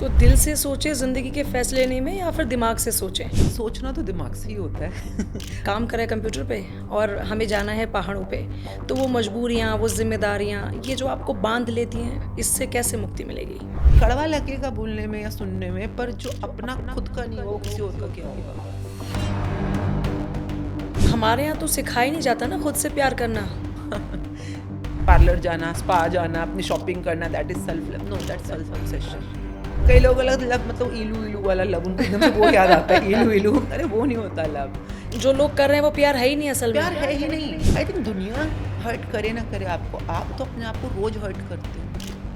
तो दिल से सोचें ज़िंदगी के फैसले लेने में या फिर दिमाग से सोचें? सोचना तो दिमाग से ही होता है। काम कर रहे हैं कंप्यूटर पे और हमें जाना है पहाड़ों पे, तो वो मजबूरियाँ, वो ज़िम्मेदारियाँ, ये जो आपको बाँध लेती हैं, इससे कैसे मुक्ति मिलेगी? कड़वा लगेगा बोलने में या सुनने में, पर जो अपना खुद का नहीं होगा वो किसी और का क्या होगा। हमारे यहाँ तो सिखाया ही नहीं जाता ना खुद से प्यार करना। पार्लर जाना, स्पा जाना, अपनी शॉपिंग करना, that is self love. No, that self obsession. कई लोग अलग लव मतलब इलू इलू वाला लव, उनको एकदम से वो याद आता है इलू इलू। अरे वो नहीं होता लव। जो लोग कर रहे हैं वो प्यार है ही नहीं असल प्यार में। है ही नहीं। आई थिंक दुनिया हर्ट करे ना करे आपको, आप तो अपने आप को रोज हर्ट करते हो।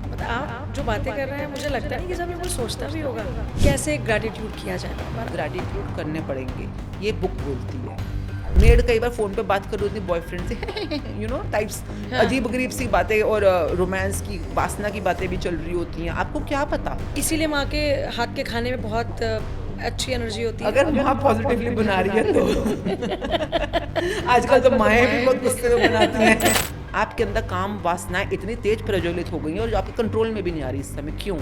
मतलब आप जो बातें कर रहे हैं मुझे लगता नहीं कि सब कोई सोचता भी होगा। कैसे ग्रैटिट्यूड किया जाए? ग्रैटिट्यूड करने पड़ेंगे, ये बुक बोलती है। मेड कई बार फ़ोन पे बात कर रही होती बॉयफ्रेंड से, यू नो टाइप्स, हाँ। अजीब गरीब सी बातें और रोमांस की वासना की बातें भी चल रही होती हैं। आपको क्या पता? इसीलिए माँ के हाथ के खाने में बहुत अच्छी एनर्जी होती है। अगर माँ पॉजिटिवली बना रही है तो। आजकल तो माएँ भी बहुत गुस्से में बनाती हैं। आपके अंदर काम वासनाएं इतनी तेज प्रज्वलित हो गई हैं और जो आपके कंट्रोल में भी नहीं आ रही इस समय। क्यों?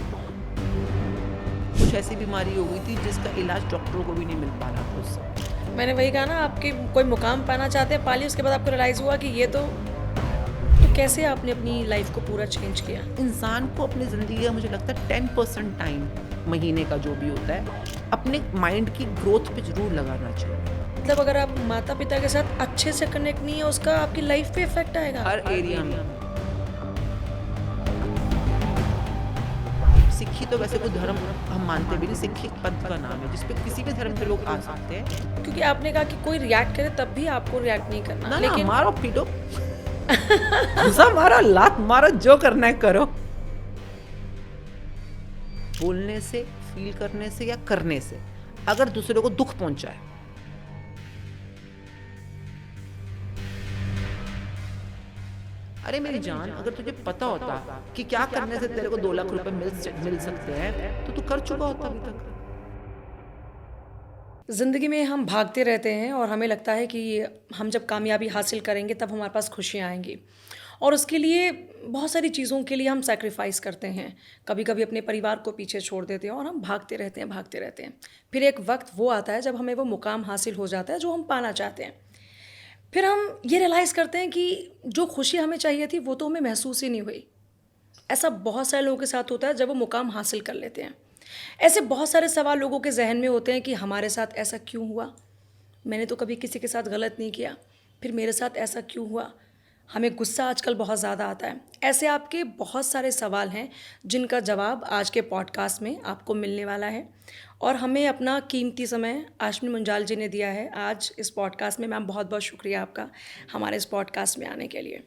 कुछ ऐसी बीमारी हो गई थी जिसका इलाज डॉक्टरों को भी नहीं मिल पा रहा था उस समय। मैंने वही कहा ना, आपके कोई मुकाम पाना चाहते हैं, पालिए, उसके बाद आपको रियलाइज़ हुआ कि ये तो कैसे आपने अपनी लाइफ को पूरा चेंज किया? इंसान को अपनी ज़िंदगी का मुझे लगता है 10% टाइम, महीने का जो भी होता है, अपने माइंड की ग्रोथ पे ज़रूर लगाना चाहिए। मतलब अगर आप माता पिता के साथ अच्छे से कनेक्ट नहीं है, उसका आपकी लाइफ पे इफेक्ट आएगा। हर एरिया में। सिक्खी तो वैसे कोई धर्म हम मानते भी नहीं, सिक्खी एक पद का नाम है जिसपे किसी भी धर्म के लोग आ सकते हैं। क्योंकि आपने कहा कि कोई रिएक्ट करे तब भी आपको रिएक्ट नहीं करना, ना लेकिन मारो पीटो, घुसा मारो, लात मारो, जो करना है करो। बोलने से, फील करने से या करने से अगर दूसरे को दुख पहुंचाए, अरे मेरी जान, अगर तुझे पता होता कि क्या करने से तेरे को 2 लाख रुपए मिल सकते हैं तो तू कर चुका होता अभी तक। ज़िंदगी में हम भागते रहते हैं और हमें लगता है कि हम जब कामयाबी हासिल करेंगे तब हमारे पास खुशियाँ आएंगी, और उसके लिए बहुत सारी चीज़ों के लिए हम सैक्रिफाइस करते हैं। कभी कभी अपने परिवार को पीछे छोड़ देते हैं और हम भागते रहते हैं, भागते रहते हैं। फिर एक वक्त वो आता है जब हमें वो मुकाम हासिल हो जाता है जो हम पाना चाहते हैं। फिर हम ये रियलाइज़ करते हैं कि जो खुशी हमें चाहिए थी वो तो हमें महसूस ही नहीं हुई। ऐसा बहुत सारे लोगों के साथ होता है जब वो मुकाम हासिल कर लेते हैं। ऐसे बहुत सारे सवाल लोगों के जहन में होते हैं कि हमारे साथ ऐसा क्यों हुआ? मैंने तो कभी किसी के साथ गलत नहीं किया, फिर मेरे साथ ऐसा क्यों हुआ? हमें गुस्सा आजकल बहुत ज़्यादा आता है। ऐसे आपके बहुत सारे सवाल हैं जिनका जवाब आज के पॉडकास्ट में आपको मिलने वाला है, और हमें अपना कीमती समय आशमी मुंजाल जी ने दिया है आज इस पॉडकास्ट में। मैम, बहुत बहुत शुक्रिया आपका हमारे इस पॉडकास्ट में आने के लिए।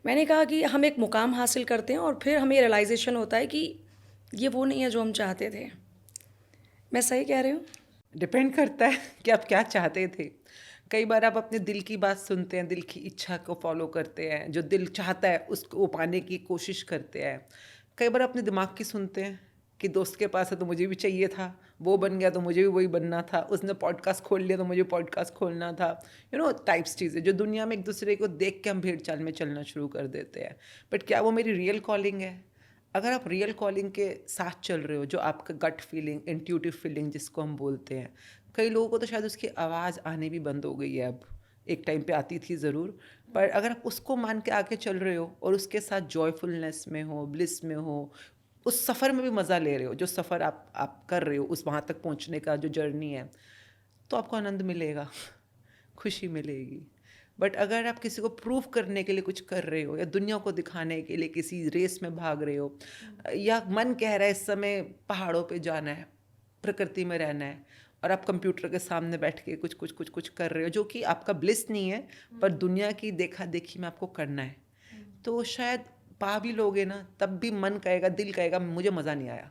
मैंने कहा कि हम एक मुकाम हासिल करते हैं और फिर हमें रियलाइजेशन होता है कि ये वो नहीं है जो हम चाहते थे। मैं सही कह रही हूँ? डिपेंड करता है कि आप क्या चाहते थे। कई बार आप अपने दिल की बात सुनते हैं, दिल की इच्छा को फॉलो करते हैं, जो दिल चाहता है उसको पाने की कोशिश करते हैं। कई बार अपने दिमाग की सुनते हैं कि दोस्त के पास है तो मुझे भी चाहिए था, वो बन गया तो मुझे भी वही बनना था, उसने पॉडकास्ट खोल लिया तो मुझे पॉडकास्ट खोलना था। यू नो टाइप्स चीज़ें जो दुनिया में एक दूसरे को देख के हम भेड़ चाल में चलना शुरू कर देते हैं। बट क्या वो मेरी रियल कॉलिंग है? अगर आप रियल कॉलिंग के साथ चल रहे हो, जो आपका गट फीलिंग, इंट्यूटिव फीलिंग जिसको हम बोलते हैं, कई लोगों को तो शायद उसकी आवाज़ आने भी बंद हो गई है अब। एक टाइम पे आती थी ज़रूर, पर अगर आप उसको मान के आगे चल रहे हो और उसके साथ जॉयफुलनेस में हो, ब्लिस में हो, उस सफ़र में भी मज़ा ले रहे हो, जो सफ़र आप कर रहे हो, उस वहाँ तक पहुँचने का जो जर्नी है, तो आपको आनंद मिलेगा, खुशी मिलेगी। बट अगर आप किसी को प्रूव करने के लिए कुछ कर रहे हो या दुनिया को दिखाने के लिए किसी रेस में भाग रहे हो, या मन कह रहा है इस समय पहाड़ों पे जाना है, प्रकृति में रहना है, और आप कंप्यूटर के सामने बैठ के कुछ कुछ कुछ कुछ कर रहे हो जो कि आपका ब्लिस नहीं है, पर दुनिया की देखा देखी में आपको करना है, तो शायद पा भी लोगे ना, तब भी मन कहेगा, दिल कहेगा मुझे मज़ा नहीं आया।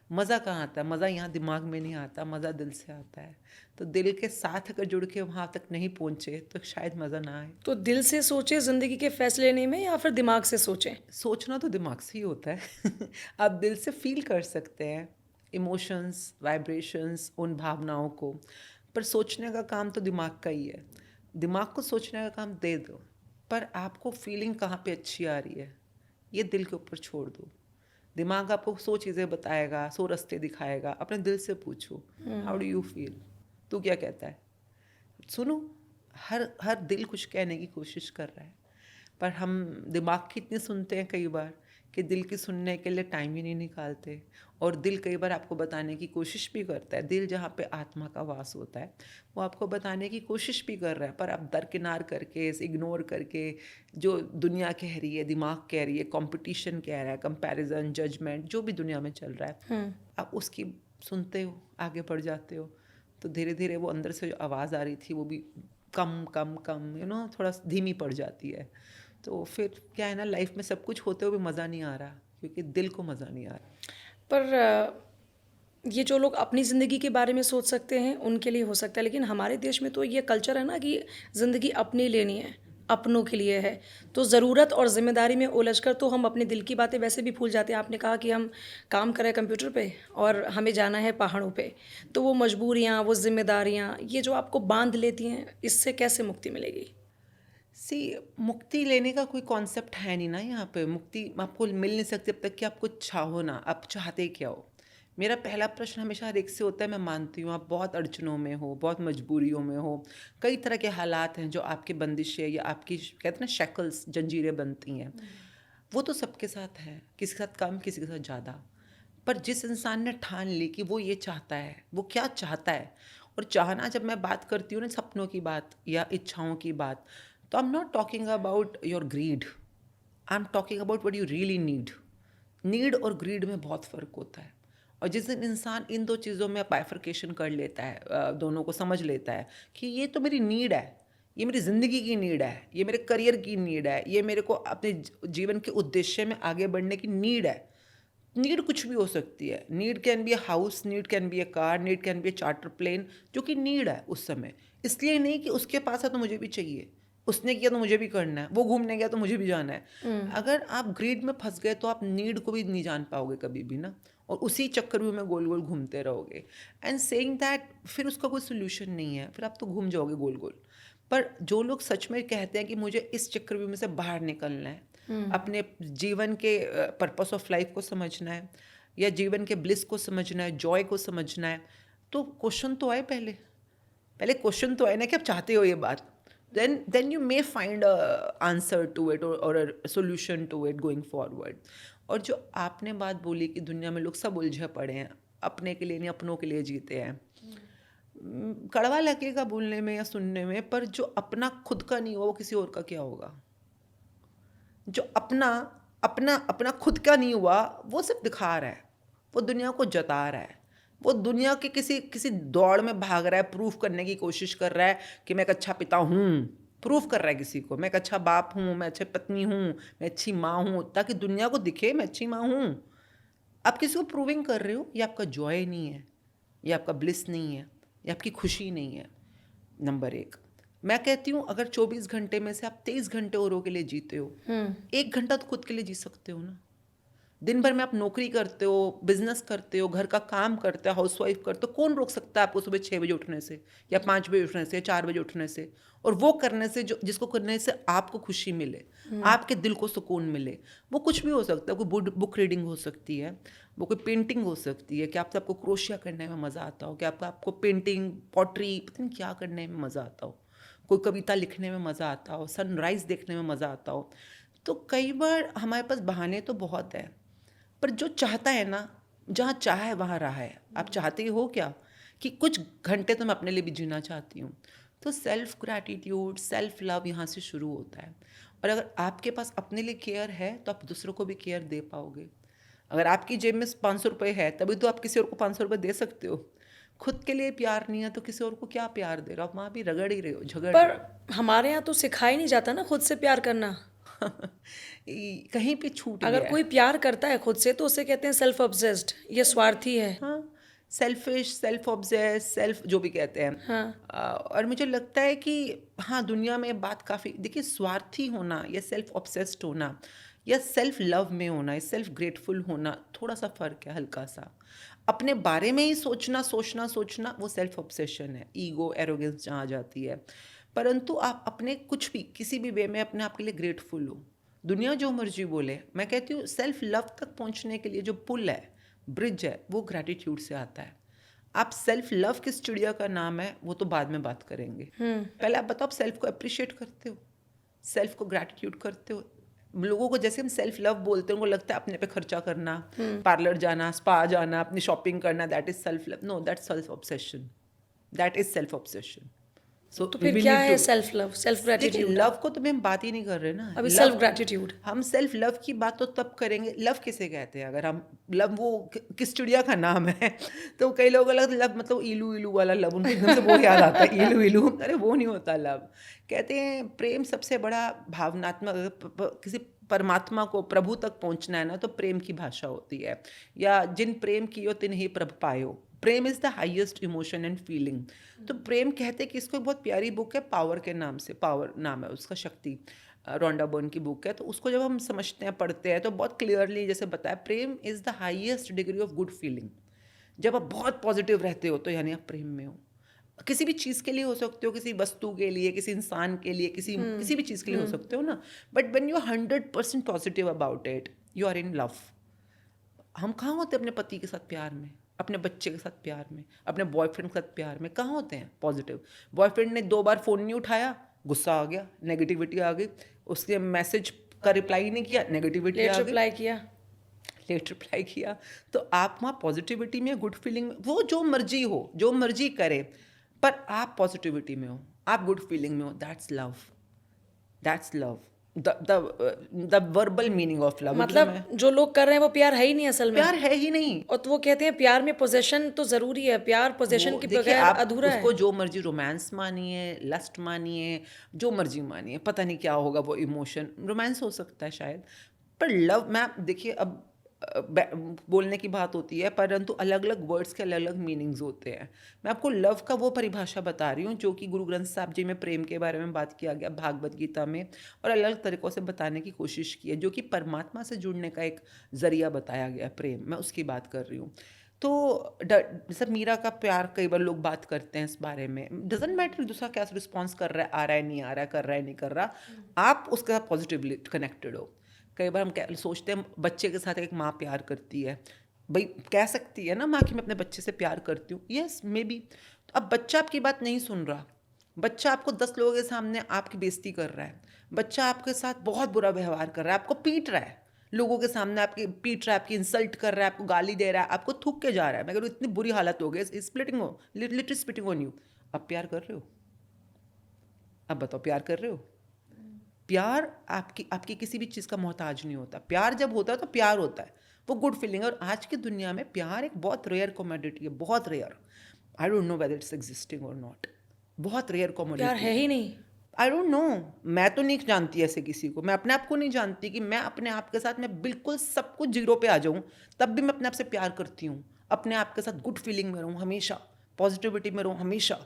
मज़ा कहाँ आता है? मज़ा यहाँ दिमाग में नहीं आता, मज़ा दिल से आता है। तो दिल के साथ अगर जुड़ के वहाँ तक नहीं पहुँचे तो शायद मज़ा ना आए। तो दिल से सोचें ज़िंदगी के फैसले लेने में या फिर दिमाग से सोचें? सोचना तो दिमाग से ही होता है। आप दिल से फील कर सकते हैं इमोशंस, वाइब्रेशंस, उन भावनाओं को, पर सोचने का काम तो दिमाग का ही है। दिमाग को सोचने का काम दे दो, पर आपको फीलिंग कहाँ पे अच्छी आ रही है ये दिल के ऊपर छोड़ दो। दिमाग आपको 100 चीज़ें बताएगा, 100 रास्ते दिखाएगा। अपने दिल से पूछो, हाउ डू यू फील, तू क्या कहता है। सुनो, हर हर दिल कुछ कहने की कोशिश कर रहा है, पर हम दिमाग की इतनी सुनते हैं कई बार कि दिल की सुनने के लिए टाइम ही नहीं निकालते। और दिल कई बार आपको बताने की कोशिश भी करता है। दिल जहाँ पे आत्मा का वास होता है, वो आपको बताने की कोशिश भी कर रहा है, पर आप दरकिनार करके, इग्नोर करके, जो दुनिया कह रही है, दिमाग कह रही है, कंपटीशन कह रहा है, कंपैरिजन, जजमेंट, जो भी दुनिया में चल रहा है, आप उसकी सुनते हो, आगे बढ़ जाते हो। तो धीरे धीरे वो अंदर से जो आवाज़ आ रही थी वो भी कम कम कम थोड़ा धीमी पड़ जाती है। तो फिर क्या है ना, लाइफ में सब कुछ होते हुए भी मज़ा नहीं आ रहा, क्योंकि दिल को मज़ा नहीं आ रहा। पर ये जो लोग अपनी ज़िंदगी के बारे में सोच सकते हैं उनके लिए हो सकता है, लेकिन हमारे देश में तो ये कल्चर है ना कि ज़िंदगी अपनी लेनी है, अपनों के लिए है। तो ज़रूरत और ज़िम्मेदारी में उलझकर तो हम अपने दिल की बातें वैसे भी भूल जाते हैं। आपने कहा कि हम काम कर रहे हैं कंप्यूटर पे और हमें जाना है पहाड़ों पे, तो वो मजबूरियाँ, वो ज़िम्मेदारियाँ, ये जो आपको बांध लेती हैं, इससे कैसे मुक्ति मिलेगी? सी, मुक्ति लेने का कोई कॉन्सेप्ट है नहीं ना यहाँ पे। मुक्ति आपको मिल नहीं सकती जब तक कि आप कुछ चाहो ना। आप चाहते क्या हो? मेरा पहला प्रश्न हमेशा हर एक से होता है। मैं मानती हूँ आप बहुत अड़चनों में हो, बहुत मजबूरियों में हो, कई तरह के हालात हैं जो आपकी बंदिशें या आपकी कहते हैं ना शैकल्स, जंजीरें बनती हैं। वो तो सबके साथ है, किसी के साथ कम, किसी के साथ ज़्यादा। पर जिस इंसान ने ठान ली कि वो ये चाहता है, वो क्या चाहता है, और चाहना, जब मैं बात करती हूँ ना सपनों की बात या इच्छाओं की बात, तो I am not talking about your greed, I am talking about what you really need. Need और ग्रीड में बहुत फ़र्क होता है। और जिस दिन इंसान इन दो चीज़ों में बाइफरकेशन कर लेता है, दोनों को समझ लेता है कि ये तो मेरी नीड है, ये मेरी ज़िंदगी की नीड है, ये मेरे करियर की नीड है, ये मेरे को अपने जीवन के उद्देश्य में आगे बढ़ने की नीड है। नीड कुछ भी हो सकती है। Need can be a house, need can be a car, need can be a charter plane, जो कि नीड है उस समय। इसलिए नहीं कि उसके पास है तो मुझे भी चाहिए, उसने किया तो मुझे भी करना है, वो घूमने गया तो मुझे भी जाना है। अगर आप ग्रीड में फंस गए तो आप नीड को भी नहीं जान पाओगे कभी भी ना, और उसी चक्कर में गोल गोल घूमते रहोगे। एंड सेइंग दैट, फिर उसका कोई सोल्यूशन नहीं है, फिर आप तो घूम जाओगे गोल गोल। पर जो लोग सच में कहते हैं कि मुझे इस चक्रव्यूह में से बाहर निकलना है, अपने जीवन के पर्पस ऑफ लाइफ को समझना है, या जीवन के ब्लिस को समझना है, जॉय को समझना है, तो क्वेश्चन तो आए पहले। पहले क्वेश्चन तो आए ना कि आप चाहते हो ये बात, then you may find a answer to it, or a solution to it going forward. और जो आपने बात बोली कि दुनिया में लोग सब उलझे पड़े हैं, अपने के लिए नहीं अपनों के लिए जीते हैं। कड़वा लगेगा बोलने में या सुनने में, पर जो अपना खुद का नहीं हुआ वो किसी और का क्या होगा। जो अपना अपना अपना खुद का नहीं हुआ वो सिर्फ दिखा रहा है, वो दुनिया को जता रहा है, वो दुनिया के किसी किसी दौड़ में भाग रहा है, प्रूफ करने की कोशिश कर रहा है कि मैं एक अच्छा पिता हूँ। प्रूफ कर रहा है किसी को, मैं एक अच्छा बाप हूँ, मैं अच्छी पत्नी हूँ, मैं अच्छी माँ हूँ, ताकि दुनिया को दिखे मैं अच्छी माँ हूँ। आप किसी को प्रूविंग कर रहे हो, ये आपका जॉय नहीं है, ये आपका ब्लिस नहीं है, ये आपकी खुशी नहीं है। नंबर एक, मैं कहती हूँ अगर 24 घंटे में से आप 23 घंटे औरों के लिए जीते हो, 1 घंटा तो खुद के लिए जी सकते हो ना। दिन भर में आप नौकरी करते हो, बिजनेस करते हो, घर का काम करते हो, हाउसवाइफ करते हो, कौन रोक सकता है आपको सुबह 6 बजे उठने से, या 5 बजे उठने से, या 4 बजे उठने से, और वो करने से जो जिसको करने से आपको खुशी मिले, आपके दिल को सुकून मिले। वो कुछ भी हो सकता है, कोई बुक रीडिंग हो सकती है, वो कोई पेंटिंग हो सकती है, कि आपको क्रोशिया करने में मज़ा आता हो, कि आपको पेंटिंग, पॉटरी, पता नहीं क्या करने में मज़ा आता हो, कोई कविता लिखने में मज़ा आता हो, सनराइज़ देखने में मज़ा आता हो। तो कई बार हमारे पास बहाने तो बहुत है, पर जो चाहता है ना, जहाँ चाह है वहाँ राह है। आप चाहते हो क्या कि कुछ घंटे तो मैं अपने लिए भी जीना चाहती हूँ। तो सेल्फ ग्रैटिट्यूड, सेल्फ लव यहाँ से शुरू होता है। और अगर आपके पास अपने लिए केयर है तो आप दूसरों को भी केयर दे पाओगे। अगर आपकी जेब में 500 रुपये है तभी तो आप किसी और को 500 रुपये दे सकते हो। खुद के लिए प्यार नहीं है तो किसी और को क्या प्यार दे रहे हो आप, वहाँ भी रगड़ ही रहे हो, झगड़ रहे पर हो। हमारे यहाँ तो सिखाया नहीं जाता ना खुद से प्यार करना। कहीं पे छूट अगर गया है। कोई प्यार करता है खुद से तो उसे कहते हैं सेल्फ ऑब्सेस्ड, ये स्वार्थी है। हाँ, सेल्फिश, सेल्फ ऑब्सेस, सेल्फ जो भी कहते हैं। हाँ। और मुझे लगता है कि हाँ, दुनिया में ये बात काफ़ी, देखिए, स्वार्थी होना या सेल्फ ऑब्सेस्ड होना या सेल्फ लव में होना या सेल्फ ग्रेटफुल होना, थोड़ा सा फ़र्क है, हल्का सा। अपने बारे में ही सोचना सोचना सोचना वो सेल्फ ऑब्सेशन है, ईगो, एरोगेंस जहाँ आ जाती है। परंतु आप अपने कुछ भी किसी भी वे में अपने आप के लिए ग्रेटफुल हो, दुनिया जो मर्जी बोले, मैं कहती हूँ सेल्फ लव तक पहुँचने के लिए जो पुल है, ब्रिज है, वो ग्रैटिट्यूड से आता है। आप सेल्फ लव किस चिड़िया का नाम है वो तो बाद में बात करेंगे। पहले आप बताओ, आप सेल्फ को अप्रिशिएट करते हो, सेल्फ को ग्रैटिट्यूड करते हो? लोगों को जैसे हम सेल्फ लव बोलते हैं उनको लगता है अपने पे खर्चा करना, पार्लर जाना, स्पा जाना, अपनी शॉपिंग करना, that is self love. No, that self obsession, that is self obsession. So तो वी फिर विल क्या नीड है टू, सेल्फ लव, सेल्फ देखिए ग्रेटिट्यूड? लव को तो हम बात ही नहीं कर रहे ना। अभी लव, सेल्फ ग्रेटिट्यूड। हम सेल्फ लव की बात तो तब करेंगे, लव किसे कहते हैं? अगर हम लव, वो किस चिड़िया का नाम है? तो कई लोगों को लगता है लव मतलब इलू इलू वाला लव, उनको एकदम से वो याद आता है, इलू इलू। अरे वो नहीं होता लव। कहते हैं प्रेम सबसे बड़ा भावनात्मक, अगर किसी परमात्मा को, प्रभु तक पहुंचना है ना, तो प्रेम की भाषा होती है, या जिन प्रेम कियो तिन ही प्रभ पायो। Prem is the highest emotion and feeling. तो प्रेम कहते हैं कि इसको एक बहुत प्यारी बुक है, पावर के नाम से, पावर नाम है उसका, शक्ति, रोंडा बर्न की बुक है। तो उसको जब हम समझते हैं, पढ़ते हैं, तो बहुत क्लियरली जैसे बताया, prem is the highest degree of good feeling. जब आप बहुत पॉजिटिव रहते हो तो यानी आप प्रेम में हो। किसी भी चीज़ के लिए हो सकते हो, किसी वस्तु के लिए, किसी इंसान के लिए, किसी भी चीज़ के लिए हो सकते हो ना। But when you are 100% positive about it, you are in love. हम कहाँ होते हैं अपने पति के साथ प्यार में, अपने बच्चे के साथ प्यार में, अपने बॉयफ्रेंड के साथ प्यार में? कहाँ होते हैं पॉजिटिव? बॉयफ्रेंड ने 2 बार फ़ोन नहीं उठाया, गुस्सा आ गया, नेगेटिविटी आ गई। उसके मैसेज का रिप्लाई नहीं किया, नेगेटिविटी लेट आ गई। रिप्लाई किया। लेट रिप्लाई किया। तो आप वहाँ पॉजिटिविटी में, गुड फीलिंग में, वो जो मर्जी हो, जो मर्जी करे, पर आप पॉजिटिविटी में हो, आप गुड फीलिंग में हो, that's love. That's love, the verbal meaning of love. मतलब जो लोग कर रहे हैं वो प्यार है ही नहीं असल में। प्यार है ही नहीं। और तो वो कहते हैं प्यार में पोजेशन तो जरूरी है, प्यार पोजेशन वो के देखिए, बगैर आप अधूरा उसको है। जो मर्जी रोमांस मानिए, लस्ट मानिए, जो मर्जी मानिए, पता नहीं क्या होगा वो इमोशन, रोमांस हो सकता है शायद, पर लव, मैं देखिए अब बोलने की बात होती है, परंतु अलग अलग वर्ड्स के अलग अलग मीनिंग्स होते हैं। मैं आपको लव का वो परिभाषा बता रही हूँ जो कि गुरु ग्रंथ साहब जी में प्रेम के बारे में बात किया गया, भागवत गीता में, और अलग अलग तरीक़ों से बताने की कोशिश की है, जो कि परमात्मा से जुड़ने का एक ज़रिया बताया गया है, प्रेम, मैं उसकी बात कर रही हूँ। तो जैसे मीरा का प्यार, कई बार लोग बात करते हैं इस बारे में, डजेंट मैटर दूसरा क्या रिस्पॉन्स कर रहा है, आ रहा है नहीं आ रहा है, कर रहा है नहीं कर रहा, आप उसके साथ पॉजिटिवली कनेक्टेड हो। कई बार हम सोचते हैं बच्चे के साथ एक माँ प्यार करती है, भाई कह सकती है ना माँ कि मैं अपने बच्चे से प्यार करती हूँ, यस मे बी। अब बच्चा आपकी बात नहीं सुन रहा, बच्चा आपको 10 लोगों के सामने आपकी बेइज्जती कर रहा है, बच्चा आपके साथ बहुत बुरा व्यवहार कर रहा है, आपको पीट रहा है, लोगों के सामने आपकी पीट रहा है, आपकी इंसल्ट कर रहा है, आपको गाली दे रहा है, आपको थूक के जा रहा है, मैं कह रही हूँ इतनी बुरी हालत हो गई, स्प्लिटिंग हो, लिटरली स्प्लिटिंग ऑन यू। अब प्यार कर रहे हो? अब बताओ, प्यार कर रहे हो? प्यार आपकी आपकी किसी भी चीज़ का मोहताज नहीं होता। प्यार जब होता है तो प्यार होता है, वो गुड फीलिंग है। और आज की दुनिया में प्यार एक बहुत रेयर कमोडिटी है, बहुत rare. I don't know whether it's existing or not, बहुत रेयर प्यार कमोडिटी है है। ही नहीं। आई डोंट नो, मैं तो नहीं जानती ऐसे किसी को, मैं अपने आप को नहीं जानती कि मैं अपने आप के साथ, मैं बिल्कुल सब कुछ जीरो पे आ जाऊँ तब भी मैं अपने आप से प्यार करती हूँ, अपने आप के साथ गुड फीलिंग में रहूँ हमेशा, पॉजिटिविटी में रहूँ हमेशा।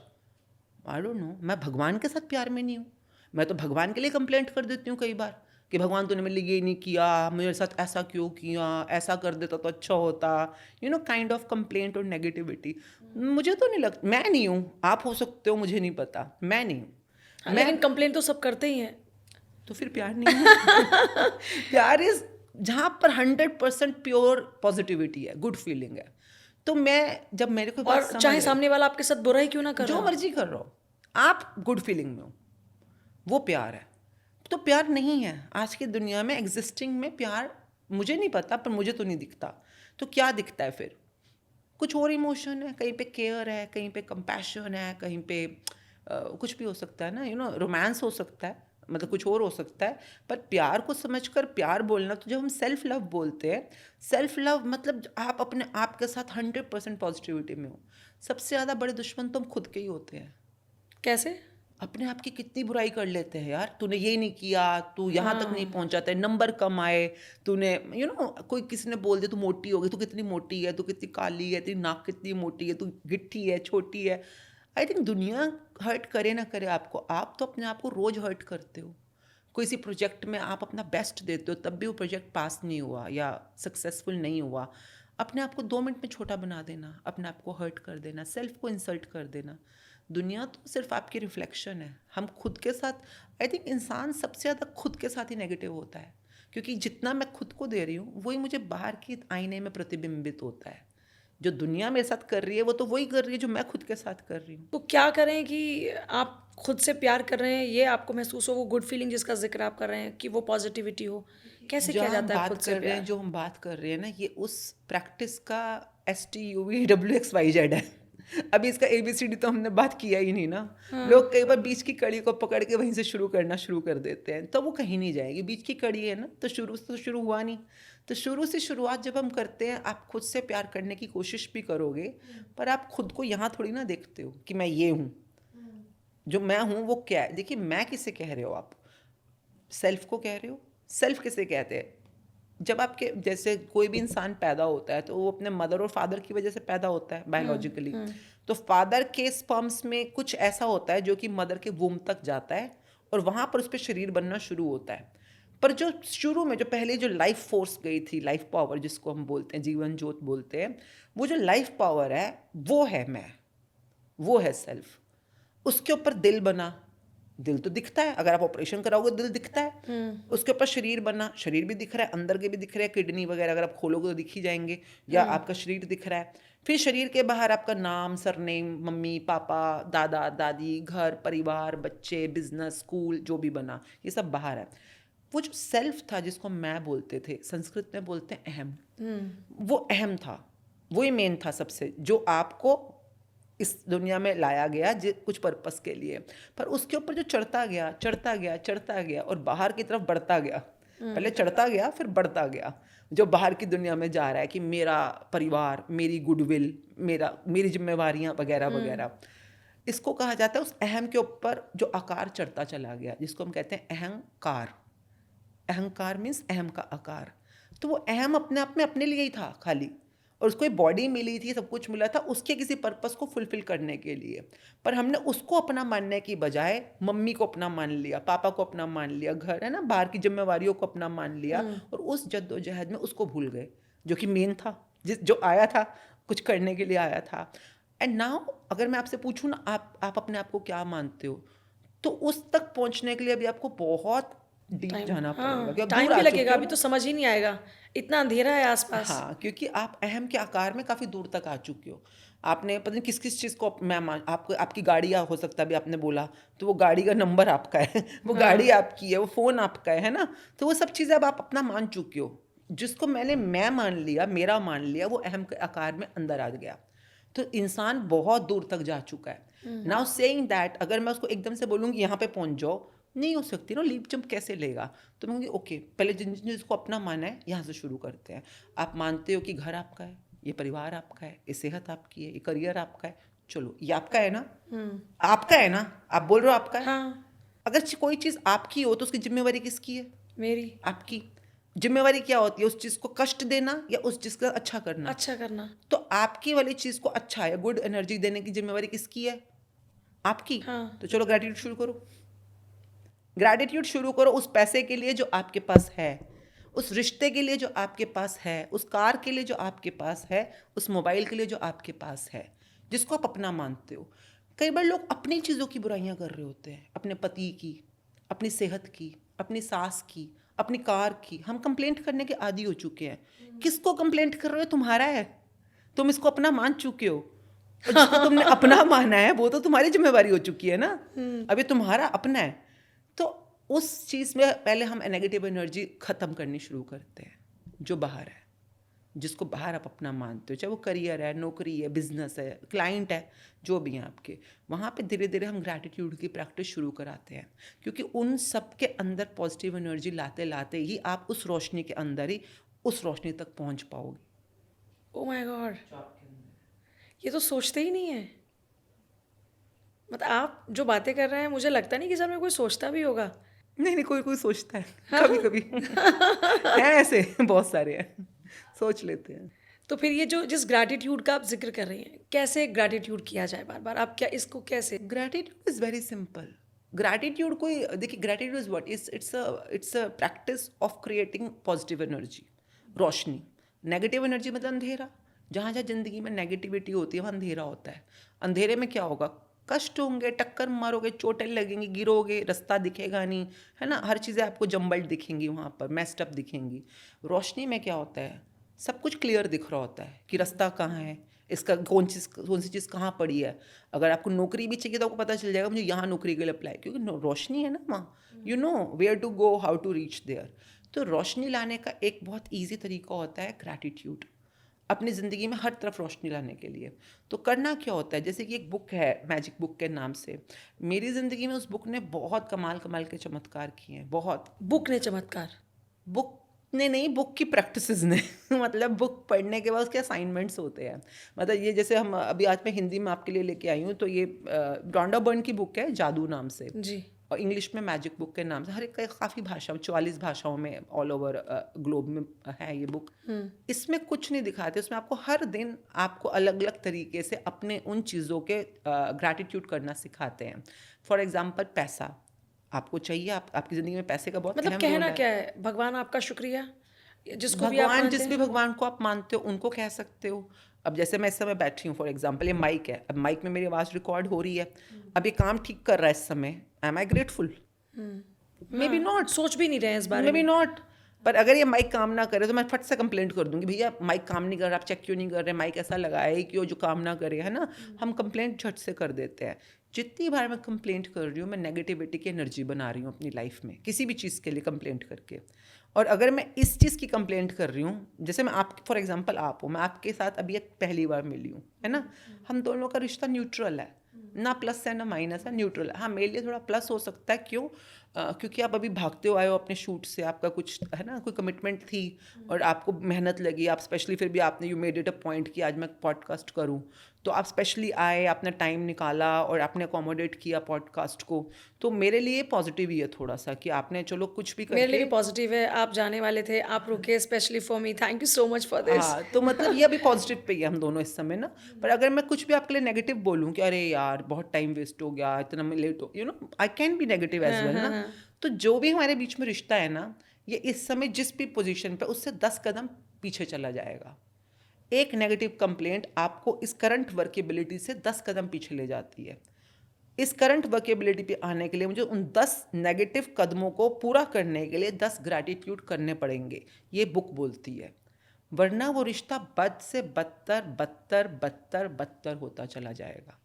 आई डोंट नो, मैं भगवान के साथ प्यार में नहीं हूँ। मैं तो भगवान के लिए कंप्लेंट कर देती हूँ कई बार कि भगवान तूने मेरे लिए ये नहीं किया, मेरे साथ ऐसा क्यों किया, ऐसा कर देता तो अच्छा होता, you know, kind of complaint और नेगेटिविटी। मुझे तो नहीं लगता, मैं नहीं हूँ, आप हो सकते हो, मुझे नहीं पता, मैं नहीं हूँ। हाँ, मैं लेकिन कंप्लेन तो सब करते ही हैं। तो फिर प्यार नहीं है। प्यार इज जहाँ पर 100% प्योर पॉजिटिविटी है, गुड फीलिंग है। तो मैं जब मेरे को बात और समझ चाहे आई, सामने वाला आपके साथ बुरा ही क्यों ना कर रहा जो हो। मर्जी कर रहा हो, आप गुड फीलिंग में हो, वो प्यार है। तो प्यार नहीं है आज की दुनिया में, एग्जिस्टिंग में प्यार मुझे नहीं पता, पर मुझे तो नहीं दिखता। तो क्या दिखता है फिर? कुछ और इमोशन है, कहीं पे केयर है, कहीं पे कंपैशन है, कहीं पे कुछ भी हो सकता है ना, यू नो, रोमांस हो सकता है, मतलब कुछ और हो सकता है। पर प्यार को समझकर प्यार बोलना, तो जब हम सेल्फ लव बोलते हैं, सेल्फ लव मतलब आप अपने आप के साथ 100% पॉजिटिविटी में हो। सबसे ज़्यादा बड़े दुश्मन तो हम खुद के ही होते हैं। कैसे? अपने आप की कितनी बुराई कर लेते हैं यार, तूने ये नहीं किया, तू यहाँ तक नहीं पहुँचा, तेरे नंबर कम आए, तूने, यू नो, कोई किसी ने बोल दिया तू मोटी हो गई, तू कितनी मोटी है, तू कितनी काली है, तेरी नाक कितनी मोटी है, तू गिट्ठी है, छोटी है। आई थिंक दुनिया हर्ट करे ना करे आपको, आप तो अपने आप को रोज हर्ट करते हो। कोई सी प्रोजेक्ट में आप अपना बेस्ट देते हो, तब भी वो प्रोजेक्ट पास नहीं हुआ या सक्सेसफुल नहीं हुआ, अपने आप को 2 मिनट में छोटा बना देना, अपने आप को हर्ट कर देना, सेल्फ को इंसल्ट कर देना। दुनिया तो सिर्फ आपकी रिफ्लेक्शन है। हम खुद के साथ, आई थिंक इंसान सबसे ज़्यादा खुद के साथ ही नेगेटिव होता है। क्योंकि जितना मैं खुद को दे रही हूँ वही मुझे बाहर के आईने में प्रतिबिंबित होता है। जो दुनिया मेरे साथ कर रही है वो तो वही कर रही है जो मैं खुद के साथ कर रही हूँ। तो क्या करें कि आप खुद से प्यार कर रहे हैं, ये आपको महसूस हो, वो गुड फीलिंग जिसका ज़िक्र आप कर रहे हैं कि वो पॉज़िटिविटी हो? कैसे किया जहाँ हम जाता है खुद बात से कर रहे हैं प्यार? जो हम बात कर रहे हैं ना, ये उस प्रैक्टिस का STUVWXYZ है। अभी इसका ABCD तो हमने बात किया ही नहीं ना। लोग कई बार बीच की कड़ी को पकड़ के वहीं से शुरू करना शुरू कर देते हैं, तो वो कहीं नहीं जाएगी। बीच की कड़ी है ना, तो शुरू से तो शुरू हुआ नहीं। तो शुरू से शुरुआत जब हम करते हैं, आप खुद से प्यार करने की कोशिश भी करोगे, पर आप खुद को यहाँ थोड़ी ना देखते हो कि मैं ये हूँ। जो मैं हूँ वो क्या है? देखिए, मैं किसे कह रहे हो आप? सेल्फ को कह रहे हो? सेल्फ किसे कहते हैं? जब आपके जैसे कोई भी इंसान पैदा होता है तो वो अपने मदर और फादर की वजह से पैदा होता है बायोलॉजिकली। तो फादर के स्पर्म्स में कुछ ऐसा होता है जो कि मदर के वूम तक जाता है और वहाँ पर उस पर शरीर बनना शुरू होता है। पर जो शुरू में जो पहले जो लाइफ फोर्स गई थी, लाइफ पावर जिसको हम बोलते हैं, जीवन ज्योत बोलते हैं, वो जो लाइफ पावर है वो है मैं, वो है सेल्फ। उसके ऊपर दिल बना, दिल तो दिखता है, अगर आप ऑपरेशन कराओगे दिल दिखता है। उसके ऊपर शरीर बना, शरीर भी दिख रहा है, अंदर के भी दिख रहे हैं, किडनी वगैरह अगर आप खोलोगे तो दिख ही जाएंगे, या आपका शरीर दिख रहा है। फिर शरीर के बाहर आपका नाम, सरनेम, मम्मी पापा, दादा दादी, घर परिवार, बच्चे, बिजनेस, स्कूल, जो भी बना, ये सब बाहर है। वो जो सेल्फ था जिसको मैं बोलते थे, संस्कृत में बोलते हैं अहम, वो अहम था, वही मेन था सबसे, जो आपको इस दुनिया में लाया गया कुछ पर्पस के लिए। पर उसके ऊपर जो चढ़ता गया चढ़ता गया चढ़ता गया और बाहर की तरफ बढ़ता गया, पहले चढ़ता गया फिर बढ़ता गया, जो बाहर की दुनिया में जा रहा है कि मेरा परिवार, मेरी गुडविल, मेरी जिम्मेवारियां वगैरह वगैरह, इसको कहा जाता है उस अहम के ऊपर जो आकार चढ़ता चला गया, जिसको हम कहते हैं अहंकार। अहंकार मीन्स अहम का आकार। तो वो अहम अपने आप में अपने लिए ही था खाली, और उसको एक बॉडी मिली थी, सब कुछ मिला था उसके किसी पर्पस को फुलफिल करने के लिए। पर हमने उसको अपना मानने की बजाय मम्मी को अपना मान लिया, पापा को अपना मान लिया, घर है ना, बाहर की जिम्मेवारियों को अपना मान लिया, और उस जद्दोजहद में उसको भूल गए जो कि मेन था, जो आया था कुछ करने के लिए आया था। एंड नाउ अगर मैं आपसे पूछूँ ना, आप अपने आप को क्या मानते हो, तो उस तक पहुंचने के लिए अभी आपको बहुत डीप टाइम, जाना पड़ेगा, हाँ, क्योंकि आप टाइम दूर भी आ चुके लगेगा, हो अभी तो ना। समझ ही नहीं आएगा, इतना अंधेरा है आसपास। हाँ, क्योंकि आप अहम के आकार में काफ़ी दूर तक आ चुके हो। आपने पता नहीं किस किस चीज़ को आपको, आपकी गाड़ी हो सकता है, अभी आपने बोला, तो वो गाड़ी का नंबर आपका है वो गाड़ी आपकी है, वो फ़ोन आपका है ना। तो वो सब चीज़ें अब आप अपना मान चुके हो। जिसको मैं मान लिया, मेरा मान लिया, वो अहम के आकार में अंदर आ गया। तो इंसान बहुत दूर तक जा चुका है। नाउ सेइंग दैट, अगर मैं उसको एकदम से बोलूँगी यहाँ पे पहुँच जाओ, नहीं हो सकती ना, लीप जंप कैसे लेगा? तो मैं कहूँगी ओके, पहले जिन जिसको अपना माना है यहाँ से शुरू करते हैं। आप मानते हो कि घर आपका है, ये परिवार आपका है, ये सेहत आपकी है, ये करियर आपका है, चलो ये आपका है ना, आपका है ना, आप बोल रहे हो आपका है। हाँ, अगर कोई चीज़ आपकी हो तो उसकी जिम्मेवारी किसकी है? मेरी आपकी। जिम्मेवारी क्या होती है? उस चीज़ को कष्ट देना या उस चीज़ का अच्छा करना। अच्छा करना। तो आपकी वाली चीज़ को अच्छा या गुड एनर्जी देने की जिम्मेवारी किसकी है? आपकी। हाँ, तो चलो ग्रैटिट्यूड शुरू करो। ग्रैटिट्यूड शुरू करो उस पैसे के लिए जो आपके पास है, उस रिश्ते के लिए जो आपके पास है, उस कार के लिए जो आपके पास है, उस मोबाइल के लिए जो आपके पास है, जिसको आप अपना मानते हो। कई बार लोग अपनी चीज़ों की बुराइयां कर रहे होते हैं, अपने पति की, अपनी सेहत की, अपनी सास की, अपनी कार की। हम कंप्लेंट करने के आदी हो चुके हैं। किसको कंप्लेंट कर रहे हो? तुम्हारा है, तुम इसको अपना मान चुके हो, और जिसको तुमने अपना माना है वो तो तुम्हारी जिम्मेवारी हो चुकी है ना, अभी तुम्हारा अपना है। तो उस चीज़ में पहले हम नेगेटिव एनर्जी ख़त्म करनी शुरू करते हैं, जो बाहर है, जिसको बाहर आप अपना मानते हो, चाहे वो करियर है, नौकरी है, बिजनेस है, क्लाइंट है, जो भी हैं आपके, वहाँ पे धीरे धीरे हम ग्रैटिट्यूड की प्रैक्टिस शुरू कराते हैं। क्योंकि उन सब के अंदर पॉजिटिव एनर्जी लाते लाते ही आप उस रोशनी के अंदर ही उस रोशनी तक पहुँच पाओगे। ओ माय गॉड, ये तो सोचते ही नहीं है। मतलब आप जो बातें कर रहे हैं, मुझे लगता नहीं कि सर में कोई सोचता भी होगा। नहीं नहीं, कोई कोई सोचता है कभी कभी है, ऐसे बहुत सारे हैं, सोच लेते हैं। तो फिर ये जो जिस ग्रैटिट्यूड का आप जिक्र कर रही हैं, कैसे ग्रैटिट्यूड किया जाए बार बार, आप क्या इसको कैसे? Gratitude is very simple. Gratitude कोई, देखिए, gratitude is what is, it's a practice of creating positive energy, Roshni. Negative energy मतलब अंधेरा। जहाँ जहाँ जिंदगी में नेगेटिविटी होती है वहाँ अंधेरा होता है। अंधेरे में क्या होगा? कष्ट होंगे, टक्कर मारोगे, चोटें लगेंगी, गिरोगे, रास्ता दिखेगा नहीं, है ना, हर चीज़ें आपको जम्बल्ड दिखेंगी, वहाँ पर मेस्ड अप दिखेंगी। रोशनी में क्या होता है, सब कुछ क्लियर दिख रहा होता है कि रास्ता कहाँ है, इसका कौन सी चीज़ कहाँ पड़ी है। अगर आपको नौकरी भी चाहिए तो आपको पता चल जाएगा मुझे यहाँ नौकरी के लिए अप्लाई, क्योंकि रोशनी है ना वहाँ, you know where to go, how to reach there. तो रोशनी लाने का एक बहुत ईजी तरीका होता है ग्रैटिट्यूड, अपनी ज़िंदगी में हर तरफ रोशनी लाने के लिए। तो करना क्या होता है, जैसे कि एक बुक है मैजिक बुक के नाम से, मेरी ज़िंदगी में उस बुक ने बहुत कमाल कमाल के चमत्कार किए हैं, बहुत। बुक ने चमत्कार। बुक ने नहीं, बुक की प्रैक्टिसेस ने मतलब बुक पढ़ने के बाद उसके असाइनमेंट्स होते हैं। मतलब ये जैसे हम अभी आज मैं हिंदी में आपके लिए लेके आई हूँ, तो ये रॉन्डा बर्न की बुक है जादू नाम से, जी। और इंग्लिश में मैजिक बुक के नाम से। हर एक काफ़ी भाषा, 44 भाषाओं में ऑल ओवर ग्लोब में है ये बुक। इसमें कुछ नहीं दिखाते, उसमें आपको हर दिन आपको अलग अलग तरीके से अपने उन चीज़ों के ग्रैटिट्यूड करना सिखाते हैं। फॉर एग्जाम्पल पैसा आपको चाहिए, आपकी ज़िंदगी में पैसे का बहुत मतलब अहम रोल कहना है। क्या है, भगवान आपका शुक्रिया, जिसको भी आप भगवान, मानते जिस भी हैं। भगवान को आप मानते हो उनको कह सकते हो। अब जैसे मैं इस समय बैठी हूँ, फॉर एग्जाम्पल ये माइक है, अब माइक में मेरी आवाज़ रिकॉर्ड हो रही है, अब ये काम ठीक कर रहा है इस समय, am I grateful? Maybe not, सोच भी नहीं रहे हैं इस बारे मे बी में। नॉट। पर अगर ये माइक काम ना करे तो मैं फट से कंप्लेंट कर दूंगी, भैया माइक काम नहीं कर रहा, आप चेक क्यों नहीं कर रहे, माइक ऐसा लगाया है क्यों जो काम ना करे, है ना। हम कंप्लेंट झट से कर देते हैं। जितनी बार मैं कंप्लेंट कर रही हूँ, मैं नेगेटिविटी की एनर्जी बना रही हूँ अपनी लाइफ में, किसी भी चीज़ के लिए कंप्लेंट करके। और अगर मैं इस चीज़ की कंप्लेंट कर रही हूँ, जैसे मैं आप फॉर एग्जांपल आप हो, मैं आपके साथ अभी एक पहली बार मिली हूँ, है ना, हम दोनों का रिश्ता न्यूट्रल है, ना प्लस है ना माइनस है, न्यूट्रल है। हाँ, मेरे लिए थोड़ा प्लस हो सकता है, क्यों? क्योंकि आप अभी भागते हो आए हो अपने शूट से, आपका कुछ है ना, कोई कमिटमेंट थी और आपको मेहनत लगी, आप स्पेशली, फिर भी आपने you made it a point कि आज मैं पॉडकास्ट करूं, तो आप स्पेशली आए, आपने टाइम निकाला और आपने अकोमोडेट किया पॉडकास्ट को। तो मेरे लिए पॉजिटिव ही है थोड़ा सा कि आपने चलो कुछ भी मेरे लिए करके। भी पॉजिटिव है, आप जाने वाले थे, आप रुके specially for me, thank you so much for this. हाँ, तो मतलब ये अभी पॉजिटिव पे ही है हम दोनों इस समय ना। पर अगर मैं कुछ भी आपके लिए नेगेटिव बोलूँ कि अरे यार बहुत टाइम वेस्ट हो गया, इतना मैं लेट हो, you know, I can be negative as हाँ वेल हाँ ना। हाँ। तो जो भी हमारे बीच में रिश्ता है ना, ये इस समय जिस भी पोजीशन पे उससे 10 कदम पीछे चला जाएगा। एक नेगेटिव कंप्लेंट आपको इस करंट वर्केबिलिटी से 10 कदम पीछे ले जाती है। इस करंट वर्केबिलिटी पे आने के लिए मुझे उन 10 नेगेटिव कदमों को पूरा करने के लिए 10 ग्रैटिट्यूड करने पड़ेंगे, ये बुक बोलती है। वरना वो रिश्ता बद से बदतर बदतर बदतर बदतर होता चला जाएगा,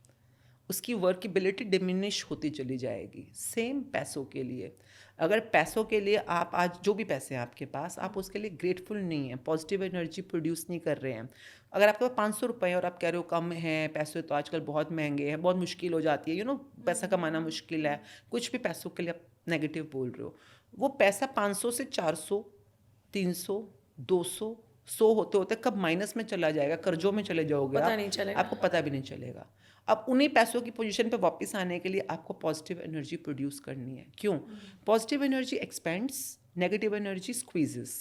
उसकी वर्केबिलिटी डिमिनिश होती चली जाएगी। सेम पैसों के लिए, अगर पैसों के लिए आप आज जो भी पैसे हैं आपके पास, आप उसके लिए ग्रेटफुल नहीं हैं, पॉजिटिव एनर्जी प्रोड्यूस नहीं कर रहे हैं। अगर आपके पास 500 रुपये और आप कह रहे हो कम है, पैसे तो आजकल बहुत महंगे हैं, बहुत मुश्किल हो जाती है, यू नो, पैसा कमाना मुश्किल है, कुछ भी पैसों के लिए आप नेगेटिव बोल रहे हो, वो पैसा 500 से 400, 300, 200, 100 होते होते कब माइनस में चला जाएगा, कर्जों में चले जाओगे पता आप, नहीं चलेगा। आपको पता भी नहीं चलेगा। अब उन्हीं पैसों की पोजीशन पे वापस आने के लिए आपको पॉजिटिव एनर्जी प्रोड्यूस करनी है। क्यों? Positive energy expends, negative energy squeezes,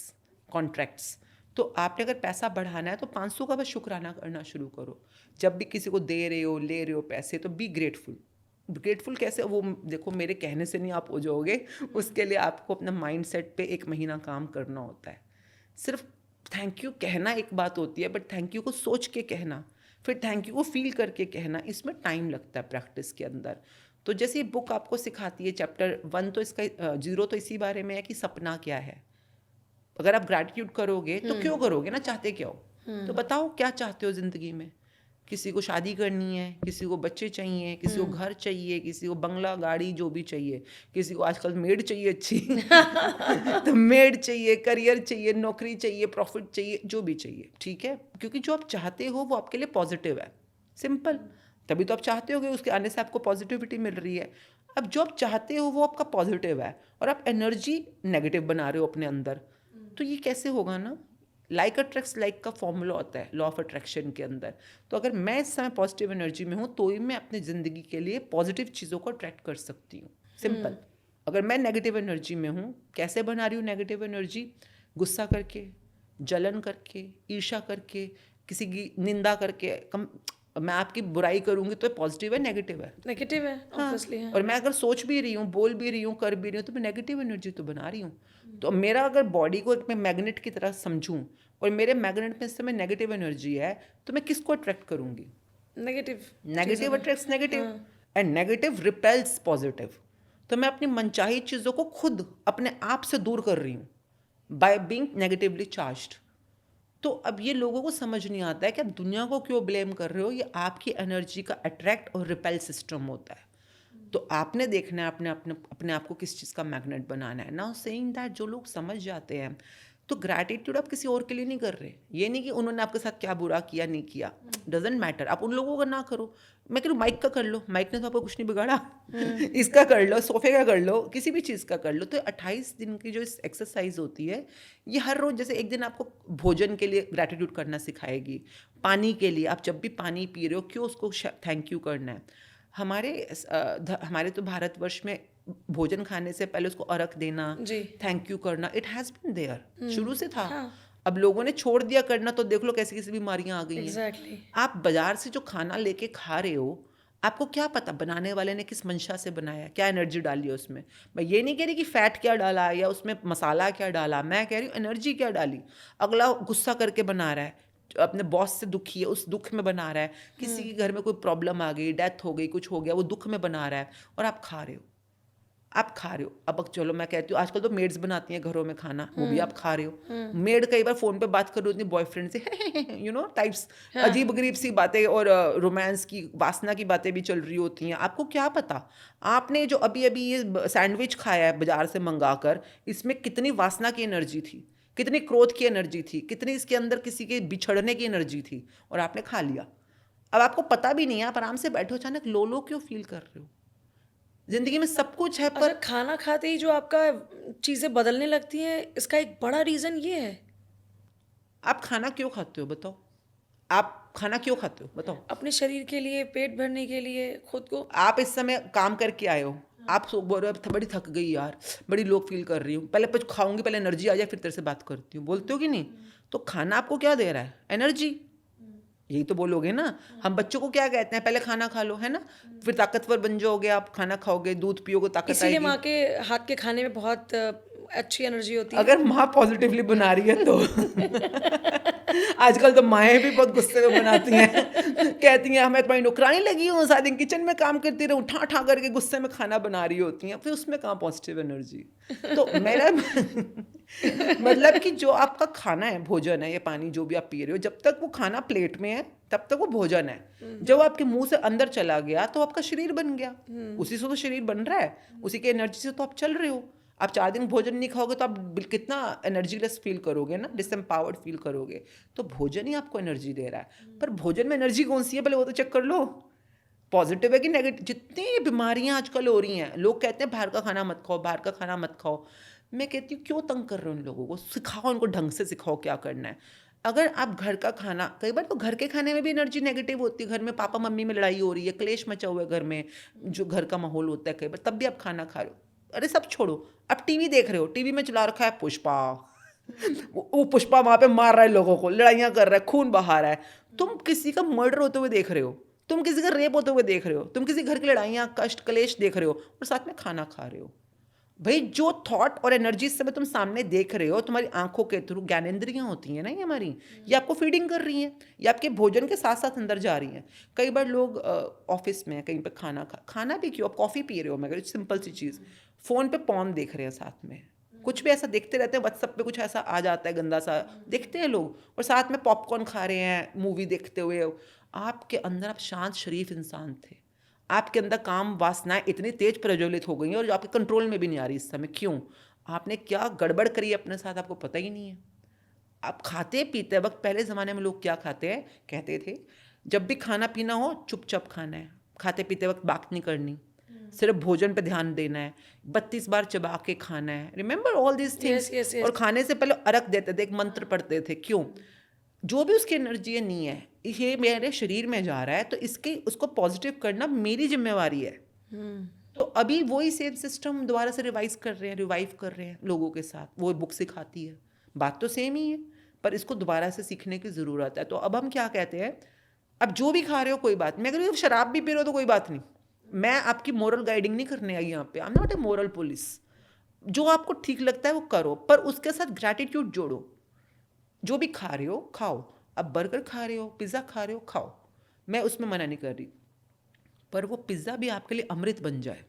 contracts. तो आपने अगर पैसा बढ़ाना है तो 500 का बस शुक्राना करना शुरू करो। जब भी किसी को दे रहे हो, ले रहे हो पैसे, तो बी ग्रेटफुल। ग्रेटफुल कैसे? वो देखो, मेरे कहने से नहीं आप हो जाओगे, उसके लिए आपको अपना माइंड सेट पे 1 महीना काम करना होता है। सिर्फ थैंक यू कहना एक बात होती है, बट थैंक यू को सोच के कहना, फिर थैंक यू को फील करके कहना, इसमें टाइम लगता है प्रैक्टिस के अंदर। तो जैसे ये बुक आपको सिखाती है, चैप्टर 1 तो इसका 0 तो इसी बारे में है कि सपना क्या है। अगर आप ग्रैटिट्यूड करोगे तो क्यों करोगे ना, चाहते क्या हो, तो बताओ क्या चाहते हो ज़िंदगी में। किसी को शादी करनी है, किसी को बच्चे चाहिए, किसी को घर चाहिए, किसी को बंगला गाड़ी जो भी चाहिए, किसी को आजकल मेड चाहिए अच्छी तो मेड चाहिए, करियर चाहिए, नौकरी चाहिए, प्रॉफिट चाहिए, जो भी चाहिए, ठीक है, क्योंकि जो आप चाहते हो वो आपके लिए पॉजिटिव है, सिंपल। तभी तो आप चाहते होगे, उसके आने से आपको पॉजिटिविटी मिल रही है। अब जो आप चाहते हो वो आपका पॉजिटिव है और आप एनर्जी नेगेटिव बना रहे हो अपने अंदर, तो ये कैसे होगा ना। लाइक अट्रैक्ट्स लाइक का फॉर्मूला होता है लॉ ऑफ अट्रैक्शन के अंदर। तो अगर मैं इस समय पॉजिटिव एनर्जी में हूँ तो ही मैं अपनी ज़िंदगी के लिए पॉजिटिव चीज़ों को अट्रैक्ट कर सकती हूँ, सिंपल। अगर मैं नेगेटिव एनर्जी में हूँ, कैसे बना रही हूँ नेगेटिव एनर्जी? गुस्सा करके, जलन करके, ईर्ष्या करके, किसी की निंदा करके। मैं आपकी बुराई करूँगी तो पॉजिटिव है नेगेटिव है? नेगेटिव है, हाँ, ऑब्वियसली है। और मैं अगर सोच भी रही हूँ, बोल भी रही हूँ, कर भी रही हूँ, तो मैं नेगेटिव एनर्जी तो बना रही हूँ। तो मेरा अगर बॉडी को मैं मैग्नेट की तरह समझूं और मेरे मैग्नेट में इस समय नेगेटिव एनर्जी है, तो मैं किसको अट्रैक्ट करूंगी? Negative negative attracts negative. And negative repels positive. तो मैं अपनी मनचाही चीज़ों को खुद अपने आप से दूर कर रही हूँ बाय बीइंग नेगेटिवली चार्ज्ड। तो अब ये लोगों को समझ नहीं आता है कि आप दुनिया को क्यों ब्लेम कर रहे हो, ये आपकी एनर्जी का अट्रैक्ट और रिपेल सिस्टम होता है। तो आपने देखना है अपने आप को किस चीज़ का मैग्नेट बनाना है। नाउ सेइंग दैट, जो लोग समझ जाते हैं, तो ग्रैटिट्यूड आप किसी और के लिए नहीं कर रहे। ये नहीं कि उन्होंने आपके साथ क्या बुरा किया नहीं किया, डजेंट मैटर, आप उन लोगों का ना करो। मैं कह रही हूँ माइक का कर लो, माइक ने तो आपको कुछ नहीं बिगाड़ा। इसका कर लो, सोफे का कर लो, किसी भी चीज़ का कर लो। तो 28 दिन की जो इस एक्सरसाइज होती है, ये हर रोज़, जैसे एक दिन आपको भोजन के लिए ग्रैटिट्यूड करना सिखाएगी, पानी के लिए, आप जब भी पानी पी रहे हो क्यों उसको थैंक यू करना है। हमारे तो भारतवर्ष में भोजन खाने से पहले उसको अर्घ देना, जी। थैंक यू करना, इट हैज़ बीन देयर, शुरू से था। हाँ। अब लोगों ने छोड़ दिया करना, तो देख लो कैसी कैसी बीमारियां आ गई हैं। एग्जैक्टली। आप बाजार से जो खाना लेके खा रहे हो, आपको क्या पता बनाने वाले ने किस मंशा से बनाया, क्या एनर्जी डाली है उसमें। मैं ये नहीं कह रही कि फैट क्या डाला या उसमें मसाला क्या डाला, मैं कह रही हूँ एनर्जी क्या डाली। अगला गुस्सा करके बना रहा है, अपने बॉस से दुखी है, उस दुख में बना रहा है, किसी के घर में कोई प्रॉब्लम आ गई, डेथ हो गई, कुछ हो गया, वो दुख में बना रहा है, और आप खा रहे हो। अब चलो मैं कहती हूँ आजकल तो मेड्स बनाती हैं घरों में खाना, वो भी आप खा रहे हो। मेड कई बार फोन पे बात कर रही होती है बॉयफ्रेंड से, टाइप्स, अजीब गरीब सी बातें और रोमांस की वासना की बातें भी चल रही होती हैं। आपको क्या पता, आपने जो अभी अभी ये सैंडविच खाया है बाजार से मंगा कर, इसमें कितनी वासना की एनर्जी थी, कितनी क्रोध की एनर्जी थी, कितनी इसके अंदर किसी के बिछड़ने की एनर्जी थी, और आपने खा लिया। अब आपको पता भी नहीं है, आप आराम से बैठो, अचानक लो लो क्यों फील कर रहे हो। जिंदगी में सब कुछ है, अच्छा, पर खाना खाते ही जो आपका चीज़ें बदलने लगती हैं, इसका एक बड़ा रीज़न ये है। आप खाना क्यों खाते हो बताओ, आप खाना क्यों खाते हो बताओ। अपने शरीर के लिए, पेट भरने के लिए, खुद को। आप इस समय काम करके आए हो, आप बोल रहे हो बड़ी थक गई यार, बड़ी लो फील कर रही हूँ, पहले कुछ खाऊंगी, पहले एनर्जी आ जाए फिर तेरे से बात करती हूँ, बोलते हो कि नहीं। तो खाना आपको क्या दे रहा है, एनर्जी, यही तो बोलोगे ना। हम बच्चों को क्या कहते हैं, पहले खाना खा लो, है ना, फिर ताकतवर बन जाओगे, आप खाना खाओगे, दूध पियोगे, ताकत इसीलिए आएगी। माँ के हाथ के खाने में बहुत अच्छी एनर्जी होती है। अगर माँ पॉजिटिवली बना रही है तो आजकल तो माएँ भी बहुत गुस्से में बनाती हैं, कहती हैं हमें तुम्हारी नौकरानी लगी हूँ, सारा दिन किचन में काम करती रहूँ, ठा ठा करके गुस्से में खाना बना रही होती हैं, फिर उसमें कहाँ पॉजिटिव एनर्जी। तो मेरा मतलब कि जो आपका खाना है, भोजन है, ये पानी जो भी आप पी रहे हो, जब तक वो खाना प्लेट में है तब तक वो भोजन है। जब आपके मुंह से अंदर चला गया तो आपका शरीर बन गया, उसी से तो शरीर बन रहा है, उसी के एनर्जी से तो आप चल रहे हो। आप 4 दिन भोजन नहीं खाओगे तो आप कितना एनर्जीलेस फील करोगे ना, डिसएम्पावर्ड फील करोगे। तो भोजन ही आपको एनर्जी दे रहा है, पर भोजन में एनर्जी कौन सी है पहले वो तो चेक कर लो, पॉजिटिव है कि नेगेटिव। जितनी बीमारियां आजकल हो रही हैं, लोग कहते हैं बाहर का खाना मत खाओ, बाहर का खाना मत खाओ। मैं कहती हूँ क्यों तंग कर रहे हो उन लोगों को, सिखाओ उनको, ढंग से सिखाओ क्या करना है। अगर आप घर का खाना, कई बार तो घर के खाने में भी एनर्जी नेगेटिव होती है, घर में पापा मम्मी में लड़ाई हो रही है, क्लेश मचा हुआ है घर में, जो घर का माहौल होता है कई बार, तब भी आप खाना खा रहे हो। अरे सब छोड़ो, आप टीवी देख रहे हो, टीवी में चला रखा है पुष्पा, वो पुष्पा वहाँ पे मार रहा है लोगों को, लड़ाइयाँ कर रहा है, खून बहा रहा है, तुम किसी का मर्डर होते हुए देख रहे हो, तुम किसी का रेप होते हुए देख रहे हो, तुम किसी घर की लड़ाइयाँ कष्ट कलेश देख रहे हो, और साथ में खाना खा रहे हो। भाई जो थॉट और एनर्जी इस समय तुम सामने देख रहे हो, तुम्हारी आंखों के थ्रू ज्ञानेंद्रियां होती हैं ना, ये हमारी, ये आपको फीडिंग कर रही हैं, ये आपके भोजन के साथ साथ अंदर जा रही हैं। कई बार लोग ऑफिस में कहीं पे खाना भी क्यों, आप कॉफ़ी पी रहे हो, मगर सिंपल सी चीज़, फ़ोन पे पॉर्न देख रहे हैं साथ में, कुछ भी ऐसा देखते रहते हैं, व्हाट्सएप पे कुछ ऐसा आ जाता है गंदा सा, देखते हैं लोग, और साथ में पॉपकॉर्न खा रहे हैं मूवी देखते हुए। आपके अंदर, आप शांत शरीफ इंसान थे, आपके अंदर काम वासनाएं इतनी तेज प्रज्वलित हो गई हैं और जो आपके कंट्रोल में भी नहीं आ रही इस समय। क्यों, आपने क्या गड़बड़ करी अपने साथ, आपको पता ही नहीं है। आप खाते पीते वक्त, पहले ज़माने में लोग क्या खाते हैं, कहते थे जब भी खाना पीना हो चुपचाप खाना है, खाते पीते वक्त बात नहीं करनी, सिर्फ भोजन पे ध्यान देना है, 32 बार चबा के खाना है, remember all this things. Yes, yes, और यस। खाने से पहले अर्घ देते थे, एक मंत्र पढ़ते थे। क्यों, जो भी उसकी एनर्जी है नहीं है, ये मेरे शरीर में जा रहा है, तो इसके उसको पॉजिटिव करना मेरी जिम्मेवारी है। तो अभी वही सेम सिस्टम दोबारा से रिवाइव कर रहे हैं लोगों के साथ, वो बुक सिखाती है, बात तो सेम ही है, पर इसको दोबारा से सीखने की ज़रूरत है। तो अब हम क्या कहते हैं, अब जो भी खा रहे हो कोई बात नहीं, अगर शराब भी पी रहे हो तो कोई बात नहीं, मैं आपकी मोरल गाइडिंग नहीं करने आई यहाँ पे, आई am not a moral police. जो आपको ठीक लगता है वो करो, पर उसके साथ ग्रैटिट्यूड जोड़ो। जो भी खा रहे हो खाओ, अब बर्गर खा रहे हो, पिज़्ज़ा खा रहे हो खाओ, मैं उसमें मना नहीं कर रही, पर वो पिज़्ज़ा भी आपके लिए अमृत बन जाए,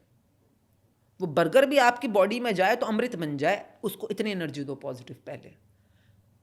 वो बर्गर भी आपकी बॉडी में जाए तो अमृत बन जाए, उसको इतनी एनर्जी दो पॉजिटिव पहले,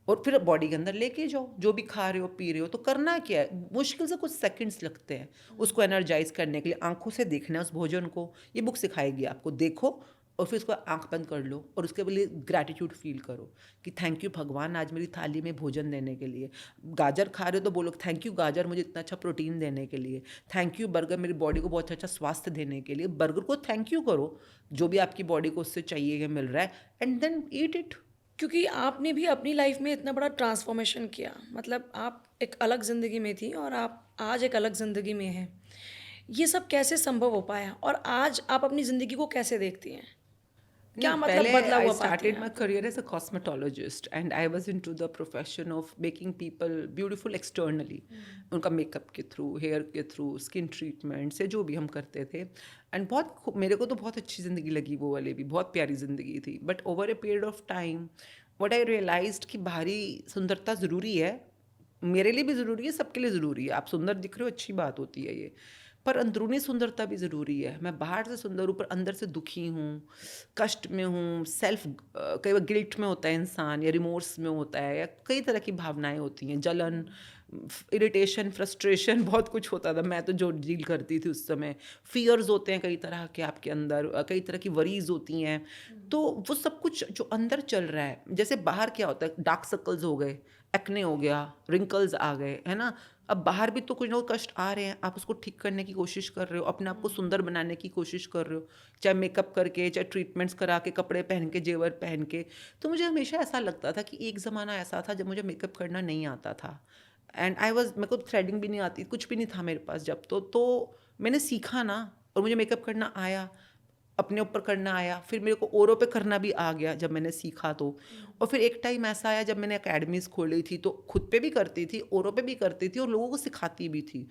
और फिर बॉडी के अंदर लेके जाओ। जो भी खा रहे हो पी रहे हो तो करना क्या है, मुश्किल से कुछ सेकंड्स लगते हैं उसको एनर्जाइज करने के लिए। आंखों से देखना है उस भोजन को, ये बुक सिखाएगी आपको। देखो और फिर उसको आंख बंद कर लो और उसके लिए ग्रैटिट्यूड फील करो कि थैंक यू भगवान आज मेरी थाली में भोजन देने के लिए। गाजर खा रहे हो तो बोलो थैंक यू गाजर मुझे इतना अच्छा प्रोटीन देने के लिए। थैंक यू बर्गर मेरी बॉडी को बहुत अच्छा स्वास्थ्य देने के लिए। बर्गर को थैंक यू करो, जो भी आपकी बॉडी को उससे चाहिए या मिल रहा है, एंड देन ईट इट। क्योंकि आपने भी अपनी लाइफ में इतना बड़ा ट्रांसफॉर्मेशन किया, मतलब आप एक अलग ज़िंदगी में थी और आप आज एक अलग ज़िंदगी में हैं। ये सब कैसे संभव हो पाया और आज आप अपनी ज़िंदगी को कैसे देखती हैं? नहीं, क्या मतलब पहले बदला आई हुआ पाती हैं स्टार्टेड माई आप? Career as a cosmetologist and I was into the profession of making people beautiful externally, उनका मेकअप के थ्रू, हेयर के थ्रू, स्किन ट्रीटमेंट से जो भी हम करते थे। एंड मेरे को तो बहुत अच्छी ज़िंदगी लगी, वो वाली भी बहुत प्यारी ज़िंदगी थी। But over a period of time what I realised कि बाहरी सुंदरता ज़रूरी है, मेरे लिए भी ज़रूरी है, सबके लिए ज़रूरी है। आप सुंदर दिख रहे हो, अच्छी बात होती है ये, पर अंदरूनी सुंदरता भी ज़रूरी है। मैं बाहर से सुंदर हूँ पर अंदर से दुखी हूँ, कष्ट में हूँ, कई बार गिल्ट में होता है इंसान, या रिमोर्स में होता है, या कई तरह की भावनाएं होती हैं, जलन, इरिटेशन, फ्रस्ट्रेशन, बहुत कुछ होता था। मैं तो जो डील करती थी उस समय, फियर्स होते हैं कई तरह के आपके अंदर, कई तरह की वरीज होती हैं। तो वो सब कुछ जो अंदर चल रहा है, जैसे बाहर क्या होता है, डार्क सर्कल्स हो गए, एक्ने हो गया, रिंकल्स आ गए, है ना। अब बाहर भी तो कुछ ना कुछ कष्ट आ रहे हैं, आप उसको ठीक करने की कोशिश कर रहे हो, अपने आप को सुंदर बनाने की कोशिश कर रहे हो, चाहे मेकअप करके, चाहे ट्रीटमेंट्स करा के, कपड़े पहन के, जेवर पहन के। तो मुझे हमेशा ऐसा लगता था कि एक ज़माना ऐसा था जब मुझे मेकअप करना नहीं आता था, एंड मेरे को थ्रेडिंग भी नहीं आती, कुछ भी नहीं था मेरे पास जब। तो मैंने सीखा ना, और मुझे मेकअप करना आया, अपने ऊपर करना आया, फिर मेरे को औरों पे करना भी आ गया जब मैंने सीखा तो। और फिर एक टाइम ऐसा आया जब मैंने अकेडमीज़ खोली थी, तो खुद पे भी करती थी, औरों पे भी करती थी, और लोगों को सिखाती भी थी।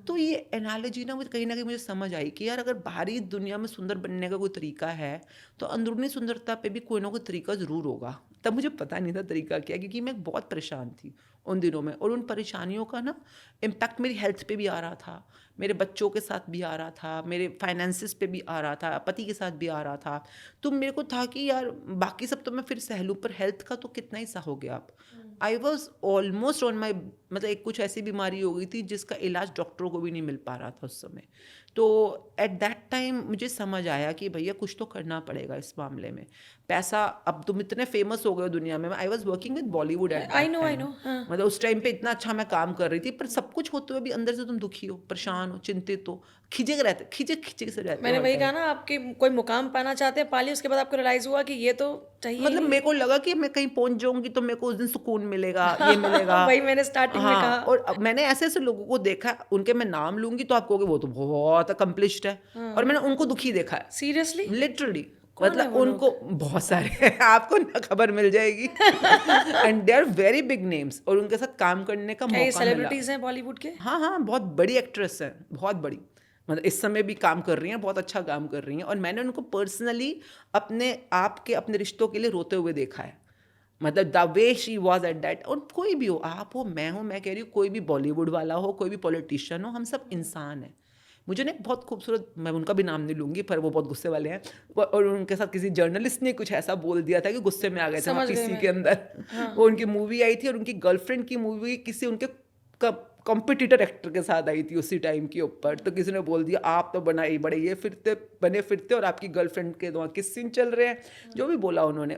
तो ये एनालॉजी ना मुझे कहीं ना कहीं मुझे समझ आई कि यार अगर बाहरी दुनिया में सुंदर बनने का कोई तरीका है, तो अंदरूनी सुंदरता पे भी कोई ना कोई तरीका ज़रूर होगा। तब मुझे पता नहीं था तरीका क्या, क्योंकि मैं बहुत परेशान थी उन दिनों में, और उन परेशानियों का ना इम्पैक्ट मेरी हेल्थ पे भी आ रहा था, मेरे बच्चों के साथ भी आ रहा था, मेरे फाइनेंसिस पे भी आ रहा था, पति के साथ भी आ रहा था। तो मेरे को था कि यार बाकी सब तो मैं फिर सह लूँ, पर हेल्थ का तो कितना ही सहोगे आप। I was almost on my, मतलब एक कुछ ऐसी बीमारी हो गई थी जिसका इलाज डॉक्टरों को भी नहीं मिल पा रहा था उस समय। तो एट दैट टाइम मुझे समझ आया कि भैया कुछ तो करना पड़ेगा इस मामले में। पैसा, अब तुम इतने फेमस हो गए हो दुनिया में। I was working with Bollywood at I that no, I time, no, हाँ। मतलब उस टाइम पे इतना अच्छा मैं काम कर रही थी, पर सब कुछ होते हुए भी अंदर से तुम दुखी हो, परेशान हो, चिंतित हो, खिजे खिजे से रहते हो मैंने हर वही टाइम। कहा ना, आपके कोई मुकाम पाना चाहते हैं, पालिए, उसके बाद आपको रियलाइज़ हुआ कि ये तो चाहिए ही मतलब नहीं। मेरे को लगा कि मैं कहीं पहुंच जाऊंगी तो मेरे को उस दिन सुकून मिलेगा, ये मिलेगा। वही मैंने स्टार्टिंग में हाँ, कहा। और अब मैंने ऐसे ऐसे लोगों को देखा, उनके मैं नाम लूंगी तो आप कहोगे वो तो बहुत अकम्पलिश्ड है, और मैंने उनको दुखी देखा है, सीरियसली? लिटरली। कौन है मतलब वो उनको लोग? बहुत सारे हैं, आपको ना खबर मिल जाएगी। And they are very big names, और उनके साथ काम करने का क्या ये मौका मिला। सेलिब्रिटीज़ हैं बॉलीवुड के? हाँ हाँ, बहुत बड़ी एक्ट्रेस है, बहुत बड़ी, मतलब इस समय भी काम कर रही हैं, बहुत अच्छा काम कर रही हैं। और मैंने उनको पर्सनली अपने आप के, अपने रिश्तों के लिए रोते हुए देखा है, मतलब the way she was at that. और कोई भी हो, आप हो, मैं हूँ, मैं कह रही हूँ, कोई भी बॉलीवुड वाला हो, कोई भी पॉलिटिशियन हो, हम सब इंसान हैं। मुझे ना एक बहुत खूबसूरत, मैं उनका भी नाम नहीं लूँगी, पर वो बहुत गुस्से वाले हैं, और उनके साथ किसी जर्नलिस्ट ने कुछ ऐसा बोल दिया था कि गुस्से में आ गए थे वहाँ समझ गई पीसी मैं। के अंदर। हाँ। वो उनकी मूवी आई थी, और उनकी गर्लफ्रेंड की मूवी किसी उनके कॉम्पिटिटर एक्टर के साथ आई थी उसी टाइम के ऊपर। तो किसी ने बोल दिया आप तो बनाई बड़े ये फिरते बने फिरते, और आपकी गर्लफ्रेंड के वहाँ किस सीन चल रहे हैं, जो भी बोला उन्होंने,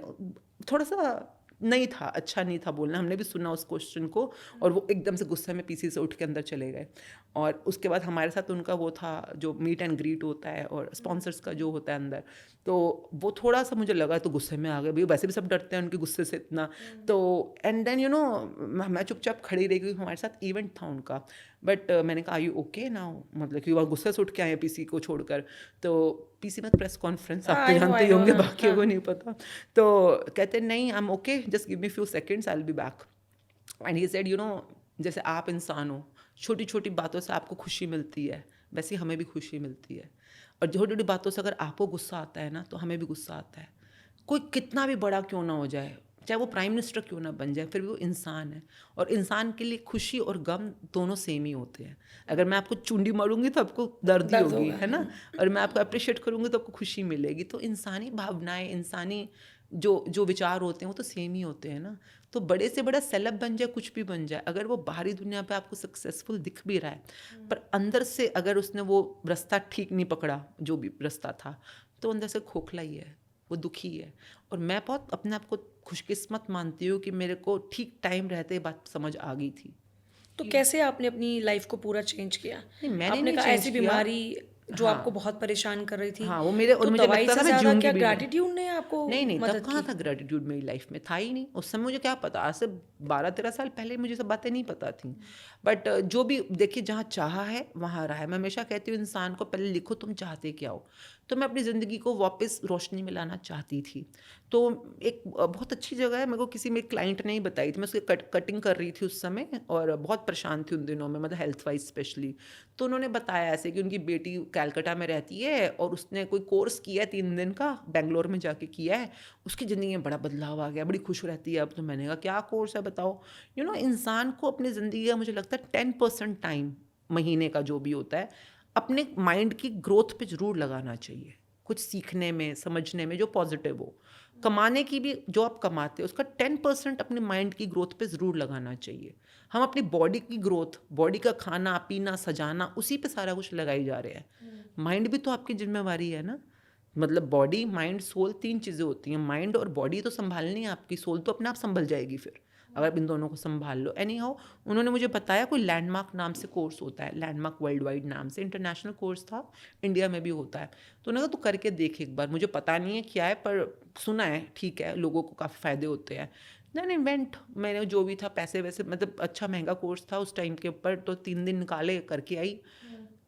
थोड़ा सा नहीं था, अच्छा नहीं था बोलना। हमने भी सुना उस क्वेश्चन को, और वो एकदम से गुस्से में पीसी से उठ के अंदर चले गए। और उसके बाद हमारे साथ उनका वो था जो मीट एंड ग्रीट होता है, और स्पॉन्सर्स का जो होता है अंदर, तो वो थोड़ा सा मुझे लगा तो गुस्से में आ गए, भाई वैसे भी सब डरते हैं उनके गुस्से से इतना। तो एंड देन यू नो, मैं चुपचाप खड़ी रही, क्योंकि हमारे साथ इवेंट था उनका। बट मैंने कहा यू ओके नाउ, मतलब कि वो गुस्से से उठ के आए पीसी को छोड़कर। तो पीसी में प्रेस कॉन्फ्रेंस आप तो जानते आई ही नो, होंगे, हाँ, बाकियों हाँ। को नहीं पता। तो कहते नहीं I am okay, just give me few seconds, I will be back. And he said you know, जैसे आप इंसान हो, छोटी छोटी बातों से आपको खुशी मिलती है, वैसे हमें भी खुशी मिलती है। और छोटी छोटी बातों से अगर आपको गुस्सा आता है ना, तो हमें भी गुस्सा आता है, कोई कितना भी बड़ा क्यों ना हो जाए। चाहे वो प्राइम मिनिस्टर क्यों ना बन जाए, फिर भी वो इंसान है। और इंसान के लिए खुशी और गम दोनों सेम ही होते हैं। अगर मैं आपको चुंडी मारूंगी तो आपको दर्द ही दर्द होगी, होगा। है ना, और मैं आपको अप्रिशिएट करूंगी तो आपको खुशी मिलेगी। तो इंसानी भावनाएं, इंसानी जो जो विचार होते हैं वो तो सेम ही होते हैं ना। तो बड़े से बड़ा सेलेब बन जाए, कुछ भी बन जाए, अगर वो बाहरी दुनिया पे आपको सक्सेसफुल दिख भी रहा है पर अंदर से अगर उसने वो रास्ता ठीक नहीं पकड़ा, जो भी रास्ता था, तो अंदर से खोखला ही है, वो दुखी है। और मैं बहुत अपने आप को खुशकिस्मत मानती हूँ कि मेरे को ठीक टाइम रहते ये बात समझ आ गई थी। तो कैसे आपने अपनी लाइफ को पूरा चेंज किया? नहीं, मैंने आपने नहीं कहा चेंज ऐसी किया। बीमारी जो हाँ, आपको बहुत परेशान कर रही थी, हाँ, वो मेरे, और तो मुझे दवाई लगता से था मैं ज़्यादा क्या जीऊँगी भी नहीं। ग्रैटिट्यूड ने आपको नहीं, तब मदद कहाँ की? था ग्रैटिट्यूड मेरी लाइफ में, था ही नहीं। उस समय मुझे क्या पता, आज से 12-13 साल पहले मुझे सब बातें नहीं पता थी। बट जो भी देखिए, जहाँ चाहा है वहाँ रहा है। मैं हमेशा कहती हूँ इंसान को पहले लिखो तुम चाहते क्या हो। तो मैं अपनी ज़िंदगी को वापस रोशनी में लाना चाहती थी। तो एक बहुत अच्छी जगह है, मेरे को किसी मेरे क्लाइंट ने ही बताई थी। मैं उसकी कटिंग कर रही थी उस समय और बहुत परेशान थी उन दिनों में, मतलब हेल्थ वाइज स्पेशली। तो उन्होंने बताया ऐसे कि उनकी बेटी कलकत्ता में रहती है और उसने कोई कोर्स किया है 3 दिन का, बेंगलोर में जाके किया है। उसकी ज़िंदगी में बड़ा बदलाव आ गया, बड़ी खुश रहती है अब। तो मैंने कहा क्या कोर्स है बताओ। इंसान को अपनी ज़िंदगी का मुझे लगता है 10% टाइम महीने का जो भी होता है अपने माइंड की ग्रोथ पे ज़रूर लगाना चाहिए, कुछ सीखने में, समझने में, जो पॉजिटिव हो। कमाने की भी, जो आप कमाते हो उसका 10% अपने माइंड की ग्रोथ पे ज़रूर लगाना चाहिए। हम अपनी बॉडी की ग्रोथ, बॉडी का खाना पीना सजाना, उसी पे सारा कुछ लगाई जा रहे हैं। माइंड भी तो आपकी जिम्मेवारी है ना। मतलब बॉडी, माइंड, सोल, 3 चीज़ें होती हैं। माइंड और बॉडी तो संभालनी है आपकी, सोल तो अपने आप संभल जाएगी फिर अगर आप इन दोनों को संभाल लो। एनी हाउ, उन्होंने मुझे बताया कोई लैंडमार्क नाम से कोर्स होता है, लैंडमार्क वर्ल्ड वाइड नाम से इंटरनेशनल कोर्स था, इंडिया में भी होता है। तो उन्होंने कहा तू करके देख एक बार, मुझे पता नहीं है क्या है पर सुना है ठीक है, लोगों को काफ़ी फ़ायदे होते हैं। देन इवेंट, मैंने जो भी था पैसे वैसे, मतलब अच्छा महंगा कोर्स था उस टाइम के ऊपर, तो 3 दिन निकाले, करके आई।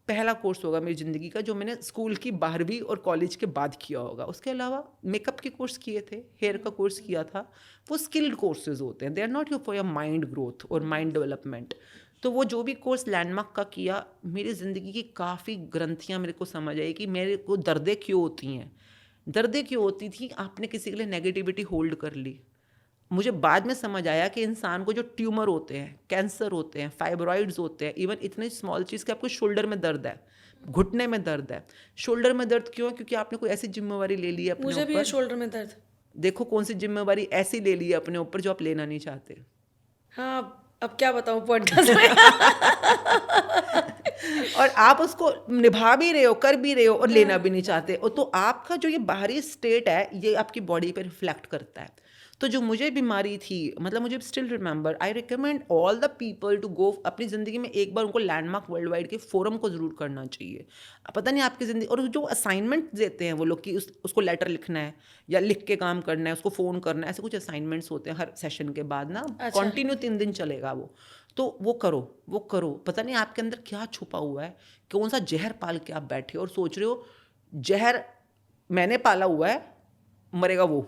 पहला कोर्स होगा मेरी ज़िंदगी का जो मैंने स्कूल की 12वीं और कॉलेज के बाद किया होगा। उसके अलावा मेकअप के कोर्स किए थे, हेयर का कोर्स किया था। वो स्किल्ड कोर्सेज होते हैं, they are not for your mind growth और माइंड डेवलपमेंट। तो वो जो भी कोर्स लैंडमार्क का किया, मेरी ज़िंदगी की काफ़ी ग्रंथियाँ मेरे को समझ आई कि मेरे को दर्दें क्यों होती हैं। दर्दें क्यों होती थी, आपने किसी के लिए नेगेटिविटी होल्ड कर ली। मुझे बाद में समझ आया कि इंसान को जो ट्यूमर होते हैं, कैंसर होते हैं, फाइब्रॉइड्स होते हैं, इवन इतने स्मॉल चीज़ कि आपको शोल्डर में दर्द है, घुटने में दर्द है। शोल्डर में दर्द क्यों है? क्योंकि आपने कोई ऐसी जिम्मेवारी ले ली है अपने मुझे भी है ऊपर। शोल्डर में दर्द। देखो कौन सी जिम्मेवारी ऐसी ले ली है अपने ऊपर जो आप लेना नहीं चाहते। हाँ, अब क्या बताऊँ पॉडकास्ट में। और आप उसको निभा भी रहे हो, कर भी रहे हो और लेना हाँ। भी नहीं चाहते। और तो आपका जो ये बाहरी स्टेट है ये आपकी बॉडी पे रिफ्लेक्ट करता है। तो जो मुझे बीमारी थी, मतलब मुझे still remember, I recommend all the people to go, अपनी ज़िंदगी में एक बार उनको लैंडमार्क वर्ल्ड वाइड के फोरम को ज़रूर करना चाहिए। पता नहीं आपकी ज़िंदगी, और जो असाइनमेंट देते हैं वो लोग कि उसको लेटर लिखना है या लिख के काम करना है, उसको फ़ोन करना है, ऐसे कुछ असाइनमेंट्स होते हैं हर सेशन के बाद ना। अच्छा। कंटिन्यू 3 दिन चलेगा वो। तो वो करो, वो करो। पता नहीं आपके अंदर क्या छुपा हुआ है, कौन सा जहर पाल के आप बैठे हो और सोच रहे हो जहर मैंने पाला हुआ है, मरेगा वो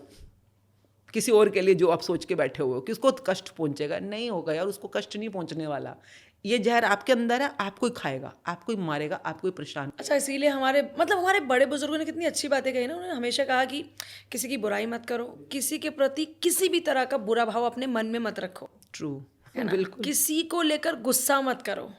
किसी और के लिए, जो आप सोच के बैठे हुए हो कि उसको कष्ट पहुंचेगा। नहीं होगा यार, उसको कष्ट नहीं पहुंचने वाला। ये जहर आपके अंदर है, आपको ही खाएगा, आपको ही मारेगा, आपको ही परेशान। अच्छा, इसीलिए हमारे बड़े बुजुर्गों ने कितनी अच्छी बातें कही ना। उन्होंने हमेशा कहा कि किसी की बुराई मत करो, किसी के प्रति किसी भी तरह का बुरा भाव अपने मन में मत रखो, ट्रू, है ना? बिल्कुल। किसी को लेकर गुस्सा मत करो,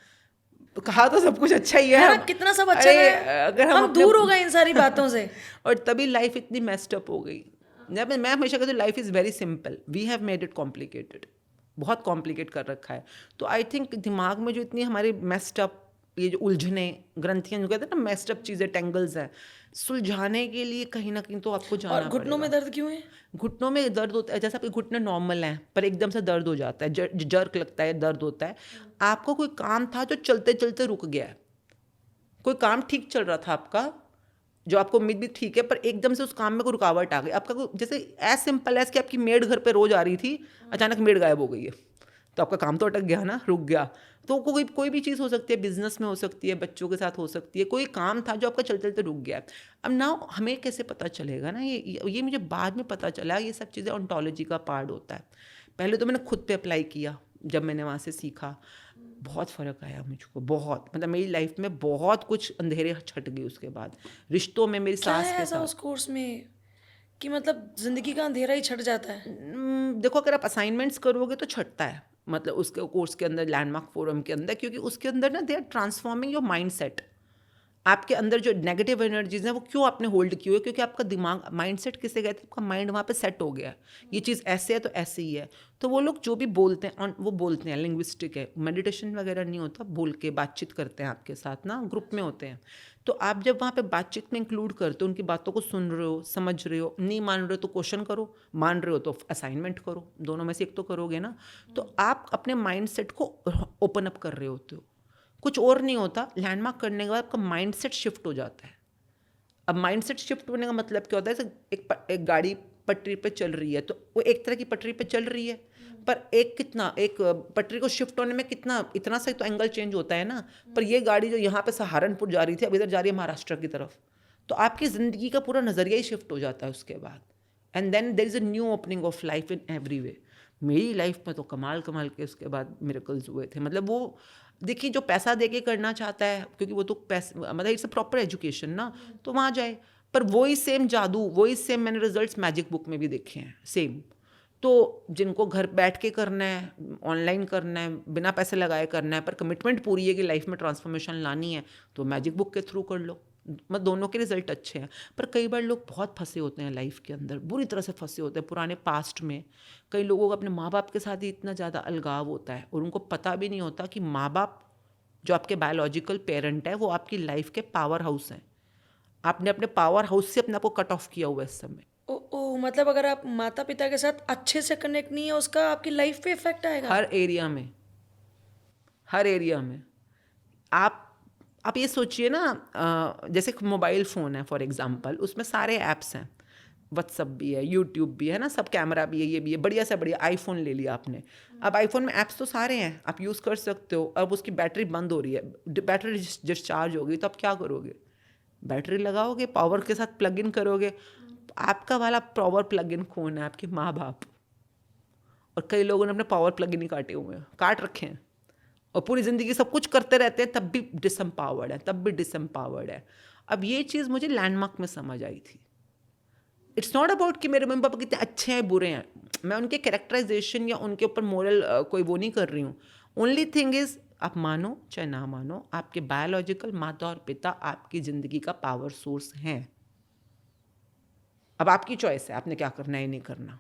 तो कहा तो सब कुछ अच्छा ही है। है ना? कितना सब अच्छा अरे, है। अगर हम अपने दूर हो गए इन सारी बातों से। और तभी लाइफ इतनी मेस्ड अप हो गई। जब मैं हमेशा कहती हूँ life is very simple, we have made it complicated. बहुत कॉम्प्लिकेट कर रखा है। तो आई थिंक दिमाग में जो इतनी हमारी मेस्ड अप, ये जो उलझने, ग्रंथियाँ जो कहते हैं ना, मेस्ड अप चीज़ें, टेंगल्स हैं, सुलझाने के लिए कहीं ना कहीं तो आपको और जाना घुटनों में पड़ेगा। दर्द क्यों है? घुटनों में दर्द होता है, जैसे आपके घुटने नॉर्मल हैं पर एकदम से दर्द हो जाता है, जर्क लगता है, दर्द होता है। आपको कोई काम था जो चलते चलते रुक गया है, कोई काम ठीक चल रहा था आपका, जो आपको उम्मीद भी ठीक है, पर एकदम से उस काम में कोई रुकावट आ गई। आपका कोई, जैसे एज सिंपल एज कि आपकी मेड घर पे रोज आ रही थी, अचानक मेड गायब हो गई है, तो आपका काम तो अटक गया ना, रुक गया। तो कोई भी चीज़ हो सकती है, बिजनेस में हो सकती है, बच्चों के साथ हो सकती है, कोई काम था जो आपका चलते चलते रुक गया है। अब ना हमें कैसे पता चलेगा ना, ये मुझे बाद में पता चला, ये सब चीज़ें ऑन्टोलॉजी का पार्ट होता है। पहले तो मैंने खुद पे अप्लाई किया, जब मैंने वहाँ से सीखा बहुत फ़र्क आया मुझको, बहुत, मतलब मेरी लाइफ में बहुत कुछ अंधेरे छट गए उसके बाद। रिश्तों में मेरी क्या सास है के ऐसा साथ, उस कोर्स में कि मतलब ज़िंदगी का अंधेरा ही छट जाता है। देखो अगर आप असाइनमेंट्स करोगे तो छटता है, मतलब उसके कोर्स के अंदर, लैंडमार्क फोरम के अंदर, क्योंकि उसके अंदर ना they are transforming your mindset. आपके अंदर जो नेगेटिव एनर्जीज हैं वो क्यों आपने होल्ड की हुई है, क्योंकि आपका दिमाग, माइंडसेट किसे कहते हैं, आपका माइंड वहाँ पे सेट हो गया है, ये चीज़ ऐसे है तो ऐसे ही है। तो वो लोग जो भी बोलते हैं वो बोलते हैं, लिंग्विस्टिक है, मेडिटेशन वगैरह नहीं होता, बोल के बातचीत करते हैं आपके साथ ना, ग्रुप में होते हैं। तो आप जब वहाँ पे बातचीत में इंक्लूड करते हो, उनकी बातों को सुन रहे हो, समझ रहे हो, नहीं मान रहे हो तो क्वेश्चन करो, मान रहे हो तो असाइनमेंट करो, दोनों में से एक तो करोगे ना। तो आप अपने माइंड सेट को ओपन अप कर रहे होते हो, कुछ और नहीं होता। लैंडमार्क करने के बाद आपका माइंडसेट शिफ्ट हो जाता है। अब माइंडसेट शिफ्ट होने का मतलब क्या होता है, जैसे एक गाड़ी पटरी पे चल रही है, तो वो एक तरह की पटरी पे चल रही है, पर एक पटरी को शिफ्ट होने में कितना, इतना सा तो एंगल चेंज होता है ना। पर ये गाड़ी जो यहाँ पे सहारनपुर जा रही थी, अब इधर जा रही है महाराष्ट्र की तरफ, तो आपकी ज़िंदगी का पूरा नज़रिया ही शिफ्ट हो जाता है उसके बाद। And then there is a new opening of life in every way. मेरी लाइफ में तो कमाल कमाल के उसके बाद मिरेकल्स हुए थे। मतलब वो देखिए, जो पैसा दे के करना चाहता है, क्योंकि वो तो पैसे, मतलब इट्स अ प्रॉपर एजुकेशन ना, तो वहाँ जाए। पर वही सेम जादू, वही सेम मैंने रिजल्ट्स मैजिक बुक में भी देखे हैं, सेम। तो जिनको घर बैठ के करना है, ऑनलाइन करना है, बिना पैसे लगाए करना है, पर कमिटमेंट पूरी है कि लाइफ में ट्रांसफॉर्मेशन लानी है, तो मैजिक बुक के थ्रू कर लो। मतलब दोनों के रिजल्ट अच्छे हैं। पर कई बार लोग बहुत फंसे होते हैं लाइफ के अंदर, बुरी तरह से फंसे होते हैं पुराने पास्ट में। कई लोगों को अपने माँ बाप के साथ ही इतना ज़्यादा अलगाव होता है, और उनको पता भी नहीं होता कि माँ बाप जो आपके बायोलॉजिकल पेरेंट है, वो आपकी लाइफ के पावर हाउस हैं। आपने अपने पावर हाउस से अपने आप को कट ऑफ किया हुआ है इस समय। ओ ओ मतलब अगर आप माता पिता के साथ अच्छे से कनेक्ट नहीं है, उसका आपकी लाइफ पे इफेक्ट आएगा। हर एरिया में, हर एरिया में। आप ये सोचिए ना, जैसे मोबाइल फ़ोन है फॉर एग्जांपल, उसमें सारे ऐप्स हैं, व्हाट्सअप भी है, यूट्यूब भी है ना, सब, कैमरा भी है, ये भी है, बढ़िया से बढ़िया। आईफोन ले लिया आपने, अब आईफोन में ऐप्स तो सारे हैं, आप यूज़ कर सकते हो। अब उसकी बैटरी बंद हो रही है, बैटरी डिस्चार्ज होगी, तो आप क्या करोगे? बैटरी लगाओगे, पावर के साथ प्लग इन करोगे। तो आपका वाला पावर प्लग इन कौन है? आपके माँ बाप। और कई लोगों ने अपने पावर प्लग इन ही काटे हुए हैं, काट रखे हैं, और पूरी ज़िंदगी सब कुछ करते रहते हैं, तब भी डिसम्पावर्ड है, तब भी डिसम्पावर्ड है। अब ये चीज़ मुझे लैंडमार्क में समझ आई थी। इट्स नॉट अबाउट कि मेरे मम्मी पापा कितने अच्छे हैं बुरे हैं, मैं उनके कैरेक्टराइजेशन या उनके ऊपर मोरल कोई वो नहीं कर रही हूँ। ओनली थिंग इज़, आप मानो चाहे ना मानो, आपके बायोलॉजिकल माता और पिता आपकी ज़िंदगी का पावर सोर्स हैं। अब आपकी चॉइस है, आपने क्या करना है, नहीं करना,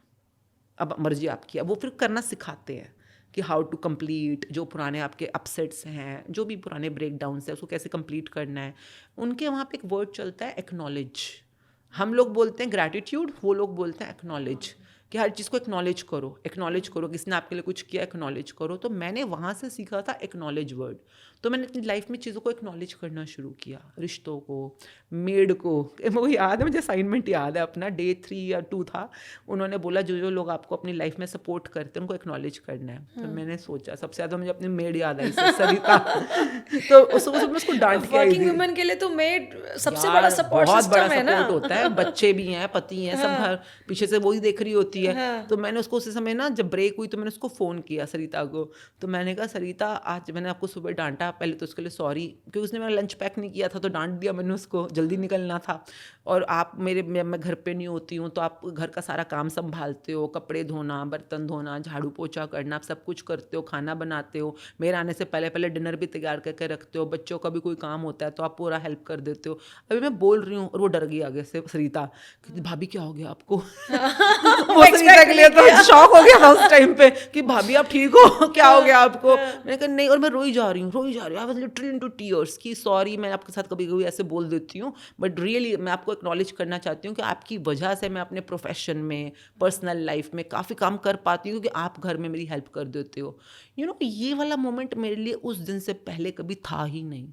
अब मर्जी आपकी। अब वो फिर करना सिखाते हैं कि हाउ टू कंप्लीट, जो पुराने आपके अपसेट्स हैं, जो भी पुराने ब्रेक डाउन्स हैं, उसको कैसे कंप्लीट करना है। उनके वहाँ पे एक वर्ड चलता है, एक्नॉलेज। हम लोग बोलते हैं ग्रैटिट्यूड, वो लोग बोलते हैं एक्नॉलेज, कि हर चीज़ को एक्नॉलेज करो, किसी ने आपके लिए कुछ किया, एक्नॉलेज करो। तो मैंने वहाँ से सीखा था एक्नॉलेज वर्ड। तो मैंने अपनी लाइफ में चीज़ों को एक्नॉलेज करना शुरू किया, रिश्तों को, मेड को। मुझे याद है, मुझे असाइनमेंट याद है अपना, डे 3 या 2 था, उन्होंने बोला जो जो लोग आपको अपनी लाइफ में सपोर्ट करते हैं उनको एक्नॉलेज करना है। तो मैंने सोचा, सबसे ज़्यादा मुझे अपनी मेड याद आई, सरिता। तो उसको डांट के आई वर्किंग थी। वुमेन के लिए तो मेड सबसे यार बड़ा सपोर्ट बहुत बड़ा सिस्टम है ना। सपोर्ट होता है, बच्चे भी हैं, पति हैं, सब घर पीछे से वही देख रही होती है। हाँ। तो मैंने उसको उसी समय ना, जब ब्रेक हुई, तो मैंने उसको फ़ोन किया, सरिता को। तो मैंने कहा, सरिता आज मैंने आपको सुबह डांटा, पहले तो उसके लिए सॉरी, क्योंकि उसने मेरा लंच पैक नहीं किया था, तो डांट दिया मैंने उसको, जल्दी निकलना था। और आप मैं घर पे नहीं होती हूँ, तो आप घर का सारा काम संभालते हो, कपड़े धोना, बर्तन धोना, झाड़ू पोछा करना, आप सब कुछ करते हो, खाना बनाते हो, मेरे आने से पहले पहले डिनर भी तैयार करके रखते हो, बच्चों का भी कोई काम होता है तो आप पूरा हेल्प कर देते हो। अभी मैं बोल रही हूँ और वो डर गई आगे से, सरिता, कि भाभी क्या हो गया आपको? वो सरिता के लिए तो शॉक हो गया था उस टाइम पे कि भाभी आप ठीक हो? क्या हो गया आपको? मैंने कहा नहीं, और मैं रोई जा रही हूँ, I was literally into tears कि सॉरी, मैं आपके साथ कभी कभी ऐसे बोल देती हूँ, बट रियली मैं आपको एक्नॉलेज करना चाहती हूँ कि आपकी वजह से मैं अपने प्रोफेशन में, पर्सनल लाइफ में काफ़ी काम कर पाती हूँ, क्योंकि आप घर में मेरी हेल्प कर देते हो। ये वाला मोमेंट मेरे लिए उस दिन से पहले कभी था ही नहीं।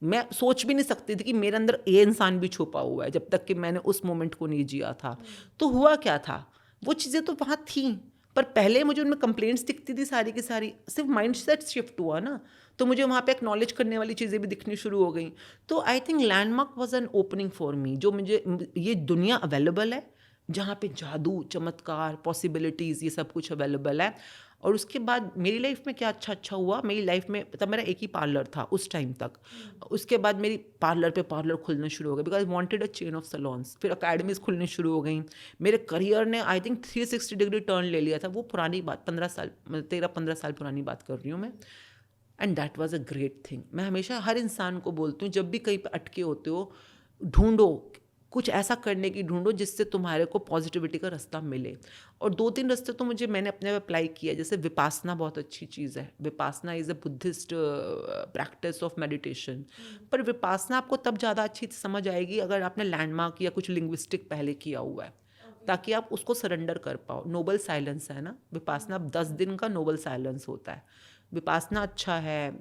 मैं सोच भी नहीं सकती थी कि मेरे अंदर ये इंसान भी छुपा हुआ है, जब तक कि मैंने उस मोमेंट को नहीं जिया था। तो हुआ क्या था, वो चीज़ें तो वहाँ थी, पर पहले मुझे उनमें कंप्लेंट्स दिखती थी सारी की सारी, सिर्फ माइंडसेट शिफ्ट हुआ ना, तो मुझे वहाँ पे एक्नॉलेज करने वाली चीज़ें भी दिखनी शुरू हो गई। तो I think landmark was an opening for me, जो मुझे ये दुनिया अवेलेबल है, जहाँ पे जादू, चमत्कार, पॉसिबिलिटीज़, ये सब कुछ अवेलेबल है। और उसके बाद मेरी लाइफ में क्या अच्छा हुआ, मेरी लाइफ में तब मेरा एक ही पार्लर था उस टाइम तक। उसके बाद मेरी पार्लर पे पार्लर खुलने शुरू हो गए, because I wanted a chain of salons. फिर अकेडमीज खुलने शुरू हो गई। मेरे करियर ने आई थिंक 360 डिग्री टर्न ले लिया था। वो पुरानी बात 13-15 साल पुरानी बात कर रही हूँ मैं। And that was a great thing. मैं हमेशा हर इंसान को बोलती हूँ, जब भी कहीं पे अटके होते हो, ढूंढो कुछ ऐसा करने की, ढूंढो जिससे तुम्हारे को पॉजिटिविटी का रास्ता मिले। और 2-3 रास्ते तो मैंने अपने अप्लाई किया। जैसे विपासना बहुत अच्छी चीज़ है। Vipassana is a Buddhist practice of meditation. पर विपासना आपको तब ज़्यादा अच्छी समझ आएगी अगर आपने लैंडमार्क या कुछ लिंग्विस्टिक पहले किया हुआ है, ताकि आप उसको सरेंडर कर पाओ। नोबल साइलेंस है ना विपासना, 10 दिन का नोबल साइलेंस होता है। विपासना अच्छा है।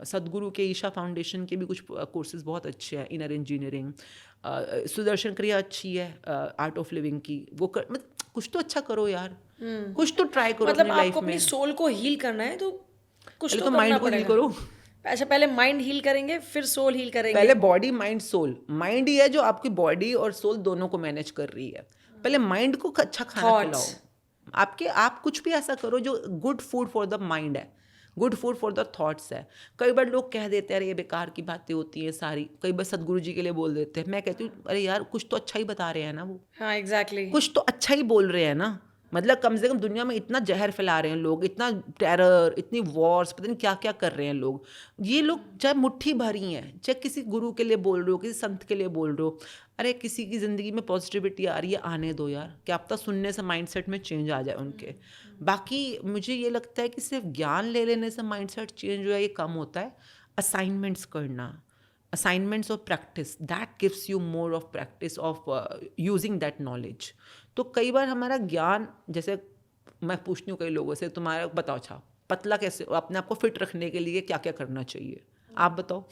सदगुरु के ईशा फाउंडेशन के भी कुछ कोर्सेज बहुत अच्छे हैं, इनर इंजीनियरिंग। सुदर्शन क्रिया अच्छी है आर्ट ऑफ लिविंग की। वो मतलब कुछ तो अच्छा करो यार, कुछ तो ट्राई करो मतलब अपनी आपको लाइफ अपनी में। सोल को हील करना है तो कुछ पहले तो तो करना माइंड को हील पड़ेगा। करो। अच्छा, पहले माइंड हील करेंगे फिर सोल हील करेंगे। पहले बॉडी माइंड सोल। माइंड ही है जो आपकी बॉडी और सोल दोनों को मैनेज कर रही है। पहले माइंड को अच्छा खाना खिलाओ। थॉट्स। आप कुछ भी ऐसा करो जो good food for the mind है, good food for the thoughts है। कई बार लोग कह देते हैं अरे ये बेकार की बातें होती हैं सारी, कई बार सदगुरु जी के लिए बोल देते हैं। मैं कहती हूँ अरे यार कुछ तो अच्छा ही बता रहे हैं ना वो, हाँ, एग्जैक्टली। कुछ तो अच्छा ही बोल रहे हैं ना। मतलब कम से कम दुनिया में इतना जहर फैला रहे हैं लोग, इतना टेरर, इतनी वॉर्स, पता नहीं क्या क्या कर रहे हैं लोग। ये लोग चाहे मुट्ठी भरी हैं, चाहे किसी गुरु के लिए बोल रहे हो, किसी संत के लिए बोल रहे हो, अरे किसी की ज़िंदगी में पॉजिटिविटी आ रही है, आने दो यार। क्या पता सुनने से माइंडसेट में चेंज आ जाए उनके। बाकी मुझे ये लगता है कि सिर्फ ज्ञान ले लेने से माइंडसेट चेंज हो, ये कम होता है। असाइनमेंट्स करना, assignments of practice, that gives you more of practice of using that knowledge। तो कई बार हमारा ज्ञान, जैसे मैं पूछती हूँ कई लोगों से, तुम्हारा बताओ अच्छा पतला कैसे, अपने आप को फिट रखने के लिए क्या क्या करना चाहिए, आप बताओ।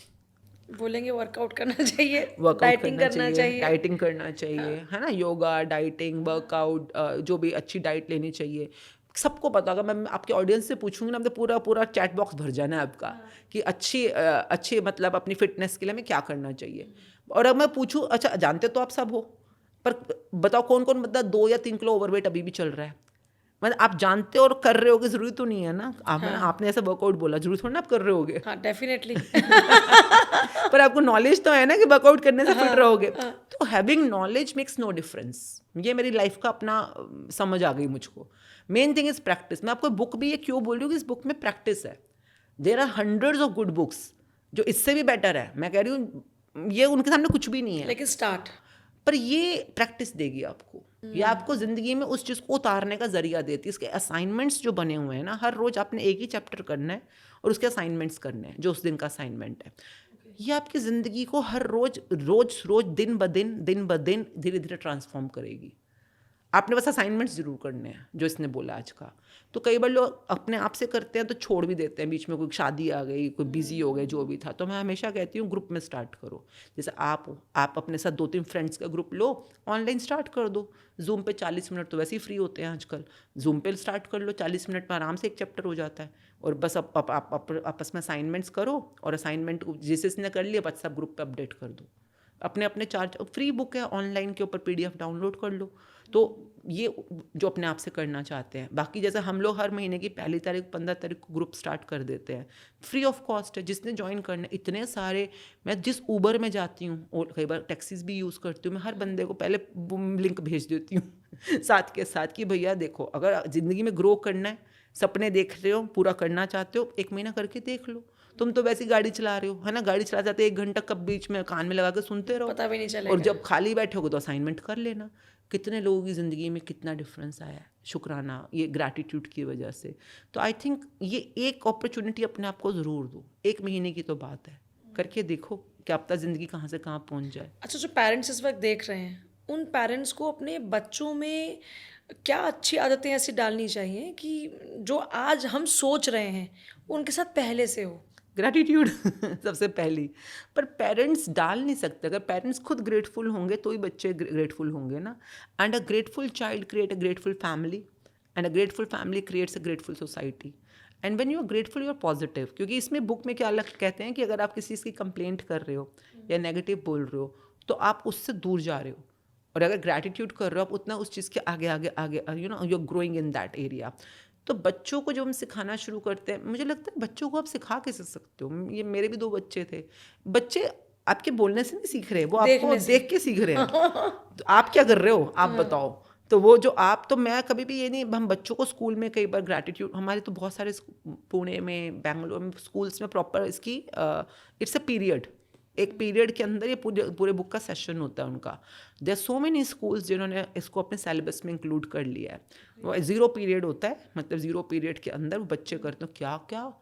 बोलेंगे वर्कआउट करना चाहिए, वर्कआउट डाइटिंग करना करना चाहिए, चाहिए। डाइटिंग करना चाहिए, है ना, योगा, डाइटिंग, वर्कआउट, जो भी अच्छी डाइट लेनी चाहिए। सबको पता, अगर मैं आपके ऑडियंस से पूछूंगी ना, तो पूरा पूरा चैट बॉक्स भर जाना है आपका कि अच्छी मतलब अपनी फिटनेस के लिए हमें क्या करना चाहिए। और अगर मैं पूछूं अच्छा जानते तो आप सब हो, पर बताओ कौन कौन मतलब 2 या 3 किलो ओवरवेट अभी भी चल रहा है। मतलब आप जानते हो और कर रहे होगे, ज़रूरी तो नहीं है ना। आपने ऐसा वर्कआउट बोला, जरूरी थोड़ी ना आप कर रहे होगे। हाँ, डेफिनेटली। पर आपको नॉलेज तो है ना कि वर्कआउट करने से फिट रहोगे। तो having knowledge makes no difference. ये मेरी लाइफ का अपना समझ आ गई मुझको। Main thing is practice. मैं आपको बुक भी ये क्यों बोल रही हूँ कि इस बुक में प्रैक्टिस है। There are hundreds of good books जो इससे भी बेटर है। मैं कह रही हूँ ये उनके सामने कुछ भी नहीं है, लेकिन स्टार्ट। पर ये प्रैक्टिस देगी आपको। ये आपको ज़िंदगी में उस चीज़ को उतारने का जरिया देती है। इसके असाइनमेंट्स जो बने हुए हैं ना, हर रोज़ आपने एक ही चैप्टर करना है और उसके असाइनमेंट्स करने हैं जो उस दिन का असाइनमेंट है। ये आपकी ज़िंदगी को हर रोज दिन ब दिन धीरे धीरे ट्रांसफॉर्म करेगी। आपने बस असाइनमेंट्स जरूर करने हैं जो इसने बोला आज का। तो कई बार लोग अपने आप से करते हैं तो छोड़ भी देते हैं, बीच में कोई शादी आ गई, कोई बिजी हो गए, जो भी था। तो मैं हमेशा कहती हूँ ग्रुप में स्टार्ट करो। जैसे आप अपने साथ 2-3 फ्रेंड्स का ग्रुप लो, ऑनलाइन स्टार्ट कर दो। जूम पे 40 मिनट तो वैसे ही फ्री होते हैं आजकल, जूम पे स्टार्ट कर लो। 40 मिनट में आराम से एक चैप्टर हो जाता है। और बस आप आपस में असाइनमेंट्स करो, और असाइनमेंट जिस जिसने कर लिया बस सब ग्रुप पे अपडेट कर दो। अपने अपने चार्ज, फ्री बुक है ऑनलाइन के ऊपर, PDF डाउनलोड कर लो। तो ये जो अपने आप से करना चाहते हैं। बाकी जैसे हम लोग हर महीने की 1 तारीख 15 तारीख को ग्रुप स्टार्ट कर देते हैं, फ्री ऑफ कॉस्ट है। जिसने ज्वाइन करना, इतने सारे, मैं जिस ऊबर में जाती हूँ और कई बार टैक्सीज भी यूज़ करती हूँ, मैं हर बंदे को पहले लिंक भेज देती हूँ साथ के साथ कि भैया देखो, अगर ज़िंदगी में ग्रो करना है, सपने देख रहे हो, पूरा करना चाहते हो, 1 महीना करके देख लो। तुम तो वैसी गाड़ी चला रहे हो, है ना, गाड़ी चला जाते 1 घंटा कब बीच में कान में लगा के सुनते रहो, पता भी नहीं और चलेगा। जब खाली बैठोगे तो असाइनमेंट कर लेना। कितने लोगों की ज़िंदगी में कितना डिफरेंस आया है, शुक्राना, ये ग्रैटिट्यूड की वजह से। तो आई थिंक ये एक अपॉर्चुनिटी अपने आप को ज़रूर दो। 1 महीने की तो बात है, करके देखो क्या पता ज़िंदगी कहाँ से कहाँ पहुँच जाए। अच्छा, जो पेरेंट्स इस वक्त देख रहे हैं, उन पेरेंट्स को अपने बच्चों में क्या अच्छी आदतें ऐसी डालनी चाहिए कि जो आज हम सोच रहे हैं उनके साथ पहले से हो? ग्रैटिट्यूड सबसे पहली। पर पेरेंट्स डाल नहीं सकते। अगर पेरेंट्स खुद ग्रेटफुल होंगे तो ही बच्चे ग्रेटफुल होंगे ना। And a grateful child create a grateful family, and a grateful family creates a grateful society. And when you are grateful you are positive. क्योंकि इसमें बुक में क्या अलग कहते हैं कि अगर आप किसी चीज़ की कंप्लेंट कर रहे हो या नेगेटिव बोल रहे हो तो आप उससे दूर जा रहे हो, और अगर ग्रैटिट्यूड कर रहे हो आप उतना उस चीज़ के आगे आगे आगे, you know, you are growing in that area. तो बच्चों को जब हम सिखाना शुरू करते हैं, मुझे लगता है बच्चों को आप सिखा कैसे सकते हो? ये मेरे भी 2 बच्चे थे। बच्चे आपके बोलने से नहीं सीख रहे, वो आपको देखने से। देख के सीख रहे हैं। तो आप क्या कर रहे हो? आप बताओ। तो वो जो आप तो मैं कभी भी ये नहीं, हम बच्चों को स्कूल में कई बार ग्रैटिट्यूड, हमारे तो बहुत सारे पुणे में, बैंगलोर में स्कूल्स में प्रॉपर इसकी इट्स अ पीरियड, एक पीरियड के अंदर ये पूरे पूरे बुक का सेशन होता है उनका। देर सो मेनी स्कूल्स जिन्होंने इसको अपने सिलेबस में इंक्लूड कर लिया है। वो 0 पीरियड होता है, मतलब 0 पीरियड के अंदर वो बच्चे करते हैं क्या क्या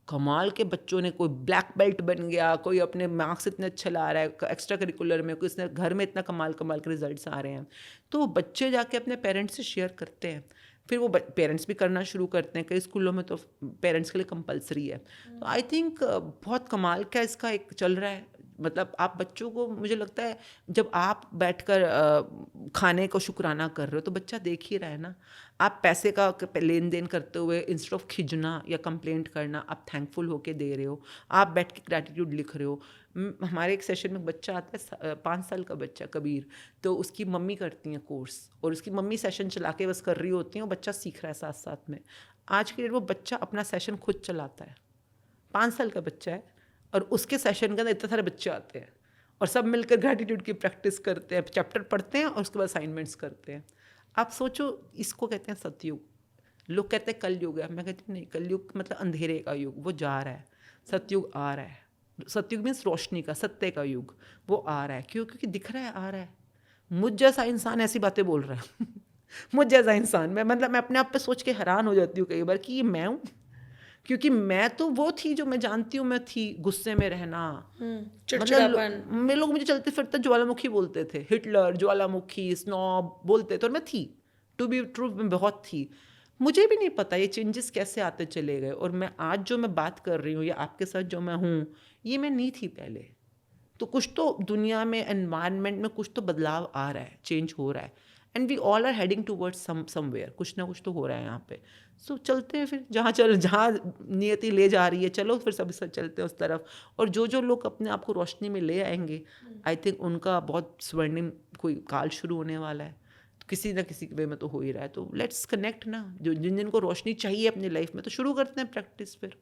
कमाल के बच्चों ने, कोई ब्लैक बेल्ट बन गया, कोई अपने मार्क्स इतने अच्छे ला रहा है एक्स्ट्रा करिकुलर में, कोई इसने घर में इतना कमाल कमाल के रिजल्ट्स आ रहे हैं। तो वो बच्चे जाके अपने पेरेंट्स से शेयर करते हैं, फिर वो पेरेंट्स भी करना शुरू करते हैं। कई स्कूलों में तो पेरेंट्स के लिए कंपलसरी है। तो आई थिंक बहुत कमाल का इसका एक चल रहा है। मतलब आप बच्चों को, मुझे लगता है जब आप बैठकर खाने को शुक्राना कर रहे हो तो बच्चा देख ही रहा है ना। आप पैसे का लेन देन करते हुए इंस्टेड ऑफ खिजना या कंप्लेंट करना, आप थैंकफुल होके दे रहे हो, आप बैठ के ग्रैटिट्यूड लिख रहे हो। हमारे एक सेशन में बच्चा आता है 5 साल का बच्चा कबीर, तो उसकी मम्मी करती हैं कोर्स, और उसकी मम्मी सेशन चला के बस कर रही होती हैं, और बच्चा सीख रहा है साथ साथ में। आज की डेट वो बच्चा अपना सेशन खुद चलाता है, 5 साल का बच्चा है, और उसके सेशन के अंदर इतने सारे बच्चे आते हैं और सब मिलकर ग्रैटिट्यूड की प्रैक्टिस करते हैं, चैप्टर पढ़ते हैं और उसके बाद असाइनमेंट्स करते हैं। आप सोचो, इसको कहते हैं सतयुग। लोग कहते हैं कलयुग है, मैं कहती हूँ नहीं, कलयुग मतलब अंधेरे का युग, वो जा रहा है, सतयुग आ रहा है। सतयुग मीन्स रोशनी का, सत्य का युग, वो आ रहा है। क्यों? क्योंकि दिख रहा है, आ रहा है। मुझ जैसा इंसान ऐसी बातें बोल रहा है मुझ जैसा इंसान, मैं मतलब मैं अपने आप पे सोच के हैरान हो जाती हूँ कई बार कि ये मैं हूँ। क्योंकि मैं तो वो थी जो मैं जानती हूँ, मैं थी गुस्से में रहना, चिड़चिड़ापन। मतलब मेरे लोग मुझे चलते फिरते ज्वालामुखी बोलते थे, हिटलर, ज्वालामुखी, स्नॉब बोलते थे, और मैं थी, टू बी ट्रू मैं बहुत थी। मुझे भी नहीं पता ये चेंजेस कैसे आते चले गए, और मैं आज जो मैं बात कर रही हूँ या आपके साथ जो मैं हूँ, ये मैं नहीं थी पहले। तो कुछ तो दुनिया में, एनवायरनमेंट में कुछ तो बदलाव आ रहा है, चेंज हो रहा है, and we all are heading towards somewhere, कुछ ना कुछ तो हो रहा है यहाँ पे। सो चलते हैं फिर, जहाँ नियति ले जा रही है, चलो फिर सब चलते हैं उस तरफ। और जो जो लोग अपने आप को रोशनी में ले आएंगे, आई थिंक उनका बहुत स्वर्णिम कोई काल शुरू होने वाला है। तो किसी ना किसी वे में तो हो ही रहा है। तो लेट्स कनेक्ट ना, जो जिन जिनको रोशनी चाहिए अपनी लाइफ में, तो शुरू करते हैं प्रैक्टिस फिर।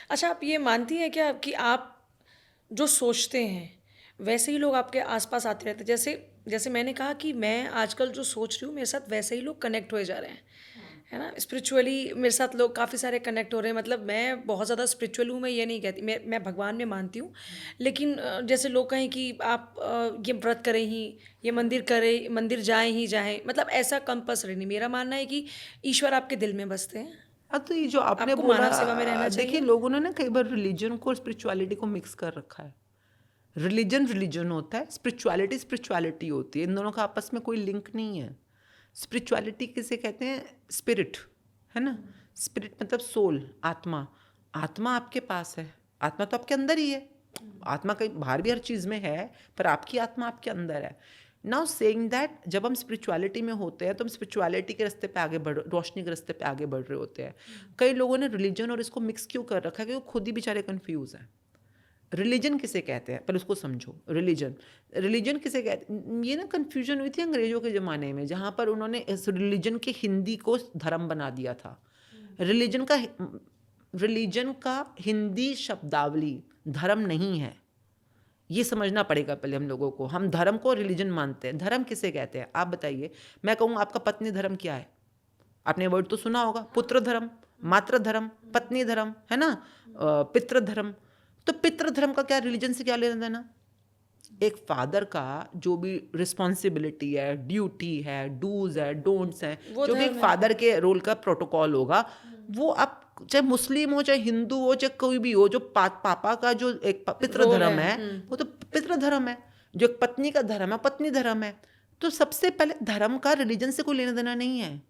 अच्छा, आप ये मानती हैं क्या कि आप जो सोचते हैं वैसे ही लोग आपके आसपास आते रहते हैं? जैसे जैसे मैंने कहा कि मैं आजकल जो सोच रही हूँ मेरे साथ वैसे ही लोग कनेक्ट हुए जा रहे हैं, है ना? स्पिरिचुअली मेरे साथ लोग काफ़ी सारे कनेक्ट हो रहे हैं। मतलब मैं बहुत ज़्यादा स्पिरिचुअल हूँ, मैं ये नहीं कहती, मैं भगवान में मानती हूँ। लेकिन जैसे लोग कहें कि आप ये व्रत करें ही, ये मंदिर करें, मंदिर जाएं ही जाएं, मतलब ऐसा कंपल्सरी नहीं। मेरा मानना है कि ईश्वर आपके दिल में बसते हैं, हाँ, तो ये जो आपने आपको बोला, मानव सेवा में रहना देखिए चाहिए। लोगों ने ना कई बार रिलीजन को और स्पिरिचुअलिटी को मिक्स कर रखा है। रिलीजन होता है, स्पिरिचुअलिटी होती है, इन दोनों का आपस में कोई लिंक नहीं है। स्पिरिचुअलिटी किसे कहते हैं? स्पिरिट, है ना? स्पिरिट मतलब सोल, आत्मा। आत्मा आपके पास है, आत्मा तो आपके अंदर ही है। आत्मा कहीं बाहर भी हर चीज़ में है, पर आपकी आत्मा आपके अंदर है। नाउ सेइंग दैट, जब हम स्पिरिचुअलिटी में होते हैं तो हम स्पिरिचुअलिटी के रास्ते पे आगे बढ़, रोशनी के रास्ते पे आगे बढ़ रहे होते हैं। कई लोगों ने रिलीजन और इसको मिक्स क्यों कर रखा है कि वो खुद ही बेचारे कन्फ्यूज़ हैं। रिलीजन किसे कहते हैं, पर उसको समझो। रिलीजन किसे कहते हैं? ये ना कन्फ्यूजन हुई थी अंग्रेजों के ज़माने में, जहाँ पर उन्होंने इस रिलीजन के हिंदी को धर्म बना दिया था। रिलीजन का हिंदी शब्दावली धर्म नहीं है, ये समझना पड़ेगा पहले हम लोगों को। हम धर्म को रिलीजन मानते हैं, धर्म किसे कहते हैं आप बताइए? मैं कहूँ आपका पत्नी धर्म क्या है? आपने वर्ड तो सुना होगा, पुत्र धर्म, मातृ धर्म, पत्नी धर्म, है ना? पितृ धर्म। तो पितृ धर्म का क्या रिलीजन से क्या लेना देना? एक फादर का जो भी रिस्पॉन्सिबिलिटी है, ड्यूटी है, डूज है, डोंट्स हैं, वो जो भी एक धर्म है। फादर के रोल का प्रोटोकॉल होगा, वो आप चाहे मुस्लिम हो, चाहे हिंदू हो, चाहे कोई भी हो, जो पापा का जो एक पितृ रोल धर्म है। है, वो तो पितृ धर्म है। जो एक पत्नी का धर्म है, पत्नी धर्म है। तो सबसे पहले धर्म का रिलीजन से कोई लेना देना नहीं है।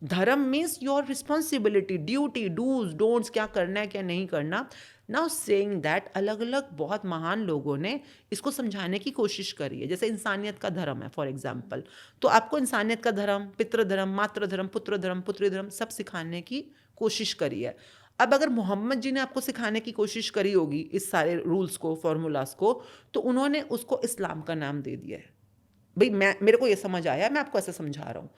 Dharma means your responsibility, duty, dos, don'ts, क्या करना है क्या नहीं करना। नाउ सेइंग दैट, अलग अलग बहुत महान लोगों ने इसको समझाने की कोशिश करी है। जैसे इंसानियत का धर्म है फॉर एग्जाम्पल, तो आपको इंसानियत का धर्म, पितृ धर्म, मातृ धर्म, पुत्र धर्म, पुत्री धर्म सब सिखाने की कोशिश करी है। अब अगर मोहम्मद जी ने आपको सिखाने की कोशिश करी होगी इस सारे रूल्स को, फॉर्मूलाज को, तो उन्होंने उसको इस्लाम का नाम दे दिया है। भाई मैं मेरे को ये समझ आया, मैं आपको ऐसे समझा रहा हूँ।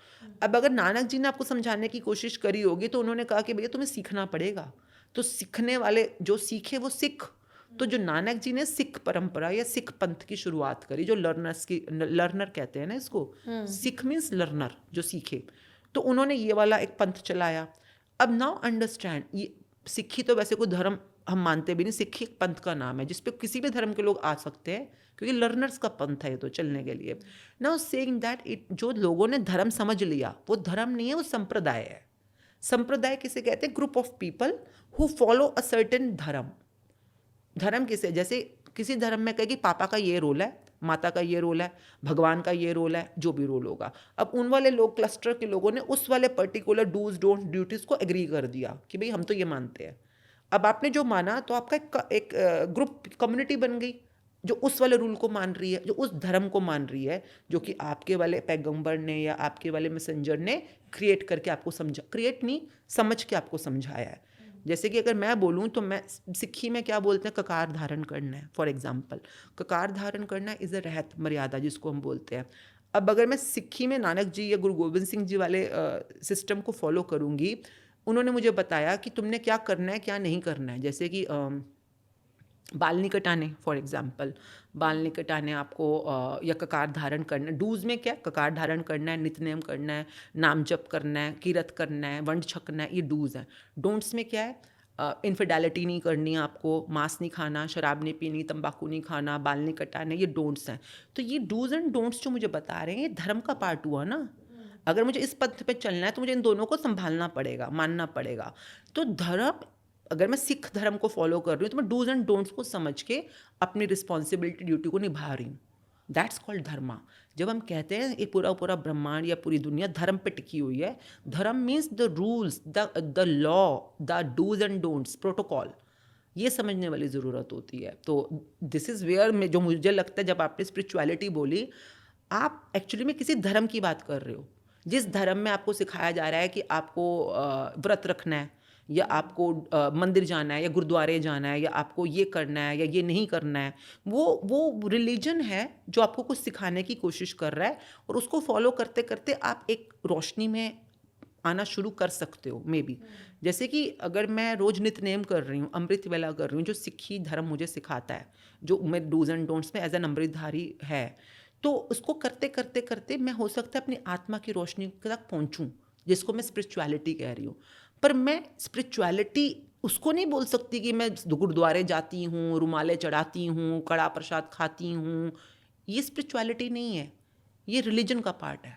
अब अगर नानक जी ने आपको समझाने की कोशिश करी होगी तो उन्होंने कहा कि भैया तुम्हें सीखना पड़ेगा, तो सीखने वाले जो सीखे वो सिख। तो जो नानक जी ने सिख परंपरा या सिख पंथ की शुरुआत करी, जो लर्नर कहते हैं ना इसको, सिख मीन्स लर्नर, जो सीखे, तो उन्होंने ये वाला एक पंथ चलाया। अब नाउ अंडरस्टैंड, ये सिक्खी तो वैसे कोई धर्म हम मानते भी नहीं, सिक्खी एक पंथ का नाम है जिसपे किसी भी धर्म के लोग आ सकते हैं, क्योंकि लर्नर्स का पंथ है ये तो चलने के लिए। नाउ सेइंग दैट इट, जो लोगों ने धर्म समझ लिया वो धर्म नहीं है, वो संप्रदाय है। संप्रदाय किसे कहते हैं? Group of people who follow a certain धर्म। धर्म किसे, जैसे किसी धर्म में कहे कि पापा का ये रोल है, माता का ये रोल है, भगवान का ये रोल है, जो भी रोल होगा। अब उन वाले लोग, क्लस्टर के लोगों ने उस वाले पर्टिकुलर डूज डोंट ड्यूटीज को एग्री कर दिया कि भाई हम तो ये मानते हैं। अब आपने जो माना तो आपका एक ग्रुप कम्युनिटी बन गई जो उस वाले रूल को मान रही है, जो उस धर्म को मान रही है, जो कि आपके वाले पैगंबर ने या आपके वाले मैसेंजर ने क्रिएट करके आपको समझा, क्रिएट नहीं, समझ के आपको समझाया है। जैसे कि अगर मैं बोलूँ तो मैं सिक्खी में क्या बोलते हैं, ककार धारण करना है, फॉर एग्जाम्पल ककार धारण करना इज़ अ रहत मर्यादा जिसको हम बोलते हैं। अब अगर मैं सिक्खी में नानक जी या गुरु गोविंद सिंह जी वाले सिस्टम को फॉलो करूँगी, उन्होंने मुझे बताया कि तुमने क्या करना है क्या नहीं करना है। जैसे कि बाल नहीं कटाने, फॉर एग्जाम्पल बाल नहीं कटाने आपको, या ककार धारण करना। डूज में क्या, ककार धारण करना है, नित्यनेम करना है, नाम जप करना है, कीरत करना है, वंड छकना है, ये डूज हैं। डोंट्स में क्या है, इनफिडेलिटी नहीं करनी आपको, मांस नहीं खाना, शराब नहीं पीनी, तंबाकू नहीं खाना, बाल नहीं कटाने, ये डोंट्स हैं। तो ये डूज एंड डोंट्स जो मुझे बता रहे हैं, ये धर्म का पार्ट हुआ ना। अगर मुझे इस पथ पे चलना है तो मुझे इन दोनों को संभालना पड़ेगा, मानना पड़ेगा। तो धर्म, अगर मैं सिख धर्म को फॉलो कर रही हूँ तो मैं डूज एंड डोंट्स को समझ के अपनी रिस्पॉन्सिबिलिटी, ड्यूटी को निभा रही हूँ। दैट्स कॉल्ड धर्मा। जब हम कहते हैं ये पूरा पूरा ब्रह्मांड या पूरी दुनिया धर्म पे टिकी हुई है, dharma means the rules, the law, the dos and don'ts, protocol, ये समझने वाली ज़रूरत होती है। तो दिस इज़ वेयर में जो मुझे लगता है, जब आपने स्पिरिचुअलिटी बोली, आप एक्चुअली में किसी धर्म की बात कर रहे हो। जिस धर्म में आपको सिखाया जा रहा है कि आपको व्रत रखना है, या आपको मंदिर जाना है, या गुरुद्वारे जाना है, या आपको ये करना है या ये नहीं करना है, वो रिलीजन है जो आपको कुछ सिखाने की कोशिश कर रहा है, और उसको फॉलो करते करते आप एक रोशनी में आना शुरू कर सकते हो मे बी। जैसे कि अगर मैं रोज़ नित्यनेम कर रही हूँ, अमृत वेला कर रही हूँ, जो सिक्खी धर्म मुझे सिखाता है, जो मैं डूज एंड डोंट्स में एज एन अमृतधारी है, तो उसको करते करते करते मैं हो सकता है अपनी आत्मा की रोशनी तक पहुँचूँ, जिसको मैं स्पिरिचुअलिटी कह रही हूँ। पर मैं स्पिरिचुअलिटी उसको नहीं बोल सकती कि मैं गुरुद्वारे जाती हूँ, रुमाले चढ़ाती हूँ, कड़ा प्रसाद खाती हूँ। ये स्पिरिचुअलिटी नहीं है, ये रिलीजन का पार्ट है,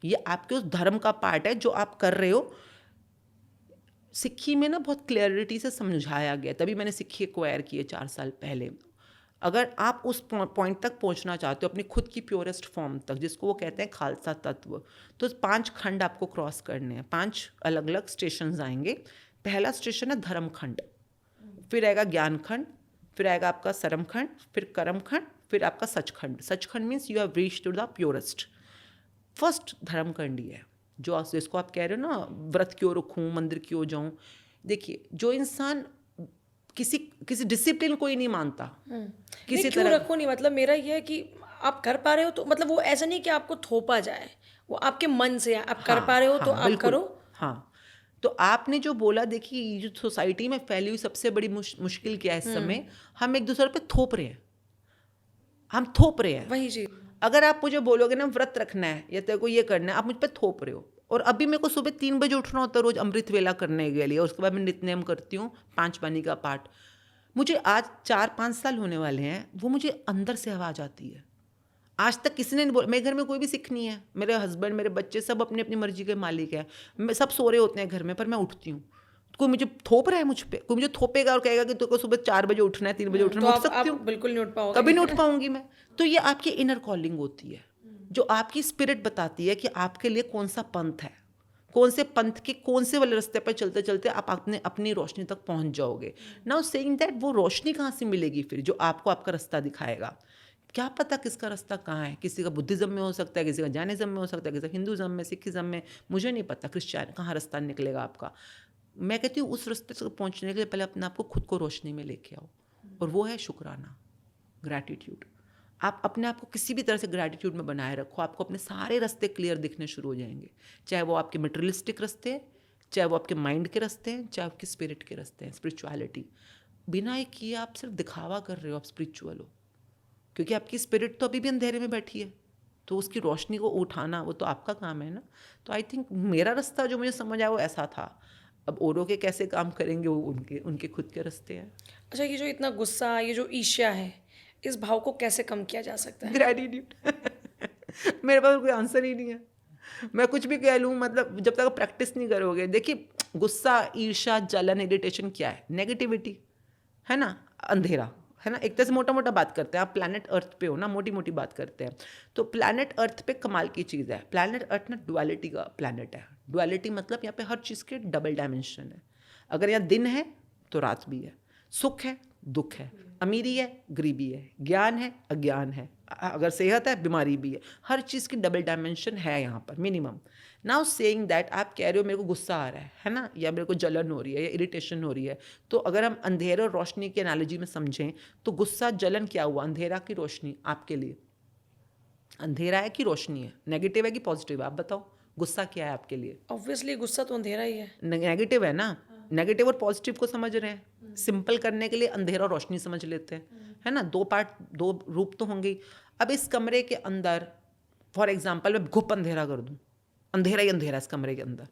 ये आपके उस धर्म का पार्ट है जो आप कर रहे हो। सिक्खी में ना बहुत क्लैरिटी से समझाया गया, तभी मैंने सिक्खी एक्वायर की है 4 साल पहले। अगर आप उस पॉइंट तक पहुंचना चाहते हो, अपनी खुद की प्योरेस्ट फॉर्म तक, जिसको वो कहते हैं खालसा तत्व, तो 5 खंड आपको क्रॉस करने हैं। 5 अलग अलग स्टेशन आएंगे। पहला स्टेशन है धर्म खंड, फिर आएगा ज्ञान खंड, फिर आएगा आपका सरम खंड, फिर कर्म खंड, फिर आपका Sachkhand. Sachkhand means you have reached to the purest. First धर्म खंड ही है, जो जिसको आप कह रहे हो ना, व्रत क्यों रखूं, मंदिर क्यों जाऊं। देखिए, जो इंसान किसी डिसिप्लिन को ही नहीं मानता, नहीं किसी क्यों तरह, रखो नहीं, मतलब मेरा ये है कि आप कर पा रहे हो तो, मतलब वो ऐसा नहीं कि आपको थोपा जाए, वो आपके मन से है, आप कर पा रहे हो तो आप बिल्कुल, करो। हाँ। तो आपने जो बोला, देखिए ये जो सोसाइटी में फैली हुई सबसे बड़ी मुश्किल क्या है इस समय, हम एक दूसरे पे थोप रहे हैं, हम थोप रहे हैं। वही जी। अगर आप मुझे बोलोगे ना व्रत रखना है या तेरे को ये करना है, आप मुझ पे थोप रहे हो। और अभी मेरे को सुबह 3 बजे उठना होता है रोज अमृत वेला करने के लिए, उसके बाद मैं नित्यनेम करती हूँ 5 पानी का पाठ। मुझे आज 4-5 साल होने वाले हैं, वो मुझे अंदर से आवाज़ आती है। आज तक किसी ने नहीं बोला। मेरे घर में कोई भी सिख नहीं है, मेरे हस्बैंड, मेरे बच्चे सब अपनी अपनी मर्जी के मालिक है, मैं सब सो रहे होते हैं घर में, पर मैं उठती हूँ। कोई मुझे थोप रहा है, मुझ पे कोई मुझे थोपेगा और कहेगा कि तुमको सुबह 4 बजे उठना है, 3 बजे उठना तो है, मैं उठ आप सकती हूँ? बिल्कुल नहीं उठ पाओगे। कभी नहीं उठ पाऊंगी मैं। तो ये आपकी इनर कॉलिंग होती है, जो आपकी स्पिरिट बताती है कि आपके लिए कौन सा पंथ है, कौन से पंथ के कौन से वाले रास्ते पर चलते चलते आप अपनी रोशनी तक पहुंच जाओगे। नाउ सेइंग दैट, वो रोशनी कहाँ से मिलेगी फिर, जो आपको आपका रास्ता दिखाएगा? क्या पता किसका रास्ता कहाँ है, किसी का बुद्धिज्म में हो सकता है, किसी का जैनिज्म में हो सकता है, किसी का हिंदुज्म में, सिखिज्म में, मुझे नहीं पता क्रिश्चियन कहाँ रास्ता निकलेगा आपका। मैं कहती हूँ उस रास्ते तक पहुँचने के लिए पहले अपने आप को खुद को रोशनी में लेके आओ, और वो है शुक्राना, ग्रैटिट्यूड। आप अपने आप को किसी भी तरह से ग्रैटिट्यूड में बनाए रखो, आपको अपने सारे रास्ते क्लियर दिखने शुरू हो जाएंगे, चाहे वो आपके मटेरियलिस्टिक रास्ते हैं, चाहे वो आपके माइंड के रास्ते हैं, चाहे आपके स्पिरिट के रास्ते हैं, स्पिरिचुअलिटी। बिना ये किए आप सिर्फ दिखावा कर रहे हो आप स्पिरिचुअल हो, क्योंकि आपकी स्पिरिट तो अभी भी अंधेरे में बैठी है, तो उसकी रोशनी को उठाना वो तो आपका काम है ना। तो आई थिंक मेरा रास्ता जो मुझे समझ आया वो ऐसा था। अब औरों के कैसे काम करेंगे वो उनके उनके खुद के रास्ते हैं। अच्छा, ये जो इतना गुस्सा, ये जो ईर्ष्या है, इस भाव को कैसे कम किया जा सकता है? ग्रेटिट्यूड मेरे पास कोई आंसर ही नहीं है, मैं कुछ भी कह लूँ, मतलब जब तक आप प्रैक्टिस नहीं करोगे। देखिए, गुस्सा, ईर्ष्या, जलन, इरिटेशन क्या है? नेगेटिविटी है ना, अंधेरा है ना। एक तरह से मोटा मोटा बात करते हैं, आप प्लैनेट अर्थ पे हो ना, मोटी मोटी बात करते हैं। तो प्लैनेट अर्थ पे कमाल की चीज़ है, प्लैनेट अर्थ ना डुअलिटी का प्लैनेट है। डुअलिटी मतलब यहाँ पे हर चीज़ के डबल डायमेंशन है। अगर यहाँ दिन है तो रात भी है, सुख है दुख है, अमीरी है गरीबी है, ज्ञान है अज्ञान है, अगर सेहत है बीमारी भी है, हर चीज़ की डबल डायमेंशन है यहाँ पर मिनिमम। नाउ सेइंग दैट, आप कह रहे हो मेरे को गुस्सा आ रहा है ना, या मेरे को जलन हो रही है या इरिटेशन हो रही है, तो अगर हम अंधेरे और रोशनी की एनालॉजी में समझें तो गुस्सा जलन क्या हुआ? अंधेरा की रोशनी आपके लिए। अंधेरा है कि रोशनी है, नेगेटिव है कि पॉजिटिव है? आप बताओ, गुस्सा क्या है आपके लिए? ऑब्वियसली गुस्सा तो अंधेरा ही है। नेगेटिव है ना। नेगेटिव और पॉजिटिव को समझ रहे हैं, सिंपल करने के लिए अंधेरा और रोशनी समझ लेते हैं, है ना। दो पार्ट, दो रूप तो होंगे ही। अब इस कमरे के अंदर फॉर एग्जांपल मैं घुप अंधेरा कर दूं, अंधेरा ही अंधेरा इस कमरे के अंदर,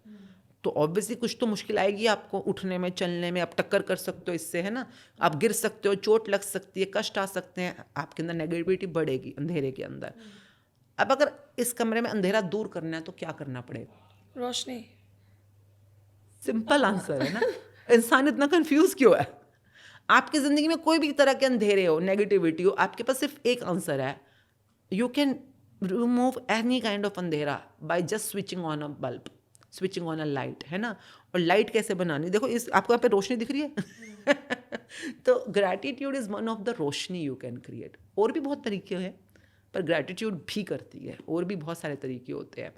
तो ऑब्वियसली कुछ तो मुश्किल आएगी आपको उठने में, चलने में। आप टक्कर कर सकते हो इससे, है ना, आप गिर सकते हो, चोट लग सकती है, कष्ट आ सकते हैं, आपके अंदर नेगेटिविटी बढ़ेगी अंधेरे के अंदर। अब अगर इस कमरे में अंधेरा दूर करना है तो क्या करना पड़ेगा? रोशनी। सिंपल आंसर है ना। इंसान इतना कंफ्यूज क्यों है? आपकी ज़िंदगी में कोई भी तरह के अंधेरे हो, नेगेटिविटी हो, आपके पास सिर्फ एक आंसर है, you can remove any kind of अंधेरा by just switching on a bulb, switching on a light, है ना। और लाइट कैसे बनानी? देखो, इस आपको यहाँ पे रोशनी दिख रही है तो gratitude is one of the Roshni you can create. और भी बहुत तरीके हैं, पर ग्रैटिट्यूड भी करती है। और भी बहुत सारे तरीके होते हैं,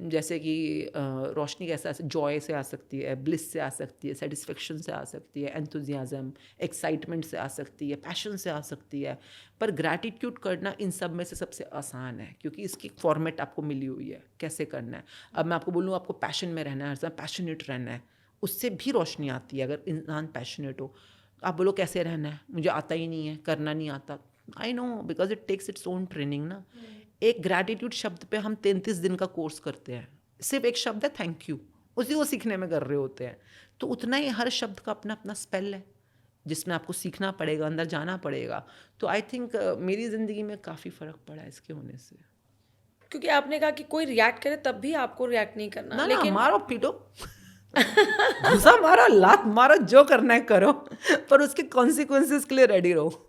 जैसे कि रोशनी कैसे जॉय से आ सकती है, ब्लिस से आ सकती है, सेटिस्फेक्शन से आ सकती है, एंथुजियाज्म, एक्साइटमेंट से आ सकती है, पैशन से आ सकती है। पर ग्रैटिट्यूड करना इन सब में से सबसे आसान है, क्योंकि इसकी फॉर्मेट आपको मिली हुई है कैसे करना है। अब मैं आपको बोलूँ आपको पैशन में रहना है, हर समय पैशनेट रहना है, उससे भी रोशनी आती है अगर इंसान पैशनेट हो। आप बोलो कैसे रहना है, मुझे आता ही नहीं है, करना नहीं आता। I know, because it takes its own training ना। एक ग्रैटिट्यूड शब्द पे हम 33 दिन का कोर्स करते हैं, सिर्फ एक शब्द है थैंक यू, उसी को सीखने में कर रहे होते हैं। तो उतना ही हर शब्द का अपना अपना स्पेल है, जिसमें आपको सीखना पड़ेगा, अंदर जाना पड़ेगा। तो आई थिंक मेरी ज़िंदगी में काफ़ी फ़र्क पड़ा है इसके होने से। क्योंकि आपने कहा कि कोई रिएक्ट करे तब भी आपको रिएक्ट नहीं करना, ना लेकिन मारो पीटो घुसा मारो, लात मारो, जो करना है करो, पर उसके कॉन्सिक्वेंसेस के लिए रेडी रहो।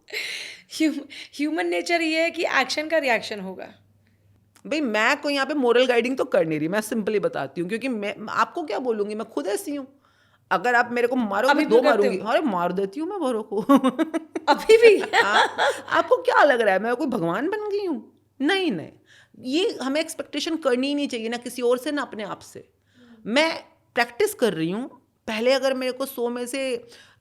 ह्यूमन नेचर ये है कि एक्शन का रिएक्शन होगा। भाई मैं कोई यहाँ पे मोरल गाइडिंग तो कर नहीं रही, मैं सिंपली बताती हूँ, क्योंकि मैं आपको क्या बोलूँगी, मैं खुद ऐसी हूँ। अगर आप मेरे को मारो, अभी मैं भी दो करते मारूंगी, हो? अरे मार देती हूँ मैं भरों को अभी भी आपको क्या लग रहा है मैं कोई भगवान बन गई हूँ? नहीं नहीं, ये हमें एक्सपेक्टेशन करनी ही नहीं चाहिए, ना किसी और से ना अपने आप से। मैं प्रैक्टिस कर रही हूँ। पहले अगर मेरे को 100 में से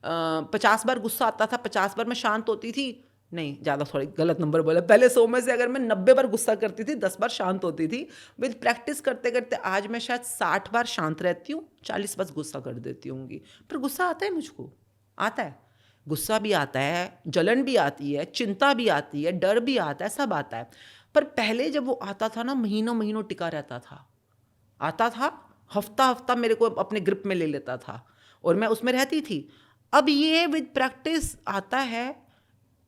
50 बार गुस्सा आता था, 50 बार मैं शांत होती थी, नहीं ज़्यादा, सॉरी गलत नंबर बोला, पहले 100 में से अगर मैं 90 बार गुस्सा करती थी, 10 बार शांत होती थी। विद प्रैक्टिस करते करते आज मैं शायद 60 बार शांत रहती हूँ, 40 बार गुस्सा कर देती होंगी। पर गुस्सा आता है, मुझको आता है, गुस्सा भी आता है, जलन भी आती है, चिंता भी आती है, डर भी आता है, सब आता है। पर पहले जब वो आता था ना, महीनों महीनों टिका रहता था, आता था, हफ्ता हफ्ता मेरे को अपने ग्रिप में ले लेता था और मैं उसमें रहती थी। अब ये विद प्रैक्टिस आता है,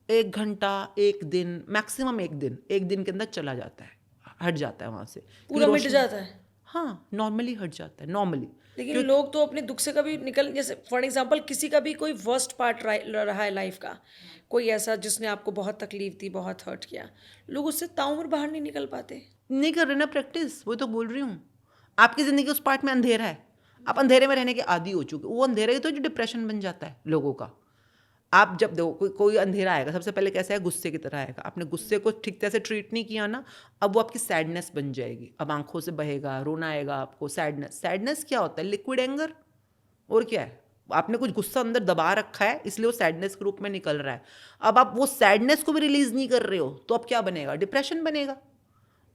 1 घंटा, 1 दिन, मैक्सिमम 1 दिन, 1 दिन के अंदर चला जाता है, हट जाता है वहाँ से, पूरा मिट जाता है। हाँ नॉर्मली हट जाता है, नॉर्मली। लेकिन लोग तो अपने दुख से कभी निकल, जैसे फॉर एग्जांपल किसी का भी कोई वर्स्ट पार्ट रहा है लाइफ का, कोई ऐसा जिसने आपको बहुत तकलीफ दी, बहुत हर्ट किया, लोग उससे ताउम्र बाहर नहीं निकल पाते। नहीं कर रहे ना प्रैक्टिस, वो तो बोल रही हूँ। आपकी ज़िंदगी उस पार्ट में अंधेरा है, आप अंधेरे में रहने के आदी हो चुके, वो अंधेरा ही तो जो डिप्रेशन बन जाता है लोगों का। आप जब देखो कोई अंधेरा आएगा, सबसे पहले कैसा है, गुस्से की तरह आएगा। आपने गुस्से को ठीक तरह से ट्रीट नहीं किया ना, अब वो आपकी सैडनेस बन जाएगी, अब आंखों से बहेगा, रोना आएगा आपको, सैडनेस। सैडनेस क्या होता है? Liquid anger. और क्या है? आपने कुछ गुस्सा अंदर दबा रखा है, इसलिए वो सैडनेस के रूप में निकल रहा है। अब आप वो सैडनेस को भी रिलीज नहीं कर रहे हो, तो अब क्या बनेगा? डिप्रेशन बनेगा।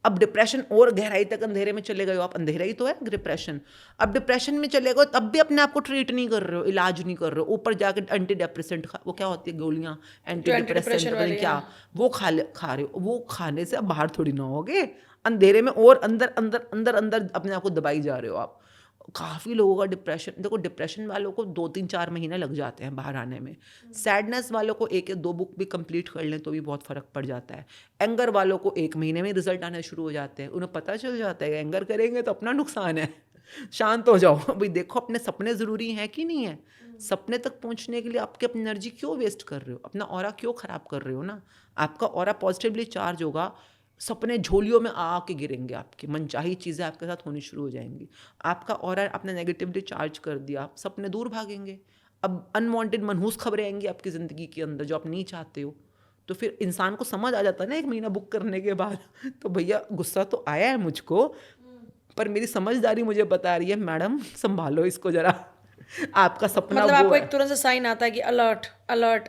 अब डिप्रेशन और गहराई तक अंधेरे में चले गए हो आप, अंधेरा ही तो है डिप्रेशन। अब डिप्रेशन में चले गए तब भी अपने आप को ट्रीट नहीं कर रहे हो, इलाज नहीं कर रहे हो, ऊपर जाके एंटी डिप्रेसेंट वो क्या होती है गोलियां, एंटी जो एंटी डिप्रेसेंट डिप्रेशन पता नहीं वाली, क्या, हाँ। वो खा रहे हो। वो खाने से अब बाहर थोड़ी ना होगे, अंधेरे में और अंदर अंदर अंदर अंदर अपने आप को दबाई जा रहे हो आप। काफ़ी लोगों का डिप्रेशन, देखो डिप्रेशन वालों को 2-3-4 महीने लग जाते हैं बाहर आने में। सैडनेस वालों को 1 या 2 बुक भी कंप्लीट कर लें तो भी बहुत फ़र्क पड़ जाता है। एंगर वालों को 1 महीने में रिजल्ट आने शुरू हो जाते हैं। उन्हें पता चल जाता है कि एंगर करेंगे तो अपना नुकसान है। शांत हो जाओ भाई, देखो अपने सपने ज़रूरी हैं कि नहीं है। सपने तक पहुंचने के लिए आपकी अपनी एनर्जी क्यों वेस्ट कर रहे हो, अपना ऑरा क्यों ख़राब कर रहे हो ना। आपका ऑरा पॉजिटिवली चार्ज होगा, सपने झोलियों में आके गिरेंगे, आपकी मनचाही चीज़ें आपके साथ होनी शुरू हो जाएंगी। आपका ऑरा आपने नेगेटिवली चार्ज कर दिया, सपने दूर भागेंगे। अब अनवांटेड मनहूस खबरें आएंगी आपकी ज़िंदगी के अंदर जो आप नहीं चाहते हो। तो फिर इंसान को समझ आ जाता है ना 1 महीना बुक करने के बाद तो भैया गुस्सा तो आया है मुझको, पर मेरी समझदारी मुझे बता रही है मैडम संभालो इसको ज़रा। आपका सपना मतलब वो आपको है। एक तुरंत से साइन आता है कि अलर्ट अलर्ट।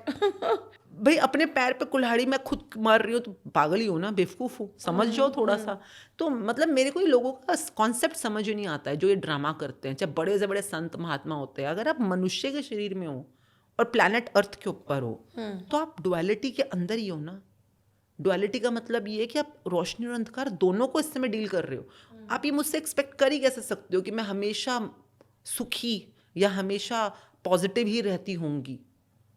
भाई अपने पैर पे कुल्हाड़ी मैं खुद मार रही हूँ तो पागल ही हूँ ना, बेवकूफ़ हूँ, समझ जाओ थोड़ा सा। तो मतलब मेरे को ये लोगों का कॉन्सेप्ट समझ ही नहीं आता है जो ये ड्रामा करते हैं, चाहे बड़े से बड़े संत महात्मा होते हैं। अगर आप मनुष्य के शरीर में हो और प्लैनेट अर्थ के ऊपर हो तो आप डुअलिटी के अंदर ही हो ना। डुअलिटी का मतलब ये है कि आप रोशनी और अंधकार दोनों को इस समय डील कर रहे हो। आप ये मुझसे एक्सपेक्ट कर ही कैसे सकते हो कि मैं हमेशा सुखी या हमेशा पॉजिटिव ही रहती होंगी?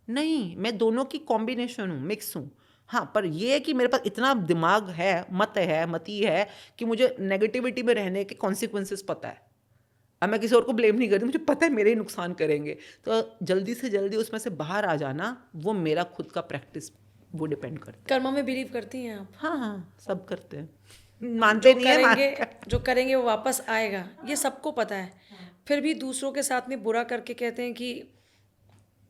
नहीं, मैं दोनों की कॉम्बिनेशन हूँ, मिक्स हूँ। हाँ, पर ये है कि मेरे पास इतना दिमाग है, मति है कि मुझे नेगेटिविटी में रहने के कॉन्सिक्वेंसेस पता है। अब मैं किसी और को ब्लेम नहीं करती, मुझे पता है मेरे ही नुकसान करेंगे। तो जल्दी से जल्दी उसमें से बाहर आ जाना, वो मेरा खुद का प्रैक्टिस वो डिपेंड करता है। कर्मों में बिलीव करती हैं आप? हाँ, हाँ, सब करते हैं। मानते नहीं है जो करेंगे वो वापस आएगा, ये सबको पता है। फिर भी दूसरों के साथ में बुरा करके कहते हैं कि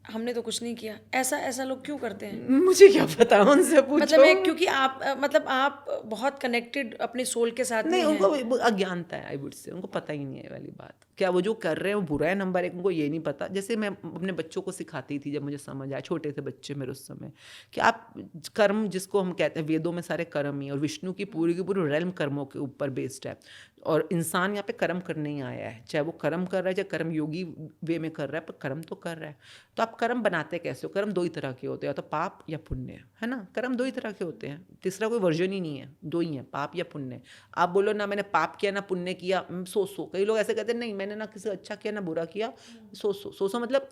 हमने तो कुछ नहीं किया। ऐसा ऐसा लोग क्यों करते हैं? मुझे क्या पता, उनसे मतलब पूछो। मैं, क्योंकि आप मतलब आप बहुत कनेक्टेड अपने सोल के साथ नहीं, में हैं। उनको अज्ञानता है, आई वुड से उनको पता ही नहीं है वाली बात। क्या वो जो कर रहे हैं वो बुरा है नंबर 1, उनको ये नहीं पता। जैसे मैं अपने बच्चों को सिखाती थी जब मुझे समझ आया, छोटे थे बच्चे मेरे उस समय, कि आप कर्म जिसको हम कहते हैं, वेदों में सारे कर्म ही, और विष्णु की पूरी रेल्म कर्मों के ऊपर बेस्ड है। और इंसान यहाँ पे कर्म करने ही आया है, चाहे वो कर्म कर रहा है, चाहे कर्म योगी वे में कर रहा है, पर कर्म तो कर रहा है। तो आप कर्म बनाते कैसे हो? कर्म 2 ही तरह के होते हैं, या तो पाप या पुण्य, है ना। कर्म 2 ही तरह के होते हैं, तीसरा कोई वर्जन ही नहीं है, 2 ही है, पाप या पुण्य। आप बोलो ना मैंने पाप किया ना पुण्य किया, सो कई लोग ऐसे कहते हैं, नहीं मैंने ना किसी का अच्छा किया ना बुरा किया, सो मतलब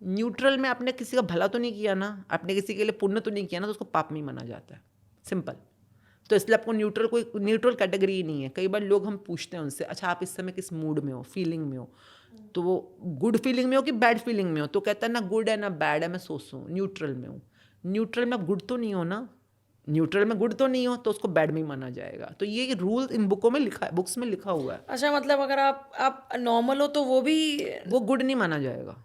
न्यूट्रल में आपने किसी का भला तो नहीं किया ना, आपने किसी के लिए पुण्य तो नहीं किया ना, तो उसको पाप में माना जाता है, सिंपल। तो इसलिए आपको कोई न्यूट्रल कैटेगरी ही नहीं है। कई बार लोग हम पूछते हैं उनसे, अच्छा आप इस समय किस मूड में हो, फीलिंग में हो, तो वो गुड फीलिंग में हो कि बैड फीलिंग में हो, तो कहता है ना गुड है ना बैड है, मैं सोचूं न्यूट्रल में हूँ। न्यूट्रल में आप गुड तो नहीं हो ना, न्यूट्रल में गुड तो नहीं हो, तो उसको बैड में ही माना जाएगा। तो ये रूल इन बुकों में लिखा है, बुक्स में लिखा हुआ है। अच्छा, मतलब अगर आप नॉर्मल हो तो वो भी वो गुड नहीं माना जाएगा,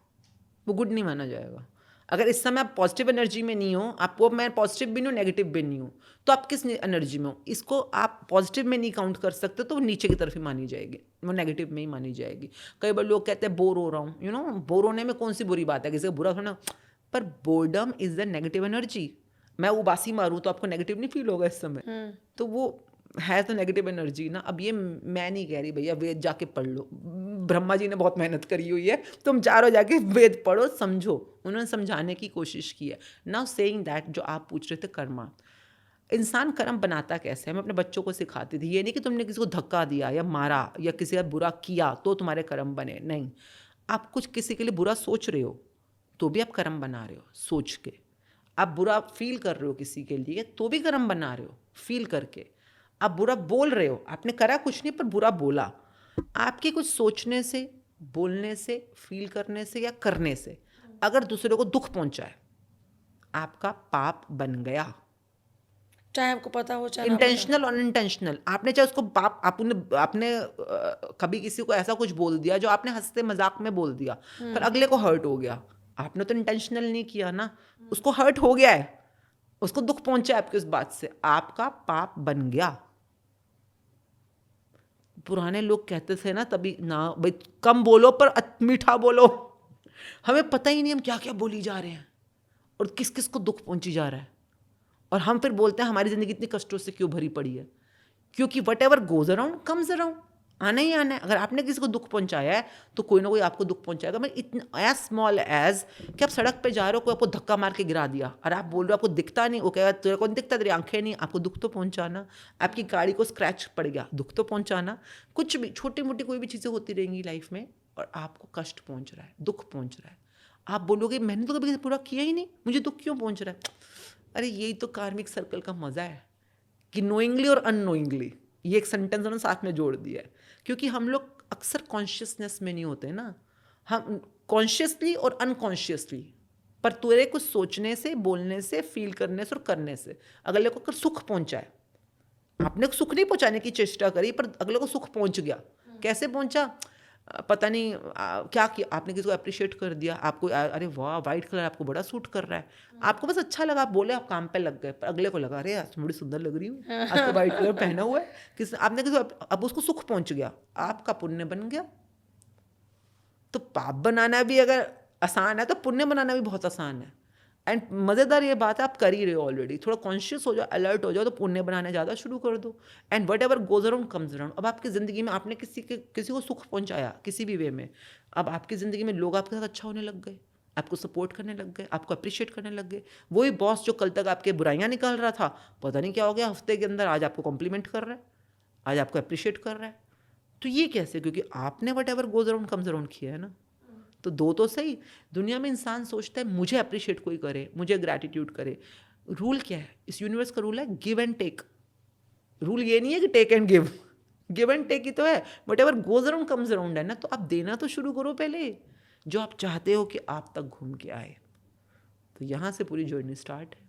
वो गुड नहीं माना जाएगा। अगर इस समय आप पॉजिटिव एनर्जी में नहीं हो, आपको मैं पॉजिटिव भी नहीं हूँ नेगेटिव भी नहीं हूँ, तो आप किस एनर्जी में हो? इसको आप पॉजिटिव में नहीं काउंट कर सकते, तो वो नीचे की तरफ ही मानी जाएगी, वो नेगेटिव में ही मानी जाएगी। कई बार लोग कहते हैं बोर हो रहा हूँ, बोर होने में कौन सी बुरी बात है, किसी का बुरा थोड़ा। पर boredom is the negative energy. मैं उबासी मारूँ तो आपको नेगेटिव नहीं फील होगा इस समय, तो वो है तो नेगेटिव एनर्जी ना। अब ये मैं नहीं कह रही भैया वेद जाके पढ़ लो, ब्रह्मा जी ने बहुत मेहनत करी हुई है, तुम चारों जाके वेद पढ़ो, समझो। उन्होंने समझाने की कोशिश की है। नाउ सेइंग दैट, जो आप पूछ रहे थे कर्मा, इंसान कर्म बनाता कैसे है, मैं अपने बच्चों को सिखाती थी। ये नहीं कि तुमने किसी को धक्का दिया या मारा या किसी का बुरा किया तो तुम्हारे कर्म बने, नहीं। आप कुछ किसी के लिए बुरा सोच रहे हो तो भी आप कर्म बना रहे हो सोच के। आप बुरा फील कर रहे हो किसी के लिए तो भी कर्म बना रहे हो फील करके। आप बुरा बोल रहे हो, आपने करा कुछ नहीं पर बुरा बोला, आपके कुछ सोचने से, बोलने से, फील करने से या करने से अगर दूसरे को दुख पहुंचाए, आपका पाप बन गया। चाहे आपको पता हो चाहे ना पता हो। इंटेंशनल और अनइंटेंशनल, आपने चाहे उसको पाप, आपने कभी किसी को ऐसा कुछ बोल दिया जो आपने हंसते मजाक में बोल दिया, पर अगले को हर्ट हो गया। आपने तो इंटेंशनल नहीं किया ना, उसको हर्ट हो गया है, उसको दुख पहुंचा आपकी उस बात से, आपका पाप बन गया। पुराने लोग कहते थे ना तभी ना भाई, कम बोलो पर मीठा बोलो, हमें पता ही नहीं हम क्या क्या बोली जा रहे हैं और किस किस को दुख पहुंची जा रहा है। और हम फिर बोलते हैं हमारी ज़िंदगी इतनी कष्टों से क्यों भरी पड़ी है, क्योंकि what ever goes around comes around, आना ही आना है। अगर आपने किसी को दुख पहुंचाया है तो कोई ना कोई आपको दुख पहुंचाएगा। मैं इतना एज स्मॉल एज कि आप सड़क पे जा रहे हो, कोई आपको धक्का मार के गिरा दिया और आप बोल रहे हो आपको दिखता नहीं, वो कहेगा तेरे को नहीं दिखता, तेरी आंखें नहीं, आपको दुख तो पहुंचाना। आपकी गाड़ी को स्क्रैच पड़ गया, दुख तो पहुंचाना। कुछ भी छोटी मोटी कोई भी चीज़ें होती रहेंगी लाइफ में और आपको कष्ट पहुंच रहा है, दुख पहुंच रहा है। आप बोलोगे मैंने तो कभी पूरा किया ही नहीं, मुझे दुख क्यों पहुंच रहा है। अरे यही तो कार्मिक सर्कल का मज़ा है कि नोइंगली और अननोइंगली, ये एक सेंटेंस उन्होंने साथ में जोड़ दिया है। क्योंकि हम लोग अक्सर कॉन्शियसनेस में नहीं होते ना, हम कॉन्शियसली और अनकॉन्शियसली, पर तेरे कुछ सोचने से, बोलने से, फील करने से और करने से अगले को अगर सुख पहुंचा है, आपने सुख नहीं पहुंचाने की चेष्टा करी पर अगले को सुख पहुंच गया। कैसे पहुंचा पता नहीं, क्या किया आपने, किसी को अप्रिशिएट कर दिया, आपको अरे वाह वाइट कलर आपको बड़ा सूट कर रहा है, आपको बस अच्छा लगा, आप बोले, आप काम पे लग गए, पर अगले को लगा अरे आज तो बड़ी सुंदर लग रही हूँ, आज तो वाइट कलर पहना हुआ है, आपने किसी अब उसको सुख पहुंच गया, आपका पुण्य बन गया। तो पाप बनाना भी अगर आसान है तो पुण्य बनाना भी बहुत आसान है। एंड मज़ेदार ये बात है आप कर ही रहे हो ऑलरेडी। थोड़ा कॉन्शियस हो जाओ, अलर्ट हो जाओ तो पुण्य बनाने ज़्यादा शुरू कर दो। And what ever goes around comes around. अब आपकी ज़िंदगी में आपने किसी को सुख पहुंचाया किसी भी वे में, अब आपकी ज़िंदगी में लोग आपके साथ अच्छा होने लग गए, आपको सपोर्ट करने लग गए, आपको अप्रिशिएट करने लग गए। वही बॉस जो कल तक आपके बुराइयाँ निकाल रहा था, पता नहीं क्या हो गया हफ्ते के अंदर आज आपको कॉम्प्लीमेंट कर रहा है, आज आपको अप्रिशिएट कर रहा है। तो ये कैसे? क्योंकि आपने what ever goes around comes around किया है ना। तो दो तो सही, दुनिया में इंसान सोचता है मुझे अप्रिशिएट कोई करे, मुझे ग्रैटिट्यूड करे। रूल क्या है इस यूनिवर्स का? रूल है गिव एंड टेक। रूल ये नहीं है कि take and give, give and take ही तो है। Whatever goes around comes around है ना, तो आप देना तो शुरू करो पहले, जो आप चाहते हो कि आप तक घूम के आए। तो यहाँ से पूरी जर्नी स्टार्ट है।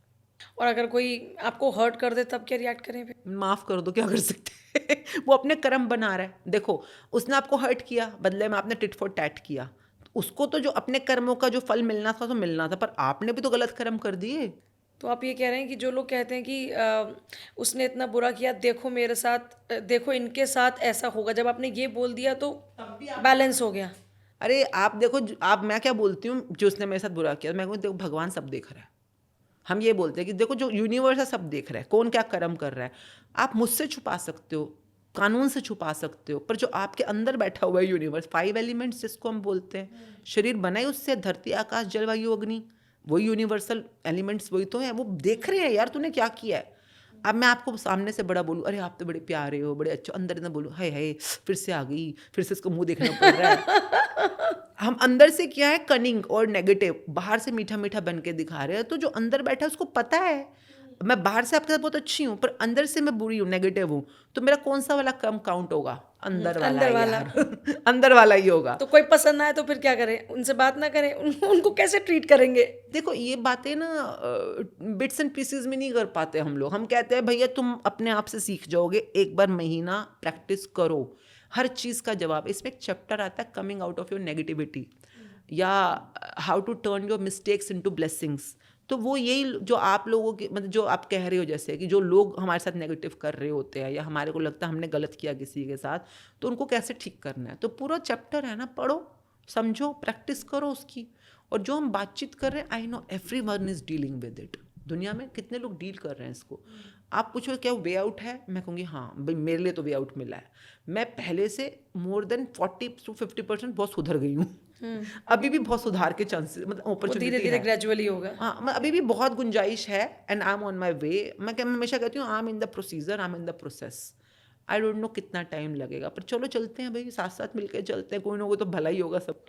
और अगर कोई आपको हर्ट कर दे तब क्या रिएक्ट करें फिर? माफ़ कर दो, क्या कर सकते हैं वो अपने कर्म बना रहा है। देखो उसने आपको हर्ट किया, बदले में आपने टिट फॉर टैट किया, उसको तो जो अपने कर्मों का जो फल मिलना था तो मिलना था, पर आपने भी तो गलत कर्म कर दिए। तो आप ये कह रहे हैं कि जो लोग कहते हैं कि उसने इतना बुरा किया, देखो मेरे साथ, देखो इनके साथ ऐसा होगा, जब आपने ये बोल दिया तो बैलेंस हो गया। अरे आप देखो आप, मैं क्या बोलती हूँ, जो उसने मेरे साथ बुरा किया, मैं कहूँ देखो भगवान सब देख रहा है। हम ये बोलते हैं कि देखो जो यूनिवर्स है सब देख रहा है, कौन क्या कर्म कर रहा है। आप मुझसे छुपा सकते हो, कानून से छुपा सकते हो, पर जो आपके अंदर बैठा हुआ है यूनिवर्स, 5 एलिमेंट्स जिसको हम बोलते हैं, शरीर बना ही उससे, धरती आकाश जल वायु अग्नि, वही यूनिवर्सल एलिमेंट्स वही तो है, वो देख रहे हैं यार तूने क्या किया है। अब मैं आपको सामने से बड़ा बोलूँ अरे आप तो बड़े प्यारे हो, बड़े अच्छे, अंदर ना बोलूँ हाय हाय फिर से आ गई, फिर से इसको मुंह देखना पड़ रहा है। हम अंदर से क्या है कनिंग और नेगेटिव, बाहर से मीठा मीठा बन के दिखा रहे हैं। तो जो अंदर बैठा है उसको पता है मैं बाहर से आपके साथ बहुत अच्छी हूँ पर अंदर से मैं बुरी हूँ, नेगेटिव हूँ, तो मेरा कौन सा वाला कम काउंट होगा? अंदर वाला अंदर ही वाला। यार अंदर वाला ही होगा। तो कोई पसंद आए तो फिर क्या करें? उनसे बात ना करें? उनको कैसे ट्रीट करेंगे? देखो ये बातें ना बिट्स एंड पीसेस में नहीं कर पाते हम लोग। हम कहते हैं भैया तुम अपने आप से सीख जाओगे, एक बार महीना प्रैक्टिस करो, हर चीज़ का जवाब। इसमें एक चैप्टर आता है coming out of your negativity, या how to turn your mistakes into blessings. तो वो यही जो आप लोगों की मतलब जो आप कह रहे हो, जैसे कि जो लोग हमारे साथ नेगेटिव कर रहे होते हैं या हमारे को लगता है हमने गलत किया किसी के साथ, तो उनको कैसे ठीक करना है। तो पूरा चैप्टर है ना, पढ़ो, समझो, प्रैक्टिस करो उसकी। और जो हम बातचीत कर रहे हैं, I know every one is dealing with it. दुनिया में कितने लोग डील कर रहे हैं इसको। आप पूछो क्या वे आउट है, मैं कहूँगी हाँ भाई मेरे लिए तो वे आउट मिला है। मैं पहले से मोर देन 40 to 50% बहुत सुधर गई हूँ। अभी भी बहुत सुधार के चांसेस मतलब वो अपॉर्चुनिटी धीरे धीरे है। ग्रेजुअली होगा। हाँ मैं अभी भी बहुत गुंजाइश है and I am on my way. मैं हमेशा कहती हूँ I am in the procedure, I am in the process. I don't know कितना टाइम लगेगा, पर चलो चलते हैं भाई, साथ साथ मिलकर चलते हैं, कोई ना कोई तो भला ही होगा सब।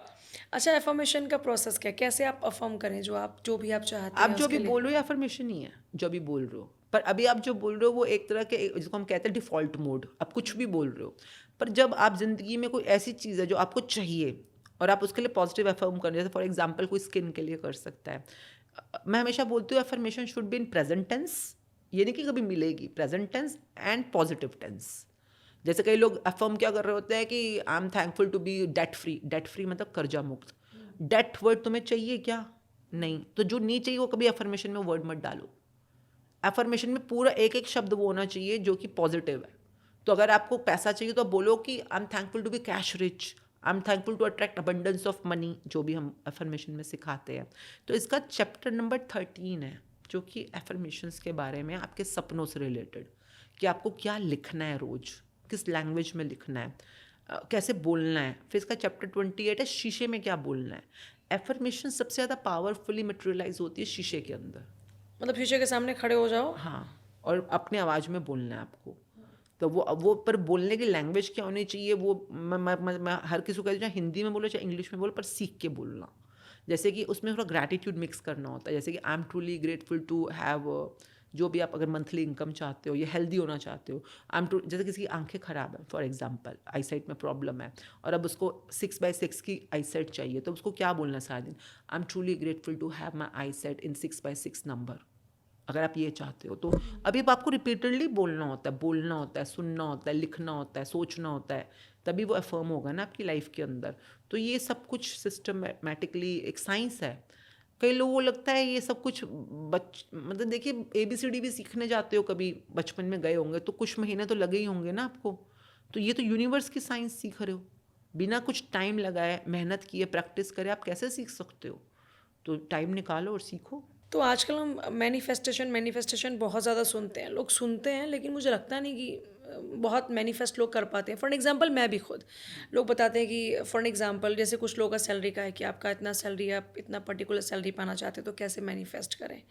अच्छा, अफर्मेशन का प्रोसेस क्या, कैसे आप अफर्म करें जो भी आप चाहते आप हैं जो उसके भी लिए? बोल रहे हो अफर्मेशन ही है जो अभी बोल रहे हो, पर अभी आप जो बोल रहे हो वो एक तरह के जिसको हम कहते हैं डिफ़ॉल्ट मोड। आप कुछ भी बोल रहे हो, पर जब आप ज़िंदगी में कोई ऐसी चीज़ है जो आपको चाहिए और आप उसके लिए पॉजिटिव अफर्म कर, जैसे फॉर एग्जांपल कोई स्किन के लिए कर सकता है। मैं हमेशा बोलती हूँ affirmation should be in present tense, ये नहीं कि कभी मिलेगी, present tense and positive tense. जैसे कई लोग अफर्म क्या कर रहे होते हैं कि I am thankful to be debt free. Debt free मतलब कर्जा मुक्त। डेट वर्ड तुम्हें चाहिए क्या? नहीं, तो जो नहीं चाहिए वो कभी अफर्मेशन में वर्ड मत डालो। अफर्मेशन में पूरा एक एक शब्द वो होना चाहिए जो कि पॉजिटिव है। तो अगर आपको पैसा चाहिए तो आप बोलो कि I am thankful to be cash rich, I am thankful to attract abundance of money, जो भी हम एफर्मेशन में सिखाते हैं। तो इसका चैप्टर नंबर 13 है जो कि एफर्मेशंस के बारे में, आपके सपनों से रिलेटेड, कि आपको क्या लिखना है रोज, किस लैंग्वेज में लिखना है, कैसे बोलना है। फिर इसका चैप्टर 28 है शीशे में क्या बोलना है। एफर्मेशन सबसे ज़्यादा पावरफुली मटेरियलाइज होती है शीशे के अंदर। मतलब शीशे के सामने खड़े हो जाओ। हाँ, और अपने आवाज़ में बोलना है आपको। तो वो पर बोलने की लैंग्वेज क्या होनी चाहिए, वो मैं हर किसी को कहती हूँ, चाहे हिंदी में बोलो चाहे इंग्लिश में बोलो, पर सीख के बोलना। जैसे कि उसमें थोड़ा ग्रैटिट्यूड मिक्स करना होता है, जैसे कि I am truly grateful to have, जो भी आप अगर मंथली इनकम चाहते हो या हेल्दी होना चाहते हो, आई एम ट्रू, जैसे किसी की आंखें ख़राब है फॉर एग्जांपल, आई साइट में प्रॉब्लम है, और अब उसको 6/6 की आई साइट चाहिए, तो उसको क्या बोलना है सारा दिन, I am truly grateful to have my eyesight in 6/6 number. अगर आप ये चाहते हो तो अभी अब आपको रिपीटेडली बोलना होता है, सुनना होता है, लिखना होता है, सोचना होता है, तभी वो अफर्म होगा ना आपकी लाइफ के अंदर। तो ये सब कुछ सिस्टमेटिकली एक साइंस है। कई लोगों को लगता है ये सब कुछ मतलब देखिए, ABCD भी सीखने जाते हो कभी, बचपन में गए होंगे तो कुछ महीने तो लगे ही होंगे ना आपको। तो ये तो यूनिवर्स की साइंस सीख रहे हो, बिना कुछ टाइम लगाए, मेहनत किए, प्रैक्टिस करे, आप कैसे सीख सकते हो? तो टाइम निकालो और सीखो। तो आजकल हम मैनिफेस्टेशन बहुत ज़्यादा सुनते हैं, लोग सुनते हैं, लेकिन मुझे लगता नहीं कि बहुत मैनिफेस्ट लोग कर पाते हैं। फॉर एग्जांपल मैं भी खुद, लोग बताते हैं कि फॉर एग्जांपल जैसे कुछ लोगों का सैलरी का है कि आपका इतना सैलरी है, आप इतना पर्टिकुलर सैलरी पाना चाहते हैं, तो कैसे मैनिफेस्ट करें।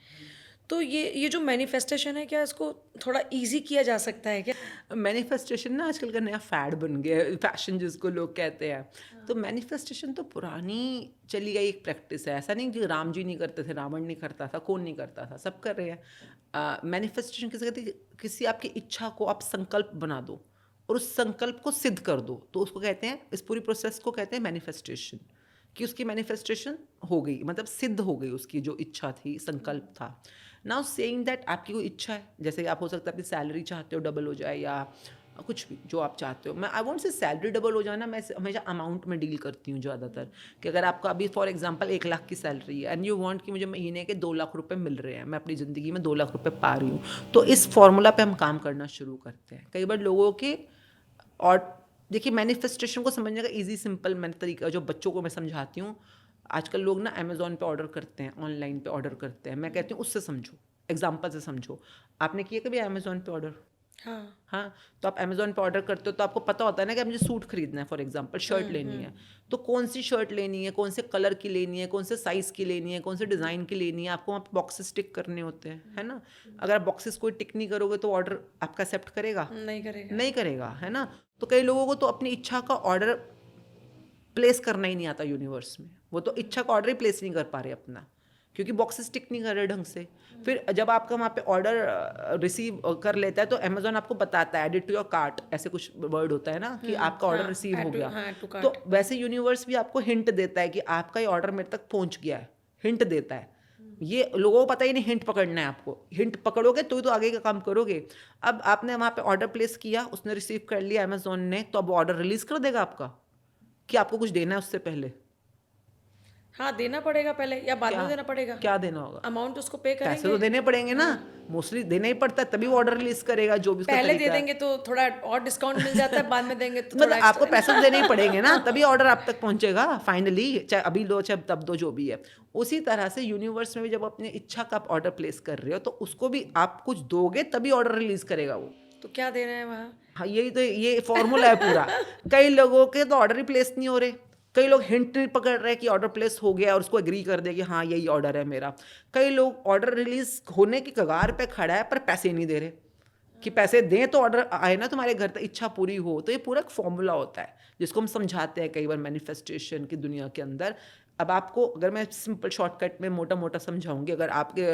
तो ये जो मैनिफेस्टेशन है, क्या इसको थोड़ा इजी किया जा सकता है क्या? मैनिफेस्टेशन ना आजकल का नया फैड बन गया है, फैशन जिसको लोग कहते हैं। तो मैनिफेस्टेशन तो पुरानी चली गई एक प्रैक्टिस है। ऐसा नहीं कि राम जी नहीं करते थे, रावण नहीं करता था, कौन नहीं करता था, सब कर रहे हैं। मैनिफेस्टेशन किसे कहते हैं? किसी आपकी इच्छा को आप संकल्प बना दो और उस संकल्प को सिद्ध कर दो, तो उसको कहते हैं, इस पूरी प्रोसेस को कहते हैं मैनिफेस्टेशन। कि उसकी मैनिफेस्टेशन हो गई, मतलब सिद्ध हो गई, उसकी जो इच्छा थी, संकल्प था। नाउ सेइंग दैट आपकी कोई इच्छा है, जैसे कि आप हो सकता है अपनी सैलरी चाहते हो डबल हो जाए, या कुछ भी जो आप चाहते हो। मैं आई वॉन्ट से सैलरी डबल हो जाना, मैं हमेशा अमाउंट में डील करती हूँ ज़्यादातर। कि अगर आपका अभी फॉर एग्जांपल 1 लाख की सैलरी है एंड यू वांट कि मुझे महीने के 2 लाख रुपए मिल रहे हैं, मैं अपनी ज़िंदगी में 2 लाख रुपए पा रही हूँ, तो इस फॉर्मूला पे हम काम करना शुरू करते हैं। कई बार लोगों के, और देखिए मैनिफेस्टेशन को समझने का ईजी सिंपल मैं तरीका जो बच्चों को मैं समझाती हूँ। आजकल लोग ना अमेज़ॉन पे ऑर्डर करते हैं, ऑनलाइन पे ऑर्डर करते हैं। मैं कहती हूँ उससे समझो, एग्जाम्पल से समझो। आपने किया कभी अमेज़ॉन पे ऑर्डर? हाँ। हाँ, तो आप अमेज़ॉन पे ऑर्डर करते हो तो आपको पता होता है ना कि मुझे सूट खरीदना है, फॉर एग्जांपल शर्ट लेनी है। तो कौन सी शर्ट लेनी है, कौन से कलर की लेनी है, कौन से साइज़ की लेनी है, कौन से डिज़ाइन की लेनी है, आपको वहाँ पे बॉक्सेस टिक करने होते हैं, है ना? अगर आप बॉक्सेस कोई टिक नहीं करोगे तो ऑर्डर आपका एक्सेप्ट करेगा? नहीं करेगा। नहीं करेगा, है ना? तो कई लोगों को तो अपनी इच्छा का ऑर्डर प्लेस करना ही नहीं आता यूनिवर्स में। वो तो इच्छा का ऑर्डर ही प्लेस नहीं कर पा रहे अपना, क्योंकि बॉक्सेस टिक नहीं कर रहे ढंग से। फिर जब आपका वहाँ पे ऑर्डर रिसीव कर लेता है तो अमेज़ॉन आपको बताता है एडिट टू योर कार्ट, ऐसे कुछ वर्ड होता है ना कि आपका ऑर्डर रिसीव हो गया। हाँ, टू तो वैसे यूनिवर्स भी आपको हिंट देता है कि आपका ये ऑर्डर मेरे तक पहुँच गया है, हिंट देता है। ये लोगों को पता ही नहीं हिंट पकड़ना है आपको। हिंट पकड़ोगे तो आगे का काम करोगे। अब आपने वहाँ पे ऑर्डर प्लेस किया, उसने रिसीव कर लिया अमेज़ॉन ने, तो अब ऑर्डर रिलीज़ कर देगा आपका, कि आपको कुछ देना है उससे पहले? हाँ, देना पड़ेगा पहले या बाद क्या में देना पड़ेगा? क्या देना होगा? अमाउंट उसको पे पैसे करेंगे। तो देने पड़ेंगे ना, मोस्टली देना ही पड़ता है, तभी वो ऑर्डर रिलीज करेगा, जो भी उसका पहले दे तरीका है। देंगे तो थोड़ा और डिस्काउंट मिल जाता है, बाद में देंगे तो थोड़ा मतलब आपको एक्स्ट्रा। पैसे तो देने ही पड़ेंगे ना, तभी ऑर्डर आप तक पहुंचेगा फाइनली, चाहे अभी लो चाहे तब दो, जो भी है। उसी तरह से यूनिवर्स में भी जब अपनी इच्छा का आप ऑर्डर प्लेस कर रहे हो तो उसको भी आप कुछ दोगे तभी ऑर्डर रिलीज करेगा वो। तो क्या देना है वहाँ? हाँ, यही तो ये फॉर्मूला है पूरा। कई लोगों के तो ऑर्डर ही प्लेस नहीं हो रहे, कई लोग हिंट नहीं पकड़ रहे कि ऑर्डर प्लेस हो गया और उसको एग्री कर दे कि हाँ यही ऑर्डर है मेरा। कई लोग ऑर्डर रिलीज होने की कगार पे खड़ा है पर पैसे नहीं दे रहे, कि पैसे दें तो ऑर्डर आए ना तुम्हारे घर तक, इच्छा पूरी हो। तो ये पूरा एक फॉर्मूला होता है जिसको हम समझाते हैं कई बार मैनिफेस्टेशन की दुनिया के अंदर। अब आपको अगर मैं सिंपल शॉर्टकट में मोटा मोटा समझाऊंगी, अगर आपके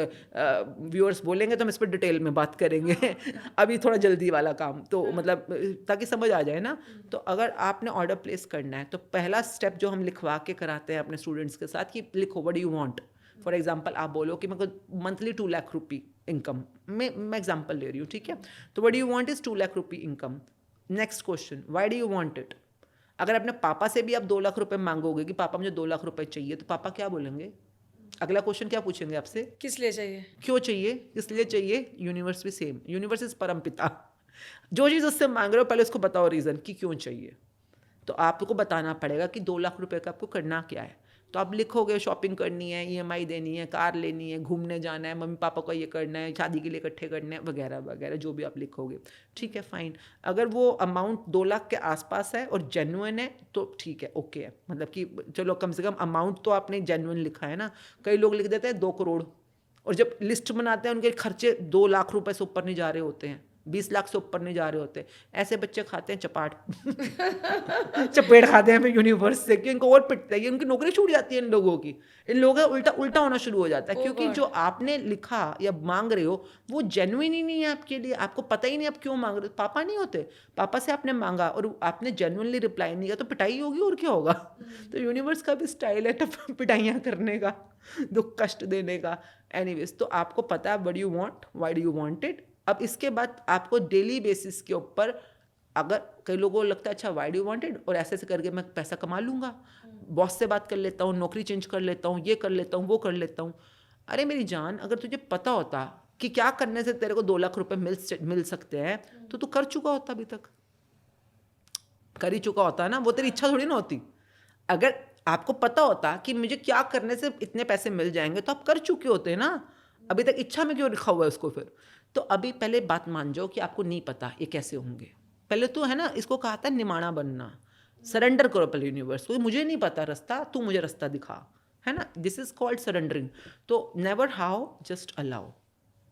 व्यूअर्स बोलेंगे तो हम इस पर डिटेल में बात करेंगे। अभी थोड़ा जल्दी वाला काम, तो मतलब ताकि समझ आ जाए ना। तो अगर आपने ऑर्डर प्लेस करना है तो पहला स्टेप जो हम लिखवा के कराते हैं अपने स्टूडेंट्स के साथ, कि लिखो what do you want. For example आप बोलो कि मेरे को मंथली 2 लाख रुपी इनकम, मैं एग्जांपल ले रही हूँ, ठीक है? तो what do you want is 2 lakh rupee income. Next question, why do you want it. अगर अपने पापा से भी आप 2 लाख रुपए मांगोगे कि पापा मुझे 2 लाख रुपए चाहिए, तो पापा क्या बोलेंगे? अगला क्वेश्चन क्या पूछेंगे आपसे? किस लिए चाहिए? क्यों चाहिए, किस लिए चाहिए? यूनिवर्स भी सेम, यूनिवर्स इज परम पिता। जो चीज़ उससे मांग रहे हो पहले उसको बताओ रीज़न कि क्यों चाहिए। तो आपको बताना पड़ेगा कि 2 लाख रुपए का आपको करना क्या है। तो आप लिखोगे शॉपिंग करनी है, ईएमआई देनी है, कार लेनी है, घूमने जाना है, मम्मी पापा को ये करना है, शादी के लिए इकट्ठे करने हैं, वगैरह वगैरह जो भी आप लिखोगे। ठीक है, फाइन। अगर वो अमाउंट 2 लाख के आसपास है और जेन्युइन है तो ठीक है, ओके है। मतलब कि चलो कम से कम अमाउंट तो आपने जेन्युइन लिखा है ना। कई लोग लिख देते हैं 2 करोड़, और जब लिस्ट बनाते हैं उनके खर्चे 2 लाख रुपए से ऊपर नहीं जा रहे होते हैं, 20 लाख से ऊपर नहीं जा रहे होते। ऐसे बच्चे खाते हैं चपाट चपेट खाते हैं फिर यूनिवर्स से कि इनको और पिटता है, उनकी नौकरी छूट जाती है इन लोगों की। इन लोगों का उल्टा उल्टा होना शुरू हो जाता है, ओह क्योंकि गॉड! जो आपने लिखा या मांग रहे हो वो जेन्युइन ही नहीं है आपके लिए। आपको पता ही नहीं आप क्यों मांग रहे हो। पापा नहीं होते, पापा से आपने मांगा और आपने जेन्युइनली रिप्लाई नहीं किया तो पिटाई होगी, और क्या होगा। तो यूनिवर्स का भी स्टाइल है तो पिटाइयाँ करने का, दुख कष्ट देने का। एनीवेज, तो आपको पता है what you want, why do you want it. अब इसके बाद आपको डेली बेसिस के ऊपर, अगर कई लोगों को लगता है अच्छा why do you want it, और ऐसे ऐसे करके मैं पैसा कमा लूँगा, बॉस से बात कर लेता हूँ, नौकरी चेंज कर लेता हूँ, ये कर लेता हूँ, वो कर लेता हूँ। अरे मेरी जान, अगर तुझे पता होता कि क्या करने से तेरे को 2 लाख रुपए मिल सकते हैं तो तू कर चुका होता, अभी तक कर ही चुका होता ना। वो तेरी इच्छा थोड़ी ना होती। अगर आपको पता होता कि मुझे क्या करने से इतने पैसे मिल जाएंगे तो आप कर चुके होते ना। अभी तक इच्छा में क्यों लिखा हुआ है उसको फिर। तो अभी पहले बात मान जाओ कि आपको नहीं पता ये कैसे होंगे। पहले तो है ना, इसको कहा था निमाणा बनना। सरेंडर करो पहले यूनिवर्स को, मुझे नहीं पता रास्ता, तू मुझे रास्ता दिखा, है ना। This is called surrendering. तो never how, just allow.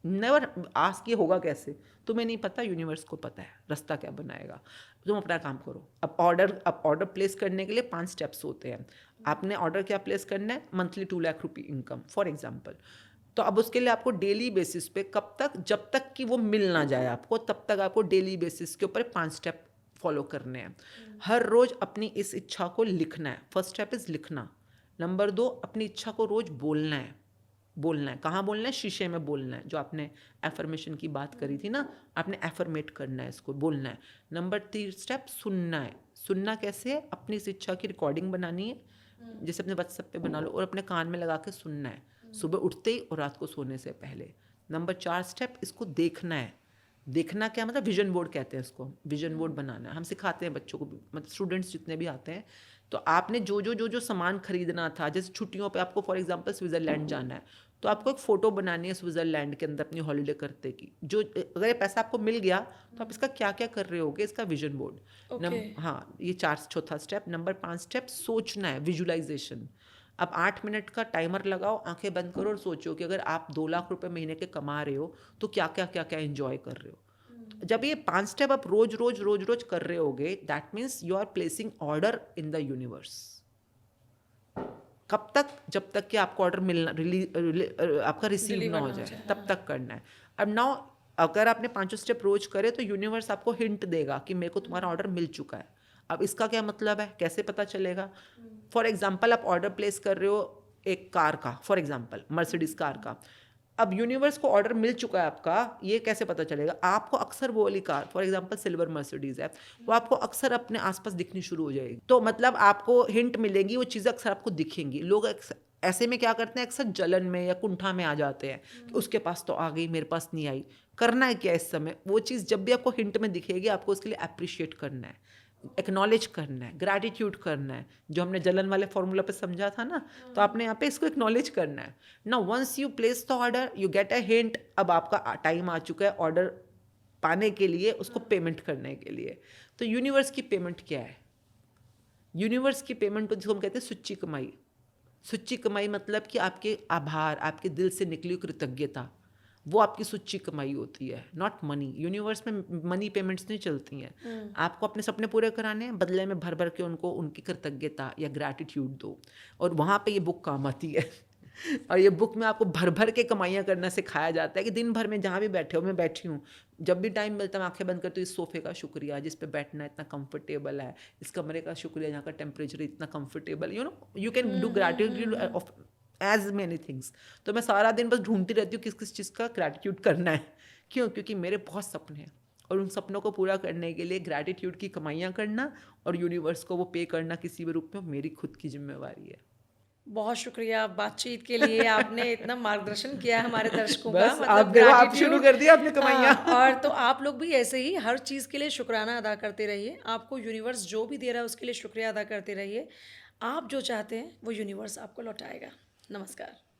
Never ask ये होगा कैसे, तुम्हें नहीं पता, यूनिवर्स को पता है रास्ता क्या बनाएगा। तुम अपना काम करो। अब ऑर्डर प्लेस करने के लिए 5 स्टेप्स होते हैं। आपने ऑर्डर क्या प्लेस करना है, मंथली 2 लाख रुपये इनकम फॉर एग्जांपल। तो अब उसके लिए आपको डेली बेसिस पे, कब तक, जब तक कि वो मिल ना जाए आपको, तब तक आपको डेली बेसिस के ऊपर 5 स्टेप फॉलो करने हैं। हर रोज अपनी इस इच्छा को लिखना है। फर्स्ट स्टेप इज लिखना। नंबर 2, अपनी इच्छा को रोज बोलना है। बोलना है, कहाँ बोलना है, शीशे में बोलना है। जो आपने एफर्मेशन की बात करी थी ना, आपने एफर्मेट करना है, इसको बोलना है। नंबर 3 स्टेप, सुनना है। सुनना कैसे है, अपनी इस इच्छा की रिकॉर्डिंग बनानी है, जैसे अपने व्हाट्सएप पे बना लो, और अपने कान में लगा के सुनना है, सुबह उठते ही और रात को सोने से पहले। नंबर 4 स्टेप, इसको देखना है। देखना क्या मतलब, विजन बोर्ड कहते हैं इसको, विजन बोर्ड बनाना है। हम सिखाते हैं बच्चों को भी, मतलब स्टूडेंट्स जितने भी आते हैं। तो आपने जो सामान खरीदना था, जैसे छुट्टियों पे आपको फॉर एग्जांपल स्विट्ज़रलैंड जाना है, तो आपको एक फ़ोटो बनानी है स्विट्ज़रलैंड के अंदर अपनी हॉलीडे करते की। जो अगर ये पैसा आपको मिल गया तो आप इसका क्या क्या कर रहे होगे, इसका विजन बोर्ड। ओके। हाँ, ये 4 चौथा स्टेप। नंबर 5 स्टेप, सोचना है, विजुलाइजेशन। अब 8 मिनट का टाइमर लगाओ, आंखें बंद करो और सोचो कि अगर आप 2 लाख रुपए महीने के कमा रहे हो तो क्या क्या क्या क्या एंजॉय कर रहे हो। जब ये 5 स्टेप आप रोज रोज रोज रोज कर रहे होगे, that means you are placing order in the universe. कब तक, जब तक कि आपको ऑर्डर मिलना आपका रिसीव ना डिलीवर हो ना हो जाए, जाए, तब हाँ। तक करना है। अब नाउ, अगर आपने 5 स्टेप रोज करे तो यूनिवर्स आपको हिंट देगा कि मेरे को तुम्हारा ऑर्डर मिल चुका है। अब इसका क्या मतलब है, कैसे पता चलेगा। फॉर एग्जाम्पल, आप ऑर्डर प्लेस कर रहे हो एक कार का, फॉर एग्जाम्पल मर्सिडीज कार का। अब यूनिवर्स को ऑर्डर मिल चुका है आपका, ये कैसे पता चलेगा। आपको अक्सर वो वाली car, for example silver Mercedes है, वो आपको अक्सर अपने आसपास दिखनी शुरू हो जाएगी। तो मतलब आपको हिंट मिलेगी, वो चीज़ें अक्सर आपको दिखेंगी। लोग ऐसे में क्या करते हैं, अक्सर जलन में या कुंठा में आ जाते हैं कि उसके पास तो आ गई, मेरे पास नहीं आई। करना है क्या इस समय, वो चीज़ जब भी आपको हिंट में दिखेगी, आपको उसके लिए अप्रिशिएट करना है, एक्नॉलेज करना है, ग्रैटिट्यूड करना है। जो हमने जलन वाले फॉर्मूला पे समझा था ना, तो आपने यहाँ पे इसको एक्नॉलेज करना है ना। Once you place the order, you get a hint. अब आपका टाइम आ चुका है ऑर्डर पाने के लिए, उसको पेमेंट करने के लिए। तो यूनिवर्स की पेमेंट क्या है, यूनिवर्स की पेमेंट तो जिसको हम कहते हैं सुच्ची कमाई। सुच्ची कमाई मतलब कि आपके आभार, आपके दिल से निकली कृतज्ञता, वो आपकी सुच्ची कमाई होती है, नॉट मनी। यूनिवर्स में मनी पेमेंट्स नहीं चलती हैं। आपको अपने सपने पूरे कराने हैं, बदले में भर भर के उनको उनकी कृतज्ञता या ग्रैटिट्यूड दो, और वहाँ पे ये बुक काम आती है। और ये बुक में आपको भर भर के कमाइयाँ करना सिखाया जाता है कि दिन भर में जहाँ भी बैठे हो, मैं बैठी हूँ, जब भी टाइम मिलता है आंखें बंद करती हूँ, इस सोफे का शुक्रिया जिस पे बैठना इतना कंफर्टेबल है, इस कमरे का शुक्रिया जहाँ का टेम्परेचर इतना comfortable, you know you can do gratitude of as many things. तो मैं सारा दिन बस ढूंढती रहती हूँ किस किस चीज़ का ग्रैटिट्यूड करना है। क्यों, क्योंकि मेरे बहुत सपने हैं, और उन सपनों को पूरा करने के लिए ग्रैटिट्यूड की कमाइयाँ करना और यूनिवर्स को वो पे करना किसी भी रूप में, मेरी खुद की जिम्मेवारी है। बहुत शुक्रिया बातचीत के लिए, आपने इतना मार्गदर्शन किया है हमारे दर्शकों का, बस आप मतलब देखो, आप शुरू ग्रैटिट्यूड। कर दिया आपने कमाइयाँ। हाँ, और तो आप लोग भी ऐसे ही हर चीज़ के लिए शुक्राना अदा करते रहिए। आपको यूनिवर्स जो भी दे रहा है उसके लिए शुक्रिया अदा करते रहिए। आप जो चाहते हैं वो यूनिवर्स आपको लौटाएगा। नमस्कार।